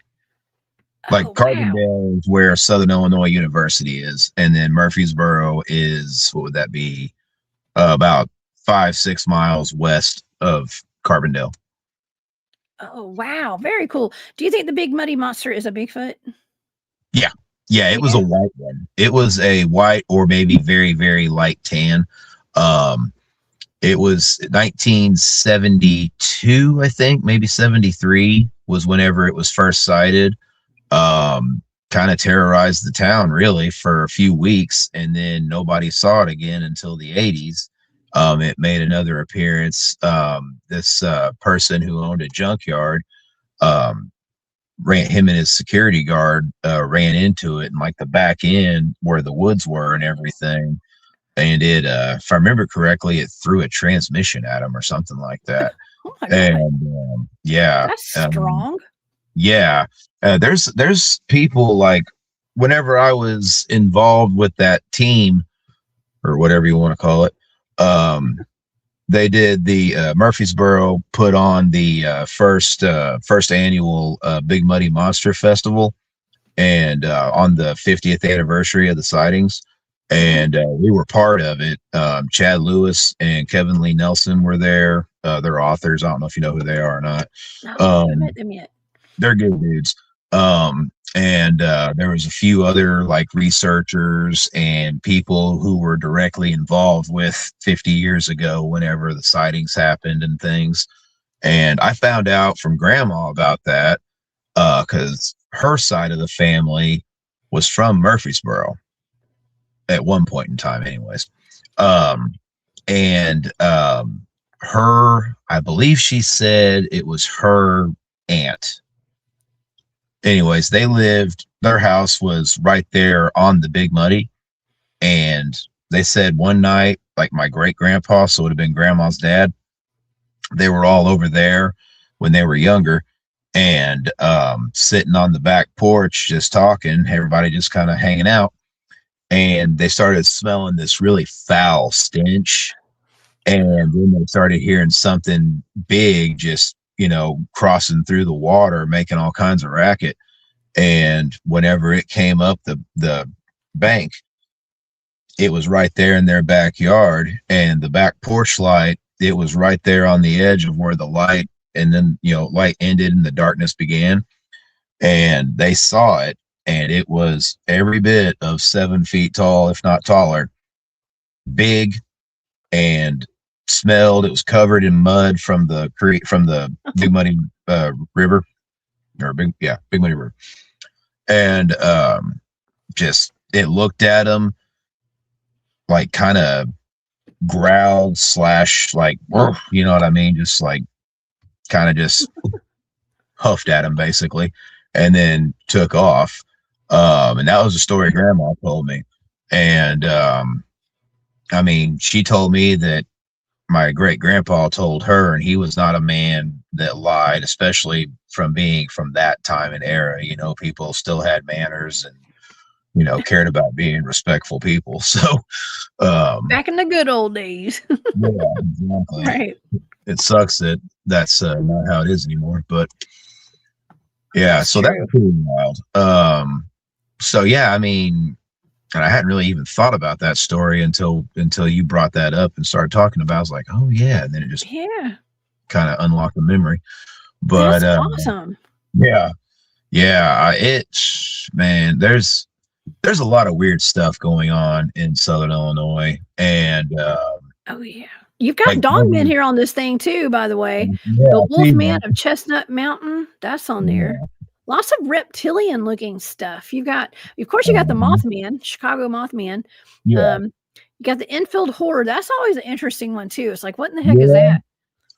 Like Carbondale is where Southern Illinois University is, and then Murfreesboro is, what would that be? About 5-6 miles west of Carbondale. Oh wow, very cool. Do you think the Big Muddy Monster is a Bigfoot? Yeah, it was a white one. It was a white or maybe very, very light tan. It was 1972, I think, maybe 73 was whenever it was first sighted. Kind of terrorized the town really for a few weeks, and then nobody saw it again until the 80s. It made another appearance. This person who owned a junkyard, him and his security guard ran into it in like the back end where the woods were and everything. And it, if I remember correctly, it threw a transmission at him or something like that. Oh my God. And yeah, that's strong. Yeah, there's people like whenever I was involved with that team or whatever you want to call it, they did the Murfreesboro put on the first annual Big Muddy Monster Festival, and on the 50th anniversary of the sightings, and we were part of it. Chad Lewis and Kevin Lee Nelson were there. They're authors. I don't know if you know who they are or not. No, I haven't met them yet. They're good dudes. And there was a few other like researchers and people who were directly involved with 50 years ago whenever the sightings happened and things. And I found out from grandma about that because her side of the family was from Murfreesboro at one point in time anyways. And I believe she said it was her aunt. Anyways, their house was right there on the Big Muddy. And they said one night, like my great grandpa, so it would have been grandma's dad, they were all over there when they were younger and sitting on the back porch just talking, everybody just kind of hanging out. And they started smelling this really foul stench. And then they started hearing something big just, crossing through the water, making all kinds of racket. And whenever it came up the bank, it was right there in their backyard. And the back porch light, it was right there on the edge of where the light, and then, light ended and the darkness began. And they saw it. And it was every bit of 7 feet tall, if not taller, big, and smelled. It was covered in mud from the creek, from the Big Muddy River, or Big Muddy River. And just, it looked at them, like kind of growled / like, you know what I mean? Just like kind of just huffed at him basically, and then took off. And that was the story grandma told me. And I mean, she told me that my great grandpa told her, and he was not a man that lied, especially from being from that time and era. People still had manners and, cared about being respectful people. So, back in the good old days. yeah, exactly. Right. It sucks that that's not how it is anymore, but yeah, that's so true. That's pretty wild. So yeah, I mean, and I hadn't really even thought about that story until you brought that up and started talking about it. I was like, oh yeah, and then it just kind of unlocked the memory. But that's awesome. Yeah. Man, there's a lot of weird stuff going on in Southern Illinois, and oh yeah, you've got like, Dogman here on this thing too, by the way. The Wolfman of Chestnut Mountain, that's on there. Lots of reptilian looking stuff. Of course, you got the Mothman, Chicago Mothman. Yeah. You got the Enfield Horror. That's always an interesting one too. It's like, what in the heck is that?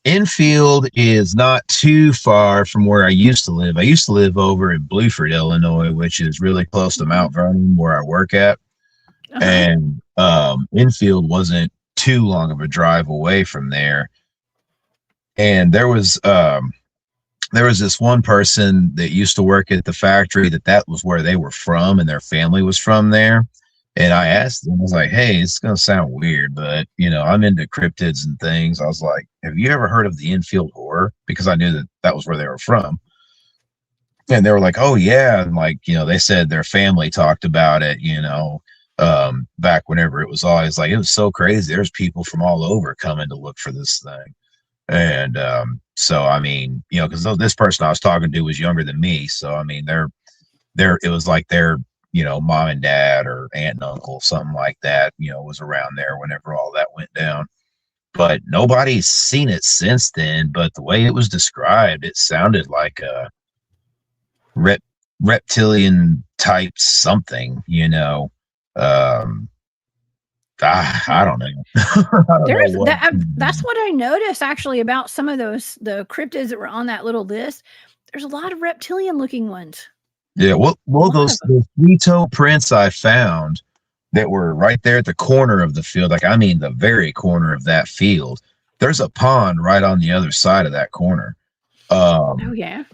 Enfield is not too far from where I used to live. I used to live over in Blueford, Illinois, which is really close to Mount Vernon, where I work at. And Enfield wasn't too long of a drive away from there. And there was this one person that used to work at the factory that was where they were from, and their family was from there. And I asked them, I was like, hey, it's going to sound weird, but, I'm into cryptids and things. I was like, have you ever heard of the Enfield Horror? Because I knew that was where they were from. And they were like, oh, yeah. And like, they said their family talked about it, back whenever it was always like, it was so crazy. There's people from all over coming to look for this thing. And so, I mean, because this person I was talking to was younger than me. So, I mean, it was like their, mom and dad or aunt and uncle, something like that, was around there whenever all that went down. But nobody's seen it since then. But the way it was described, it sounded like a reptilian type something, I don't know. That's what I noticed actually about some of the cryptids that were on that little list. There's a lot of reptilian looking ones. Yeah, well, those 3-toe prints I found that were right there at the corner of the field, like I mean the very corner of that field. There's a pond right on the other side of that corner. Oh yeah.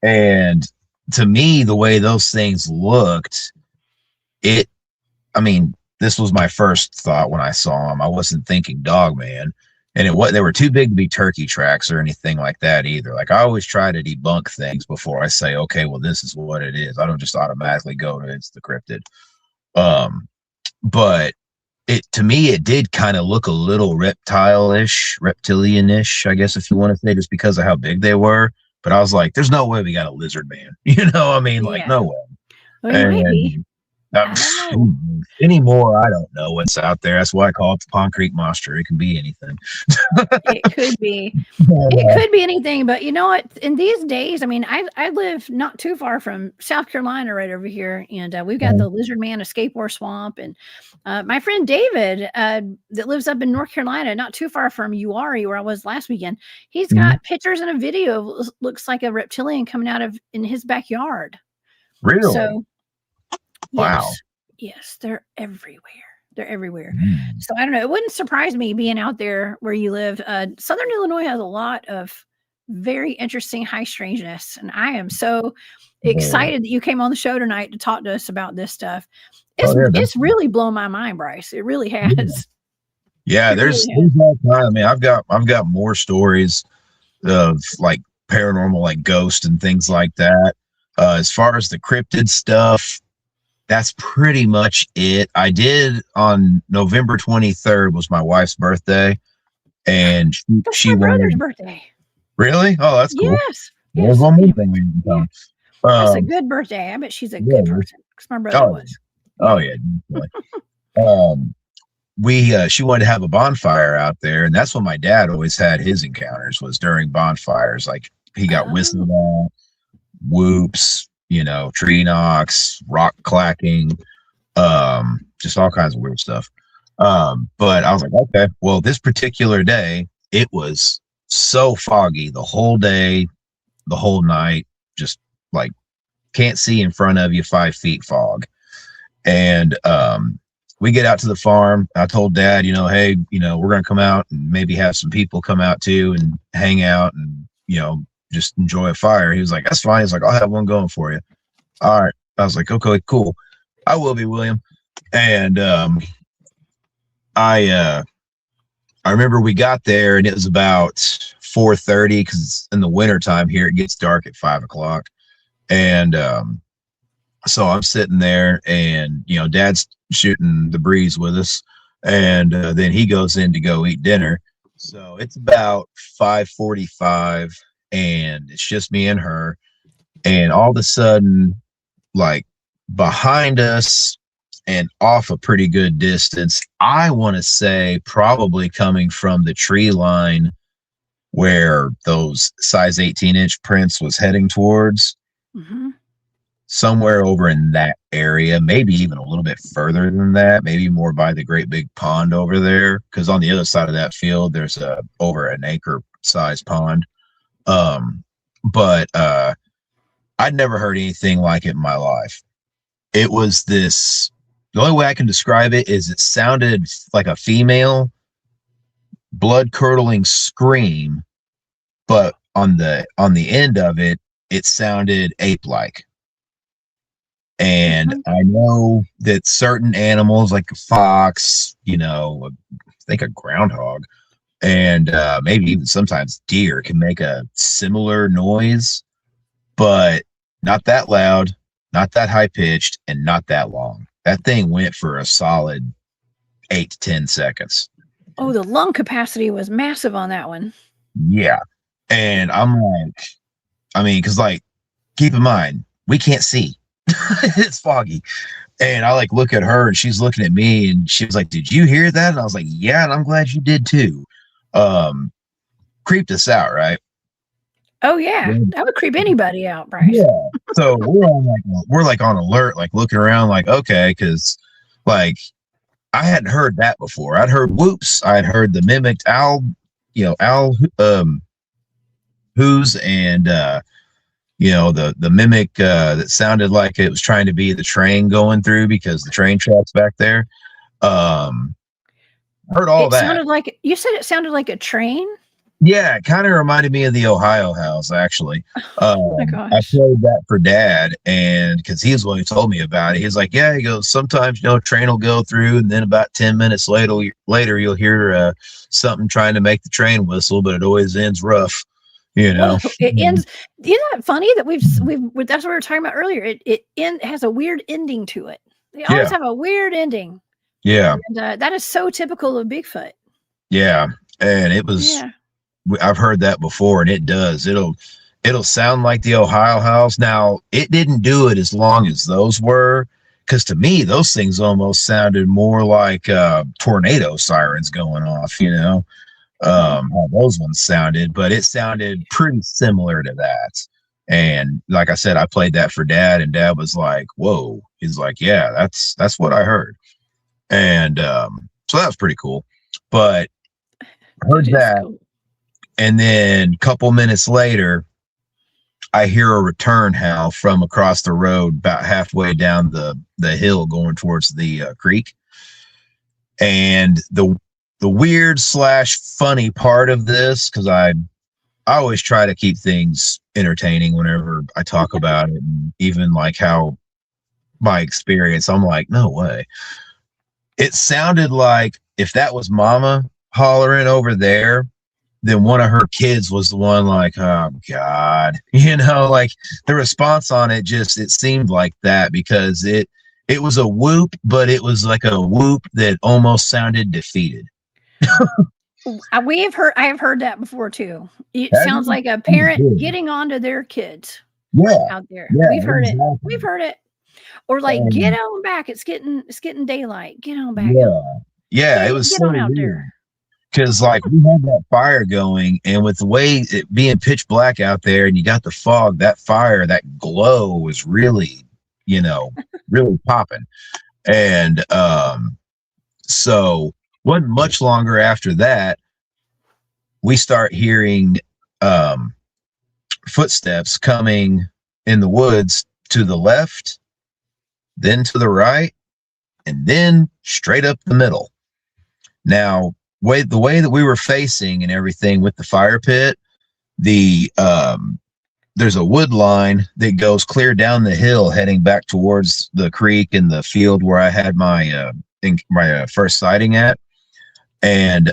And to me, the way those things looked, this was my first thought when I saw them. I wasn't thinking Dogman, and they were too big to be turkey tracks or anything like that either. Like I always try to debunk things before I say, okay, well, this is what it is. I don't just automatically go to it's the cryptid. But to me, it did kind of look a little reptilian-ish, I guess, if you want to say, just because of how big they were. But I was like, there's no way we got a lizard man. Like, no way. Well, maybe. Um, I don't know. anymore, I don't know what's out there. That's why I call it the Pond Creek Monster. It can be anything. It could be. But, It could be anything, but you know what? In these days, I mean, I live not too far from South Carolina, right over here, and we've got the Lizard Man Escape War Swamp, and my friend David, that lives up in North Carolina, not too far from Uari, where I was last weekend. He's got pictures and a video. Looks like a reptilian coming out of in his backyard. really? So, Wow. yes, they're everywhere. They're everywhere. So I don't know. It wouldn't surprise me being out there where you live. Southern Illinois has a lot of very interesting high strangeness, and I am so excited that you came on the show tonight to talk to us about this stuff. It's really blown my mind, Bryce. It really has. Yeah, there's all kind. I mean, I've got more stories of like paranormal, like ghost and things like that. As far as the cryptid stuff, that's pretty much it. I did on November 23rd was my wife's birthday, and That's my brother's birthday. Really? Oh, that's cool. Yes. There's one more thing we didn't tell. That's a good birthday. I bet she's a good person because my brother was. Oh yeah. She wanted to have a bonfire out there, and that's when my dad always had his encounters, was during bonfires. Like he got whistled at, whoops, tree knocks, rock clacking, just all kinds of weird stuff. But I was like, okay, well, this particular day, it was so foggy the whole day, the whole night, just like can't see in front of you, 5 feet fog. And we get out to the farm. I told Dad, hey, we're going to come out and maybe have some people come out too and hang out and, just enjoy a fire. He was like, that's fine. He's like, I'll have one going for you. All right. I was like, okay, cool. I will be, William. And I remember we got there and it was about 4:30 because in the wintertime here, it gets dark at 5 o'clock. And so I'm sitting there and, Dad's shooting the breeze with us. And then he goes in to go eat dinner. So it's about 5:45 and it's just me and her. And all of a sudden, like behind us and off a pretty good distance, I want to say probably coming from the tree line where those size 18-inch prints was heading towards, somewhere over in that area, maybe even a little bit further than that, maybe more by the great big pond over there, because on the other side of that field there's over an acre size pond. But I'd never heard anything like it in my life. It was the only way I can describe it is it sounded like a female blood curdling scream, but on the end of it, it sounded ape-like. And I know that certain animals like a fox, I think a groundhog, and maybe even sometimes deer can make a similar noise, but not that loud, not that high pitched, and not that long. That thing went for a solid 8 to 10 seconds. Oh, the lung capacity was massive on that one. Yeah. And I'm like, because keep in mind, we can't see. It's foggy. And I look at her and she's looking at me and she was like, did you hear that? And I was like, yeah, and I'm glad you did too. Creeped us out, right? Oh yeah. That would creep anybody out, Bryce. Yeah. So we're on alert, looking around okay, because I hadn't heard that before. I'd heard whoops, I'd heard the mimicked owl, whoos, and the mimic that sounded like it was trying to be the train going through because the train tracks back there. Heard all that. Sounded like, you said it sounded like a train? Yeah, it kind of reminded me of the Ohio house, actually. Oh my gosh. I played that for Dad, and because he's the one who told me about it. He's like, yeah, he goes, sometimes, train will go through, and then about 10 minutes later you'll hear something trying to make the train whistle, but it always ends rough, It ends. Isn't that funny that we've that's what we were talking about earlier. It has a weird ending to it. They always have a weird ending. Yeah. And that is so typical of Bigfoot. Yeah. And it was, I've heard that before, and it does. It'll sound like the Ohio house. Now, it didn't do it as long as those were, because to me those things almost sounded more like tornado sirens going off, you know, how those ones sounded, but it sounded pretty similar to that. And like I said, I played that for Dad, and Dad was like, whoa. He's like, yeah, that's what I heard. And so that was pretty cool. But I heard that, cool. And then a couple minutes later, I hear a return howl from across the road, about halfway down the hill going towards the creek. And the weird / funny part of this, because I always try to keep things entertaining whenever I talk about it, and even like how my experience, I'm like, no way. It sounded like if that was Mama hollering over there, then one of her kids was the one like, oh God, you know, like the response on it just, it seemed like that, because it was a whoop, but it was like a whoop that almost sounded defeated. I have heard that before too. It sounds like a parent getting onto their kids. Yeah, out there. Yeah, We've heard it. We've heard it. Or like, get on back. It's getting daylight. Get on back. Yeah, it was so out there. Because like we had that fire going, and with the way it being pitch black out there, and you got the fog, that fire, that glow was really, you know, really popping. And so wasn't much longer after that, we start hearing footsteps coming in the woods to the left, then to the right, and then straight up the middle. Now, the way that we were facing and everything with the fire pit, there's a wood line that goes clear down the hill heading back towards the creek and the field where I had my first sighting at. And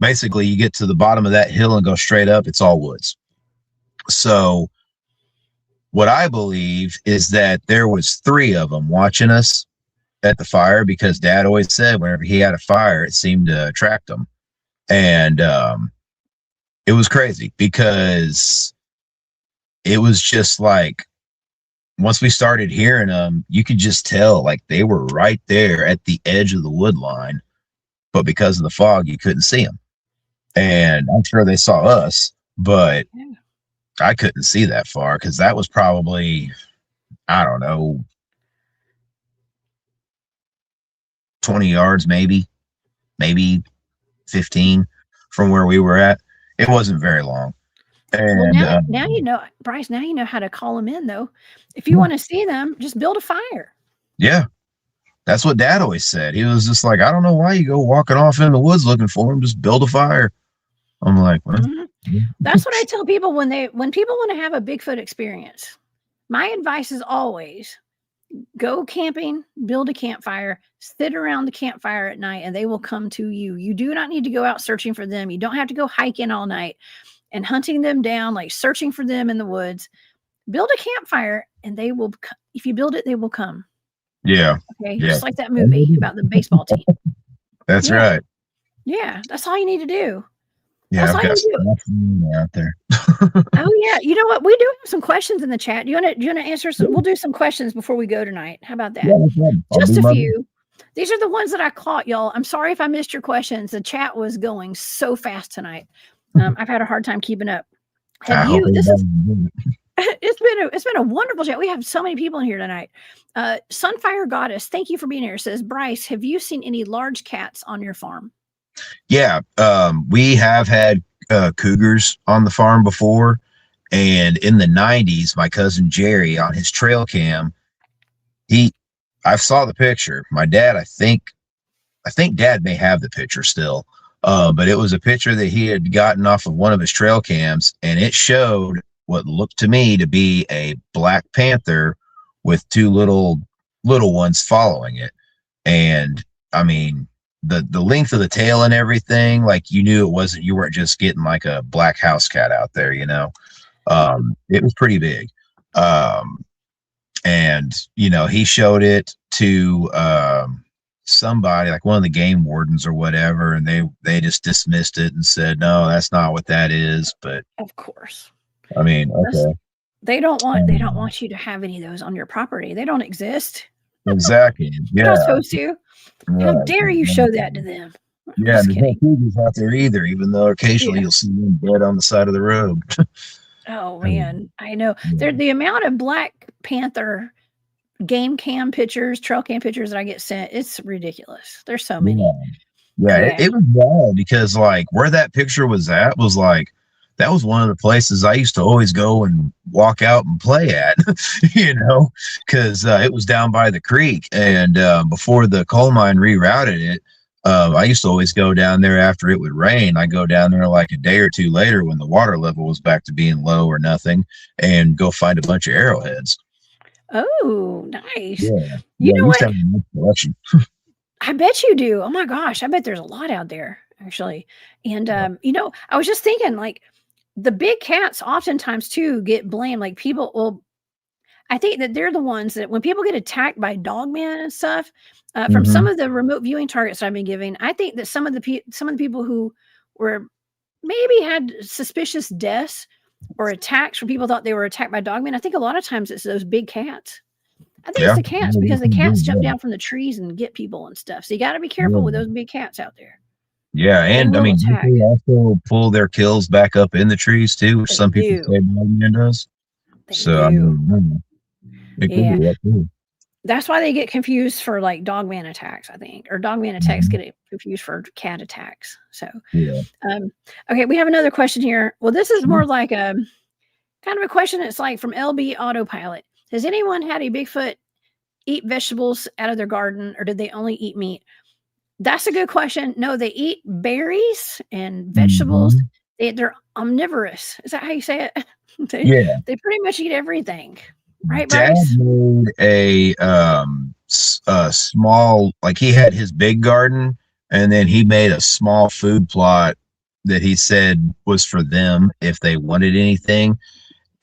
basically you get to the bottom of that hill and go straight up, it's all woods. So what I believe is that there was 3 of them watching us at the fire, because Dad always said whenever he had a fire, it seemed to attract them. And it was crazy, because it was just like, once we started hearing them, you could just tell like they were right there at the edge of the wood line, but because of the fog, you couldn't see them. And I'm sure they saw us, but I couldn't see that far, because that was probably, I don't know, 20 yards, maybe 15 from where we were at. It wasn't very long. And now you know, Bryce, now you know how to call them in, though. If you want to see them, just build a fire. Yeah. That's what Dad always said. He was just like, I don't know why you go walking off in the woods looking for them. Just build a fire. I'm like, well, That's what I tell people when people want to have a Bigfoot experience. My advice is always go camping, build a campfire, sit around the campfire at night, and they will come to you. You do not need to go out searching for them. You don't have to go hiking all night and hunting them down, like searching for them in the woods. Build a campfire, and they will, if you build it, they will come. Yeah. Okay. Yeah. Just like that movie about the baseball team. That's right. Yeah. That's all you need to do. Yeah. I've got some out there. Oh yeah. You know what? We do have some questions in the chat. Do you want to answer some? We'll do some questions before we go tonight. How about that? Yeah, just a few. These are the ones that I caught, y'all. I'm sorry if I missed your questions. The chat was going so fast tonight. I've had a hard time keeping up. It's been a wonderful chat. We have so many people in here tonight. Sunfire Goddess, thank you for being here. Says, Bryce, have you seen any large cats on your farm? Yeah, we have had cougars on the farm before, and in the 90s, my cousin Jerry on his trail cam, I saw the picture. My dad, I think Dad may have the picture still, but it was a picture that he had gotten off of one of his trail cams, and it showed what looked to me to be a black panther with 2 little ones following it. And I mean, the length of the tail and everything, like you knew you weren't just getting like a black house cat out there, you know. It was pretty big. And you know, he showed it to somebody, like one of the game wardens or whatever, and they just dismissed it and said, no, that's not what that is. But of course, I mean, okay. They don't want you to have any of those on your property. They don't exist. exactly. You're not Yeah. supposed to. How Right. dare you show that to them? I'm Yeah, just and there's no kidding. cougars out there either, even though occasionally Yeah. you'll see them dead on the side of the road. Oh Um, man, I know. yeah. There the amount of Black Panther game cam pictures, trail cam pictures that I get sent, it's ridiculous. There's so Yeah. many. Yeah, Yeah. it was wild because like where that picture was at was like that was one of the places I used to always go and walk out and play at, because it was down by the creek. And before the coal mine rerouted it, I used to always go down there after it would rain. I go down there like a day or two later when the water level was back to being low or nothing, and go find a bunch of arrowheads. Oh, nice. Yeah, You yeah, we know used to what? have a nice collection. I bet you do. Oh my gosh, I bet there's a lot out there actually. And Yeah. I was just thinking like the big cats oftentimes too get blamed. Like people will I think that they're the ones that when people get attacked by dogmen and stuff, from some Hmm. of the remote viewing targets I've been giving, I think that some of the people who were maybe had suspicious deaths or attacks where people thought they were attacked by dogmen. I think a lot of times it's those big cats. I think it's Yeah. the cats Yeah, because the cats jump yeah. down from the trees and get people and stuff. So you got to be careful with Yeah. those big cats out there. Yeah, They and I will mean, don't attack. they also pull their kills back up in the trees too, which They some people do. say Dogman does. They So I do. mean, it could be Yeah. that too. That's why they get confused for like dogman attacks, I think, or dogman attacks Mhm. get confused for cat attacks. So, Yeah. um, okay, we have another question here. Well, this is Sure. more like a kind of a question. It's like from LB Autopilot. Has anyone had a Bigfoot eat vegetables out of their garden, or did they only eat meat? That's a good question. No, they eat berries and vegetables. Mhm. They're omnivorous. Is that how you say it? they Yeah. they pretty much eat everything, right, Dad Bryce? made a small, like he had his big garden, and then he made a small food plot that he said was for them if they wanted anything.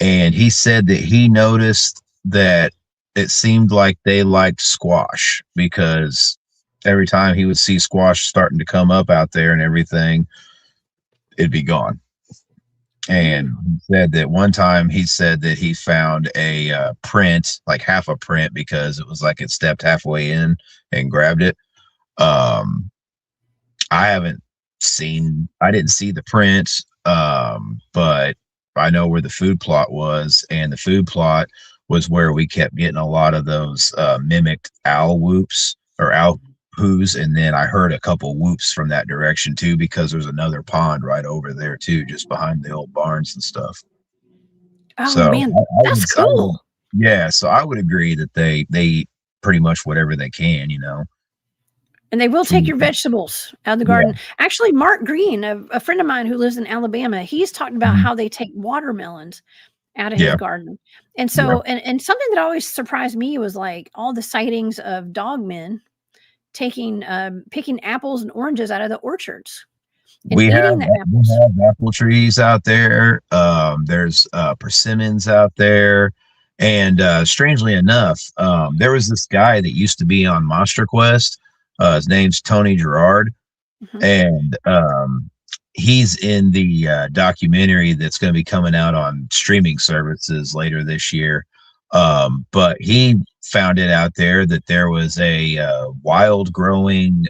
And he said that he noticed that it seemed like they liked squash because every time he would see squash starting to come up out there and everything, it'd be gone. Oh, And he said that one time he said that he found a print, like half a print, because it was like it stepped halfway in and grabbed it. Um, I haven't I didn't see the print, but I know where the food plot was, and the food plot was where we kept getting a lot of those mimicked owl whoops or owl poos, and then I heard a couple whoops from that direction too, because there's another pond right over there too, just behind the old barns and stuff. oh So man, that's I would, cool. yeah, so I would agree that they eat pretty much whatever they can, you know. And they will take your vegetables out of the Yeah. garden. Actually, Mark Green, a friend of mine who lives in Alabama, he's talked about Mhm. how they take watermelons out of his Yeah. garden. And Yeah. so, and something that always surprised me was like all the sightings of dogmen taking, picking apples and oranges out of the orchards and eating the We apples. have apple trees out there. There's persimmons out there. And strangely enough, there was this guy that used to be on Monster Quest. His name's Tony Gerard, Mhm. and he's in the documentary that's going to be coming out on streaming services later this year. But he found it out there that there was a wild growing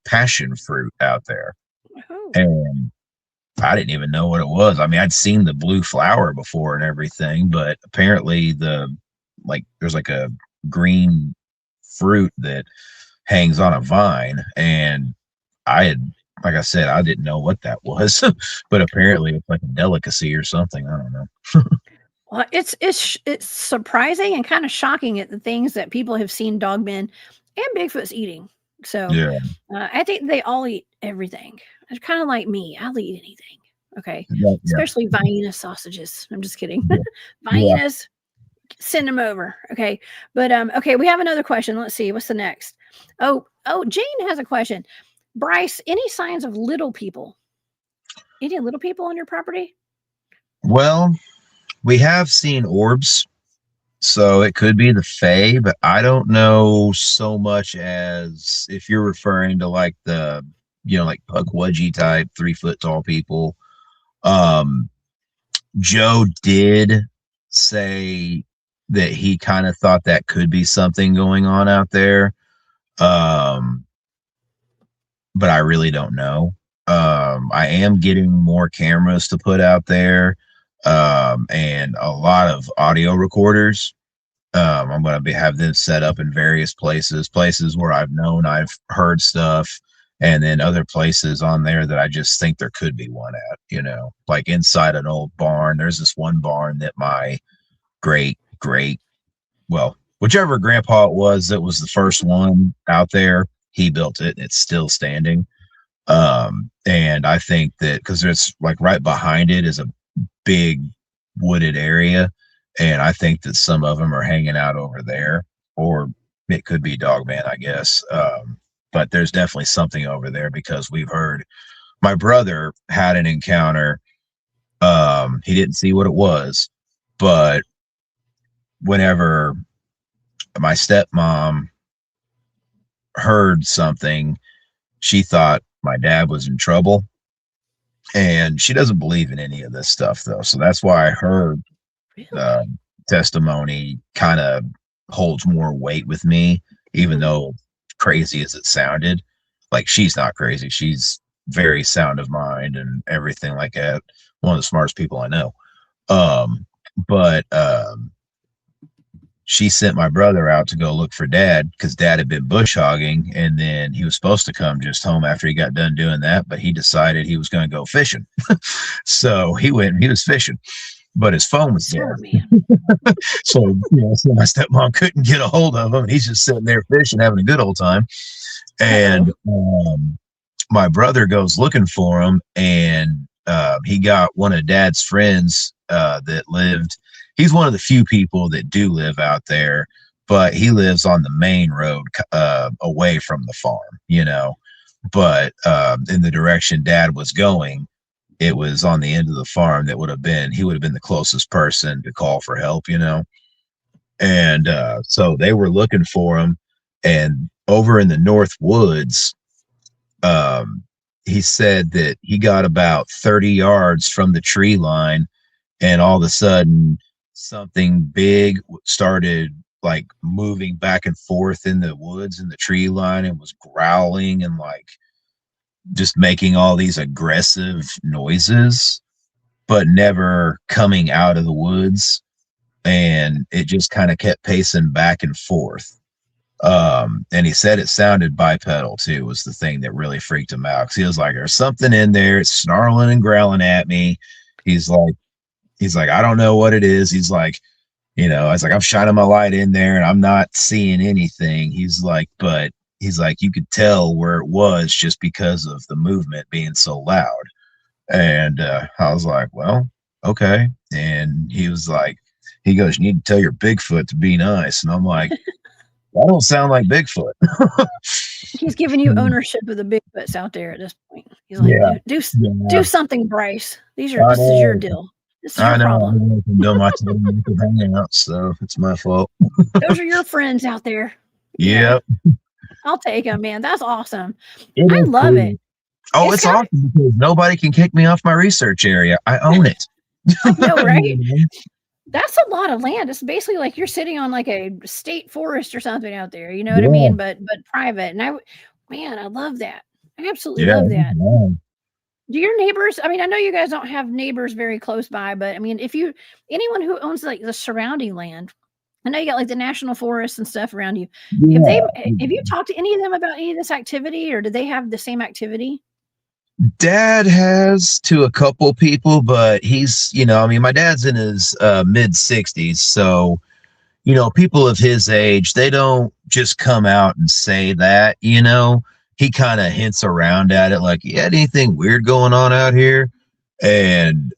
passion fruit out there, Oh, and I didn't even know what it was. I mean, I'd seen the blue flower before and everything, but apparently there's like a green fruit that hangs on a vine, and I had, like I said, I didn't know what that was, but well, apparently it's like a delicacy or something. I don't know. well, it's surprising and kind of shocking at the things that people have seen dogmen and Bigfoot's eating. So, Yeah, I think they all eat everything. It's kind of like me. I'll eat anything. Okay. yeah, Especially Vienna sausages. I'm just kidding. yeah, yeah. Viennas, send them over. Okay. But okay, we have another question. Let's see. What's the next? Oh, Jane has a question. Bryce, any signs of little people? Any little people on your property? Well, we have seen orbs, so it could be the Fae, but I don't know so much as if you're referring to like the, like Pukwudgie type 3 foot tall people. Um, Joe did say that he kind of thought that could be something going on out there. Um, but I really don't know. I am getting more cameras to put out there, and a lot of audio recorders. I'm going to have them set up in various places where I've known I've heard stuff, and then other places on there that I just think there could be one at, like inside an old barn. There's this one barn that my well, whichever grandpa it was that was the first one out there, he built it. It's still standing. And I think that because it's like right behind it is a big wooded area, and I think that some of them are hanging out over there, or it could be Dogman, I guess. But there's definitely something over there because we've heard my brother had an encounter. He didn't see what it was, but whenever my stepmom heard something, she thought my dad was in trouble, and she doesn't believe in any of this stuff though. So that's why her testimony kind of holds more weight with me, even though crazy as it sounded. Like, she's not crazy. She's very sound of mind and everything like that. One of the smartest people I know. But she sent my brother out to go look for dad because dad had been bush hogging, and then he was supposed to come just home after he got done doing that, but he decided he was going to go fishing. So he went and he was fishing, but his phone was dead. So, so my stepmom couldn't get a hold of him, and he's just sitting there fishing, having a good old time. And my brother goes looking for him, and he got one of dad's friends that lived. He's one of the few people that do live out there, but he lives on the main road away from the farm, but in the direction dad was going, it was on the end of the farm that he would have been the closest person to call for help, and so they were looking for him. And over in the North Woods, he said that he got about 30 yards from the tree line, and all of a sudden something big started like moving back and forth in the woods in the tree line, and was growling and like just making all these aggressive noises, but never coming out of the woods. And it just kind of kept pacing back and forth. And he said it sounded bipedal too, was the thing that really freaked him out. 'Cause he was like, there's something in there, it's snarling and growling at me. He's like, I don't know what it is. He's like, I was like, I'm shining my light in there and I'm not seeing anything. He's like, you could tell where it was just because of the movement being so loud. And I was like, well, okay. And he goes, you need to tell your Bigfoot to be nice. And I'm like, that don't sound like Bigfoot. He's giving you ownership of the Bigfoots out there at this point. He's like, do something, Bryce. This is your deal. This is your problem. Hanging out, so it's my fault. Those are your friends out there. Yep. I'll take them, man. That's awesome. I love it. Oh, it's awesome because nobody can kick me off my research area. I own it. I know, right? That's a lot of land. It's basically like you're sitting on like a state forest or something out there. You know what I mean? But private. And I love that. I absolutely love that. Yeah. Do your neighbors? I mean, I know you guys don't have neighbors very close by, but I mean, anyone who owns like the surrounding land, I know you got like the national forest and stuff around you. Yeah. Have you talked to any of them about any of this activity, or do they have the same activity? Dad has to a couple people, but he's, my dad's in his mid 60s. So, people of his age, they don't just come out and say that, he kind of hints around at it. Like, you had anything weird going on out here? And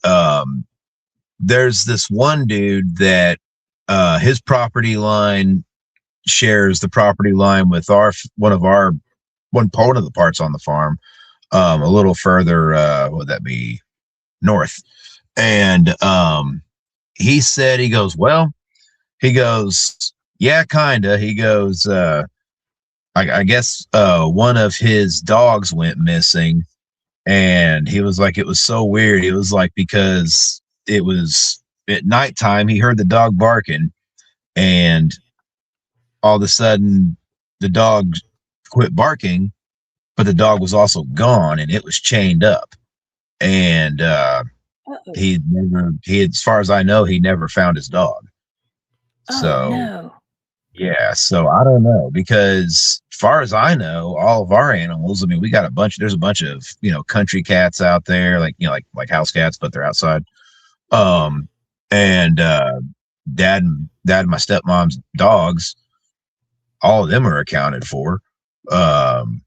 there's this one dude that his property line shares the property line with one part of the parts on the farm. A little further, what would that be? North. And he said, yeah, kinda. He goes, I guess one of his dogs went missing, and he was like, it was so weird. It was like, because it was at nighttime, he heard the dog barking, and all of a sudden the dog quit barking, but the dog was also gone and it was chained up. And Uh-oh. he as far as I know, he never found his dog. Oh So no. yeah, so I don't know, because far as I know, all of our animals, I mean, we got there's a bunch of, country cats out there, like, like house cats, but they're outside. Yeah. And dad and my stepmom's dogs, all of them are accounted for. Um,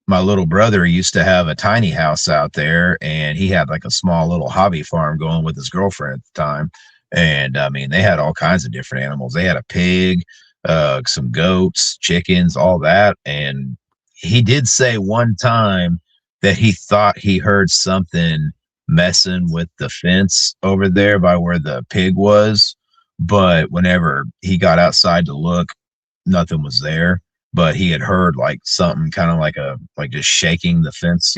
my little brother used to have a tiny house out there, and he had like a small little hobby farm going with his girlfriend at the time. And I mean, they had all kinds of different animals. They had a pig, some goats, chickens, all that. And he did say one time that he thought he heard something messing with the fence over there by where the pig was. But whenever he got outside to look, nothing was there, but he had heard like something kind of like just shaking the fence,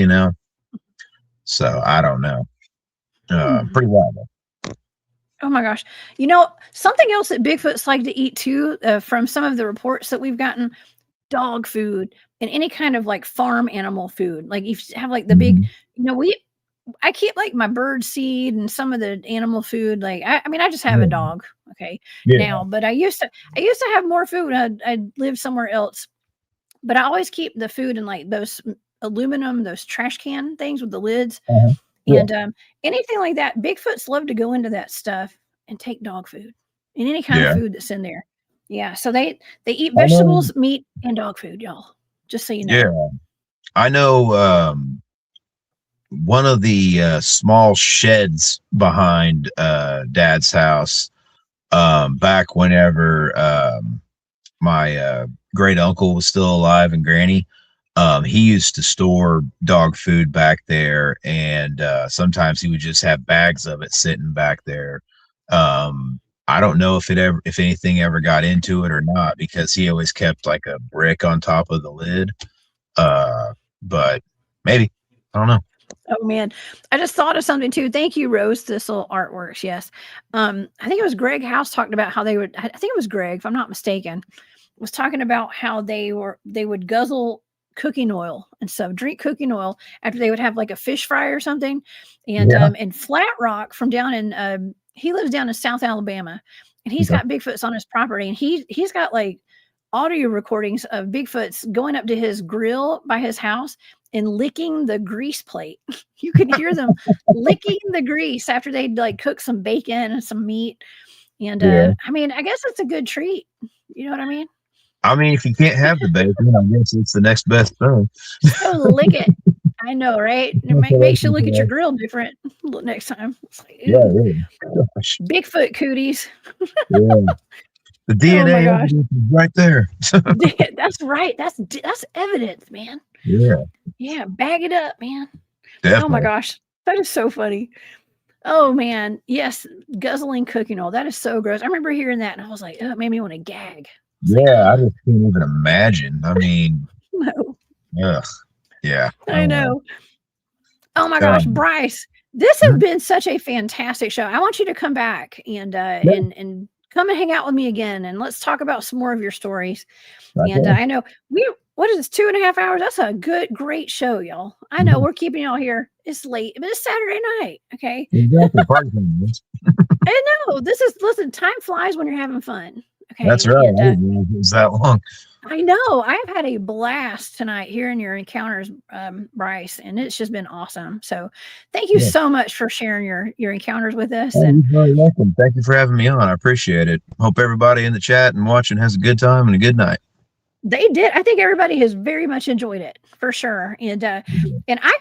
So I don't know. Hmm. Pretty wild. Oh my gosh. Something else that Bigfoots like to eat too, from some of the reports that we've gotten, dog food and any kind of like farm animal food. Like if you have like the big, Mhm. we I keep like my bird seed and some of the animal food. Like I mean, I just have a Yeah. dog, okay, Yeah. now, but I used to have more food. I lived somewhere else, but I always keep the food in like those aluminum, those trash can things with the lids, Uh-huh. Yeah. and anything like that. Bigfoots love to go into that stuff and take dog food and any kind of Yeah. food that's in there. Yeah, so they eat I know. vegetables, meat, and dog food, y'all. Just so you know. Yeah. I know. One of the small sheds behind Dad's house, back whenever my great uncle was still alive and granny, he used to store dog food back there, and sometimes he would just have bags of it sitting back there. I don't know if anything ever got into it or not, because he always kept like a brick on top of the lid. But maybe, I don't know. Oh man, I just thought of something too. Thank you, Rose Thistle Artworks. Yes, I think it was Greg House talked about how they would. I think it was Greg, if I'm not mistaken, was talking about how they would guzzle cooking oil and stuff, drink cooking oil after they would have like a fish fry or something. Yeah. And Flat Rock from down in he lives down in South Alabama, and he's Okay. got Bigfoots on his property, and he's got like audio recordings of Bigfoots going up to his grill by his house and licking the grease plate. You can hear them licking the grease after they'd like cook some bacon and some meat. And Yeah. I mean, I guess it's a good treat. You know what I mean? I mean, if you can't have the bacon, I guess it's the next best thing. Just go lick it. I know, right? It makes you look at your grill different next time. It's like, Yeah, ooh, really. Gosh. Bigfoot cooties. Yeah. The Oh my DNA gosh. evidence is right there. That's right. That's evidence, man. Yeah, Yeah, bag it up, man. Oh my definitely. gosh. That is so funny. Oh man, yes, guzzling cooking oil. That is so gross. I remember hearing that and I was like, oh, it made me want to gag. It's like, Yeah, I just can't even imagine. I mean, no, ugh, yeah, I I don't know. know. Oh my gosh, Um, Bryce, this has mhm. been such a fantastic show. I want you to come back and Yeah, come and hang out with me again, and let's talk about some more of your stories. And okay. I know what is this, 2.5 hours? That's a great show, y'all. I know Mhm. we're keeping y'all here. It's late, but it's Saturday night. Okay. Exactly. Party time. I know. Listen, time flies when you're having fun. That's Okay. right. And I didn't realize it was that long. I know I've had a blast tonight hearing your encounters, Bryce, and it's just been awesome. So thank you Yeah. so much for sharing your encounters with us. Oh, And you're very welcome. Thank you for having me on. I appreciate it. Hope everybody in the chat and watching has a good time and a good night. they did. I think everybody has very much enjoyed it for sure. And I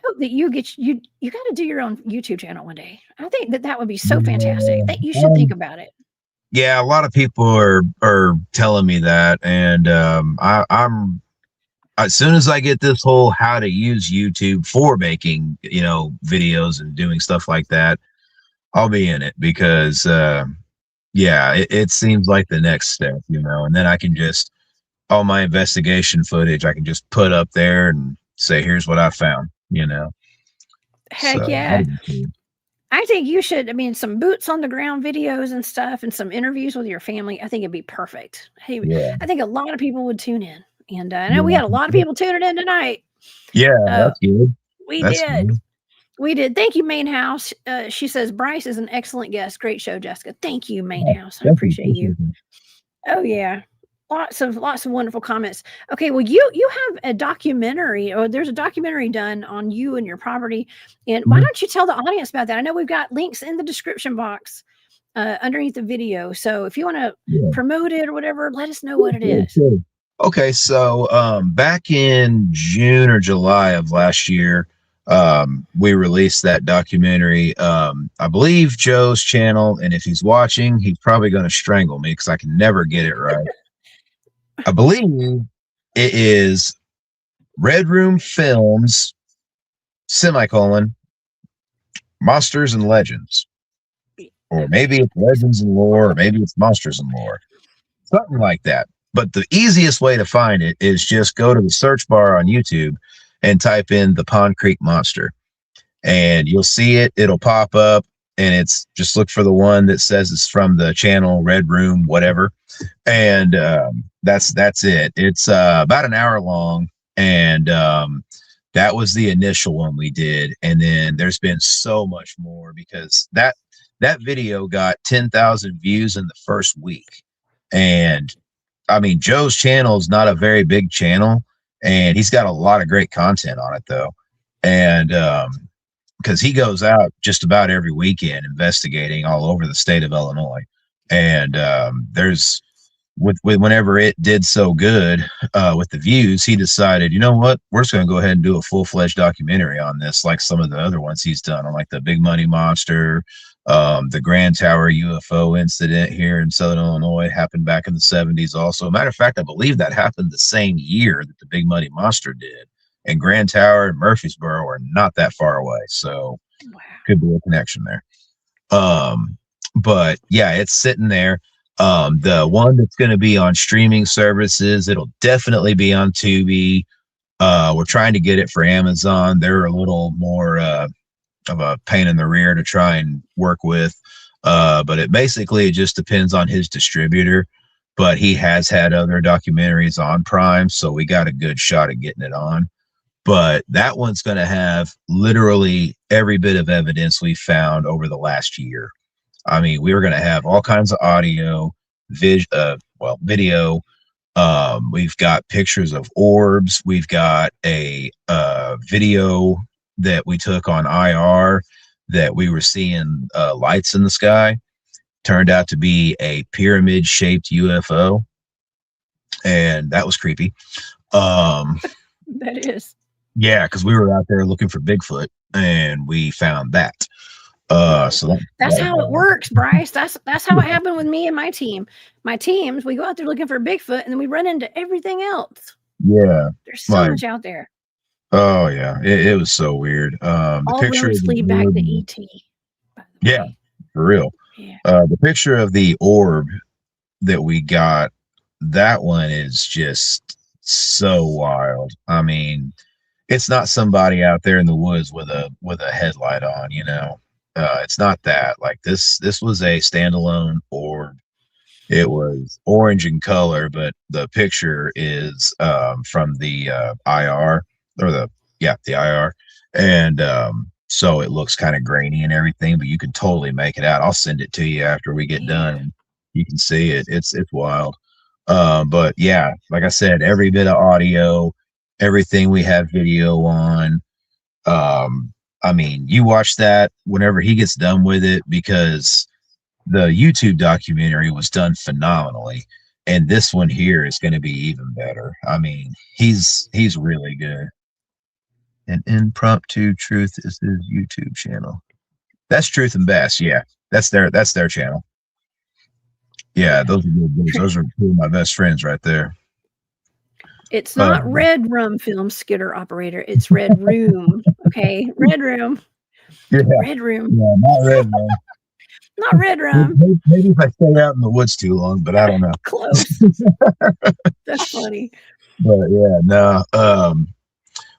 hope that you got to do your own YouTube channel one day. I think that would be so fantastic. Yeah. That you should think about it. Yeah, a lot of people are telling me that, and I'm as soon as I get this whole how to use YouTube for making, videos and doing stuff like that, I'll be in it, because yeah, it seems like the next step, and then I can just all my investigation footage I can just put up there and say, here's what I found. Heck So yeah. that'd be cool. I think you should. I mean, some boots on the ground videos and stuff, and some interviews with your family. I think it'd be perfect. Hey, Yeah. I think a lot of people would tune in, and I know we Yeah. had a lot of people tuning in tonight. Yeah, Uh, that's good. we That's did. good. We did. Thank you, Main House. She says Bryce is an excellent guest. Great show, Jessica. Thank you, Main Yeah, House. I definitely appreciate you. appreciate Oh yeah, lots of wonderful comments. Okay, well you have a documentary, or there's a documentary done on you and your property, and why Mhm. don't you tell the audience about that? I know we've got links in the description box underneath the video, so if you want to Yeah. promote it or whatever, let us know what it Sure, is. sure. Okay, so back in June or July of last year, we released that documentary. I believe Joe's channel, and if he's watching, he's probably going to strangle me because I can never get it right. I believe it is Red Room Films, semicolon, Monsters and Legends. Or maybe it's Legends and Lore, or maybe it's Monsters and Lore. Something like that. But the easiest way to find it is just go to the search bar on YouTube and type in the Pond Creek Monster. And you'll see it. It'll pop up, and it's just look for the one that says it's from the channel Red Room, whatever. And that's it. It's about an hour long, and that was the initial one we did. And then there's been so much more because that video got 10,000 views in the first week. And I mean, Joe's channel is not a very big channel, and he's got a lot of great content on it though. And because he goes out just about every weekend investigating all over the state of Illinois. And there's with whenever it did so good with the views, he decided, you know what, we're just going to go ahead and do a full-fledged documentary on this, like some of the other ones he's done on, like the Big Money Monster, the Grand Tower UFO incident here in Southern Illinois happened back in the 70s. Also, matter of fact, I believe that happened the same year that the Big Money Monster did. And Grand Tower and Murfreesboro are not that far away, so Wow. could be a connection there. But yeah, it's sitting there. The one that's going to be on streaming services, it'll definitely be on Tubi. We're trying to get it for Amazon. They're a little more of a pain in the rear to try and work with. But it just depends on his distributor. But he has had other documentaries on Prime, so we got a good shot at getting it on. But that one's going to have literally every bit of evidence we found over the last year. I mean, we were going to have all kinds of audio, video. We've got pictures of orbs. We've got a video that we took on IR that we were seeing lights in the sky. Turned out to be a pyramid-shaped UFO, and that was creepy. That is. Yeah, because we were out there looking for Bigfoot, and we found that. So that's how it works, Bryce. That's how it happened with me and my team. My teams, we go out there looking for Bigfoot, and then we run into everything else. Yeah, there's so much out there. Oh yeah, it was so weird. The all picture roads lead back to ET. Yeah, for real. Yeah. The picture of the orb that we got, that one is just so wild. I mean, it's not somebody out there in the woods with a headlight on, you know. It's not that. Like this was a standalone orb. It was orange in color, but the picture is from the IR or the IR, and so it looks kind of grainy and everything, but you can totally make it out. I'll send it to you after we get done, and you can see it. It's wild. But yeah, like I said, every bit of audio, everything we have video on. I mean, you watch that whenever he gets done with it, because the YouTube documentary was done phenomenally, and this one here is going to be even better. I mean, he's really good. And Impromptu Truth is his YouTube channel. That's Truth and Bass. Yeah, that's their channel. Yeah, those are good. Those are two of my best friends right there. It's not Red Room Film, Skidder Operator. It's Red Room. Okay, Red Room. Yeah. Red Room. Yeah, not Red Room. Not Red Room. Maybe if I stay out in the woods too long, but I don't know. Close. That's funny. But yeah, no.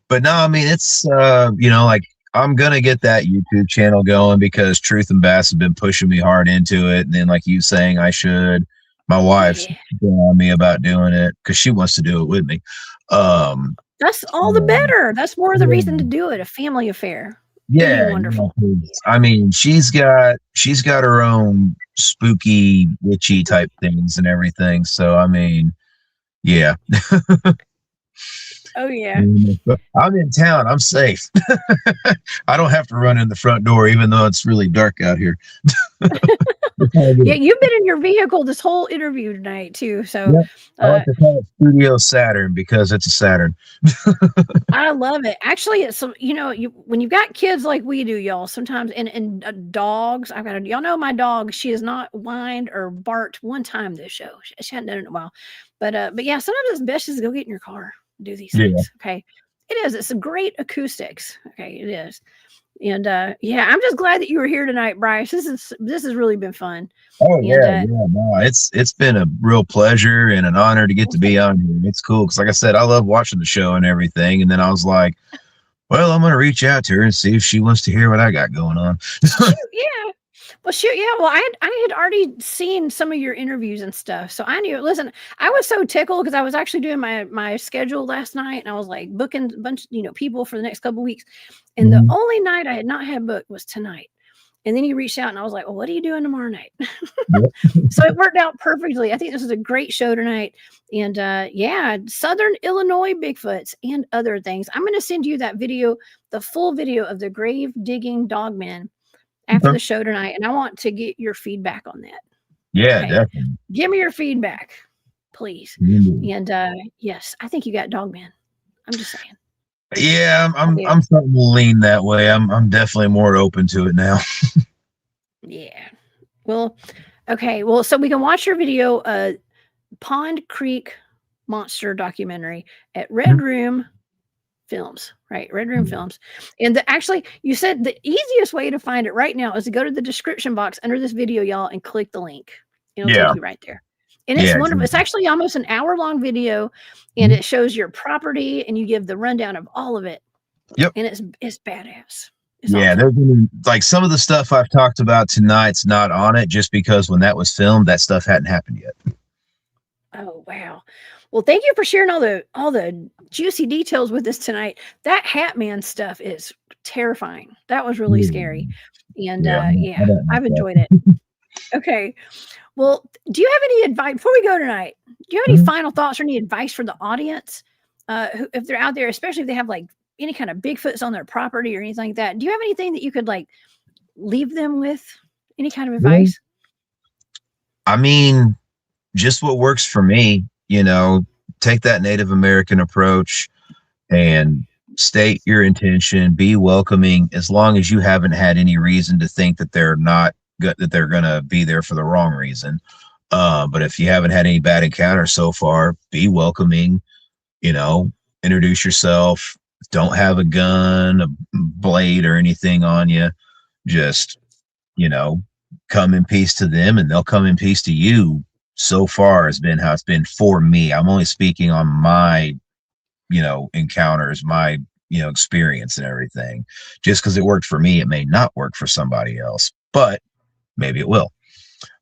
But no, I mean, it's like I'm gonna get that YouTube channel going because Truth and Bass have been pushing me hard into it, and then like you saying I should. My wife's Yeah. been on me about doing it because she wants to do it with me. That's all the Um, better. That's more of the reason to do it. A family affair. It'll be yeah, 'cause, wonderful. I mean, she's got her own spooky, witchy type things and everything. So I mean, yeah. Oh yeah. I'm in town. I'm safe. I don't have to run in the front door, even though it's really dark out here. Yeah, you've been in your vehicle this whole interview tonight too. So Yep. I like to call it Studio Saturn because it's a Saturn. I love it. Actually, it's when you've got kids like we do, y'all. Sometimes and dogs. Y'all know my dog. She has not whined or barked one time this show. She hadn't done it in a while, but yeah. Sometimes it's best just to go get in your car and do these Yeah. things. Okay, it is. It's some great acoustics. Okay, it is. And yeah, I'm just glad that you were here tonight, Bryce. This has really been fun. Oh And yeah. No, it's been a real pleasure and an honor to get to be on here. It's cool because, like I said, I love watching the show and everything. And then I was like, well, I'm gonna reach out to her and see if she wants to hear what I got going on. shoot, yeah. Well, shoot, yeah. Well, I had already seen some of your interviews and stuff, so I knew. Listen, I was so tickled because I was actually doing my schedule last night, and I was like booking a bunch, people for the next couple of weeks. And the only night I had not had booked was tonight. And then he reached out, and I was like, "Well, what are you doing tomorrow night?" So it worked out perfectly. I think this is a great show tonight, and yeah, Southern Illinois Bigfoots and other things. I'm going to send you that video, the full video of the grave digging dogmen after the show tonight, and I want to get your feedback on that. Yeah, Okay. definitely. Give me your feedback, please. And yes, I think you got dogman. I'm just saying. Yeah, I'm starting to lean that way. I'm definitely more open to it now. Yeah. Well, okay. Well, so we can watch your video, Pond Creek Monster documentary at Red Room Films, right? Red Room Films. And actually, you said the easiest way to find it right now is to go to the description box under this video, y'all, and click the link. It'll take you right there. And it's wonderful. It's actually almost an hour-long video, and it shows your property, and you give the rundown of all of it. Yep. And it's badass. It's awesome. There's like some of the stuff I've talked about tonight's not on it just because when that was filmed, that stuff hadn't happened yet. Oh wow. Well, thank you for sharing all the juicy details with us tonight. That Hat Man stuff is terrifying. That was really scary. And yeah, I've enjoyed it. Okay. Well, do you have any advice before we go tonight? Do you have any final thoughts or any advice for the audience? If they're out there, especially if they have like any kind of Bigfoots on their property or anything like that, do you have anything that you could like leave them with? Any kind of advice? I mean, just what works for me, take that Native American approach and state your intention, be welcoming, as long as you haven't had any reason to think that they're not good, that they're going to be there for the wrong reason. But if you haven't had any bad encounters so far, be welcoming, introduce yourself. Don't have a gun, a blade, or anything on you. Just, come in peace to them and they'll come in peace to you. So far has been how it's been for me. I'm only speaking on my, encounters, my, experience and everything. Just because it worked for me, it may not work for somebody else, but maybe it will.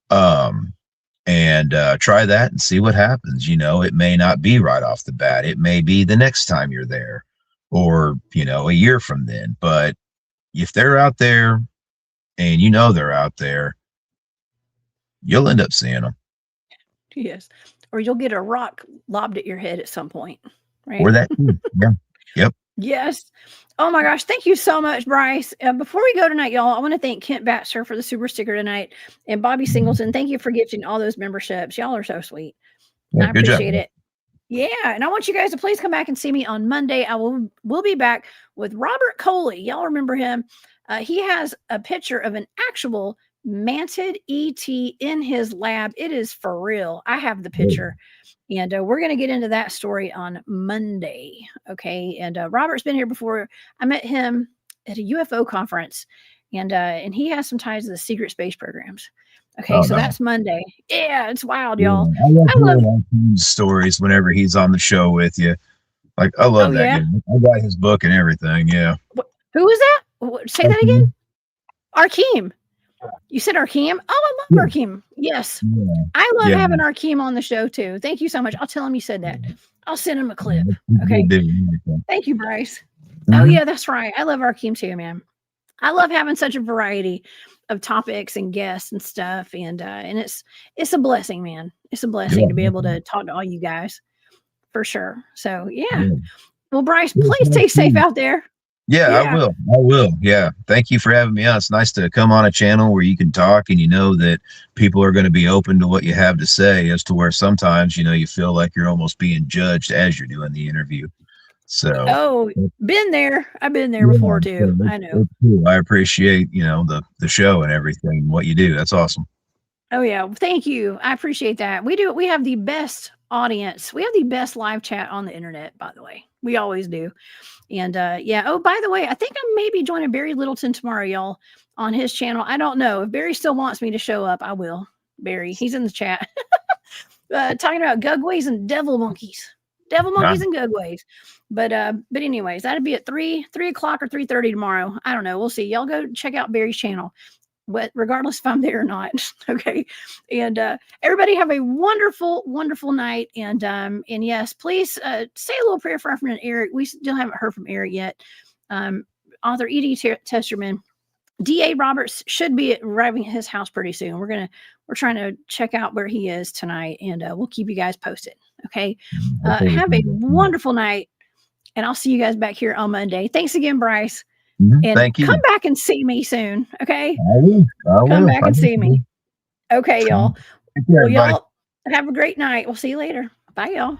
And try that and see what happens. It may not be right off the bat. It may be the next time you're there or, a year from then. But if they're out there and they're out there, you'll end up seeing them. Yes. Or you'll get a rock lobbed at your head at some point. Right. Or that. Yeah. Yep. Yes. Oh my gosh. Thank you so much, Bryce. Before we go tonight, y'all, I want to thank Kent Batzer for the super sticker tonight and Bobby Singleton. Thank you for gifting all those memberships. Y'all are so sweet. Yeah, I appreciate it. Yeah. And I want you guys to please come back and see me on Monday. We'll be back with Robert Coley. Y'all remember him. He has a picture of an actual manted ET in his lab. It is for real. I have the picture. And we're going to get into that story on Monday. Okay. And Robert's been here before. I met him at a UFO conference, and he has some ties to the secret space programs. Okay. So that's Monday. Yeah. It's wild, y'all. I love stories whenever he's on the show with you. Like, I love that guy. I got his book and everything. Yeah. Who is that? Say that again. Arkeem. You said Arkeem? Oh, I love Arkeem. Yes. Yeah. I love having Arkeem on the show too. Thank you so much. I'll tell him you said that. I'll send him a clip. Okay. Thank you, Bryce. Oh yeah, that's right. I love Arkeem too, man. I love having such a variety of topics and guests and stuff, and it's a blessing, man. It's a blessing to be able to talk to all you guys, for sure. So yeah. Well, Bryce, please stay safe out there. Yeah, I will. I will. Yeah. Thank you for having me on. It's nice to come on a channel where you can talk and you know that people are going to be open to what you have to say, as to where sometimes, you know, you feel like you're almost being judged as you're doing the interview. So been there. I've been there before too. I know. Cool. I appreciate, you know, the show and everything, what you do. That's awesome. Oh yeah. Thank you. I appreciate that. We have the best audience. We have the best live chat on the internet, by the way. We always do. And yeah. Oh, by the way, I think I may be joining Barry Littleton tomorrow, y'all, on his channel. I don't know. If Barry still wants me to show up, I will. Barry, he's in the chat. Talking about gugways and devil monkeys. Devil monkeys and gugways. But anyways, that'd be at 3 o'clock or 3:30 tomorrow. I don't know. We'll see. Y'all go check out Barry's channel. But regardless if I'm there or not. Okay. And everybody have a wonderful, wonderful night. And yes, please say a little prayer for our friend Eric. We still haven't heard from Eric yet. Author E.D. Testerman, D.A. Roberts should be arriving at his house pretty soon. We're trying to check out where he is tonight, and we'll keep you guys posted. Okay. Have a wonderful night, and I'll see you guys back here on Monday. Thanks again, Bryce. And thank you. Come back and see me soon. Okay. I will. Come back and see me. Okay, y'all. Well, y'all have a great night. We'll see you later. Bye, y'all.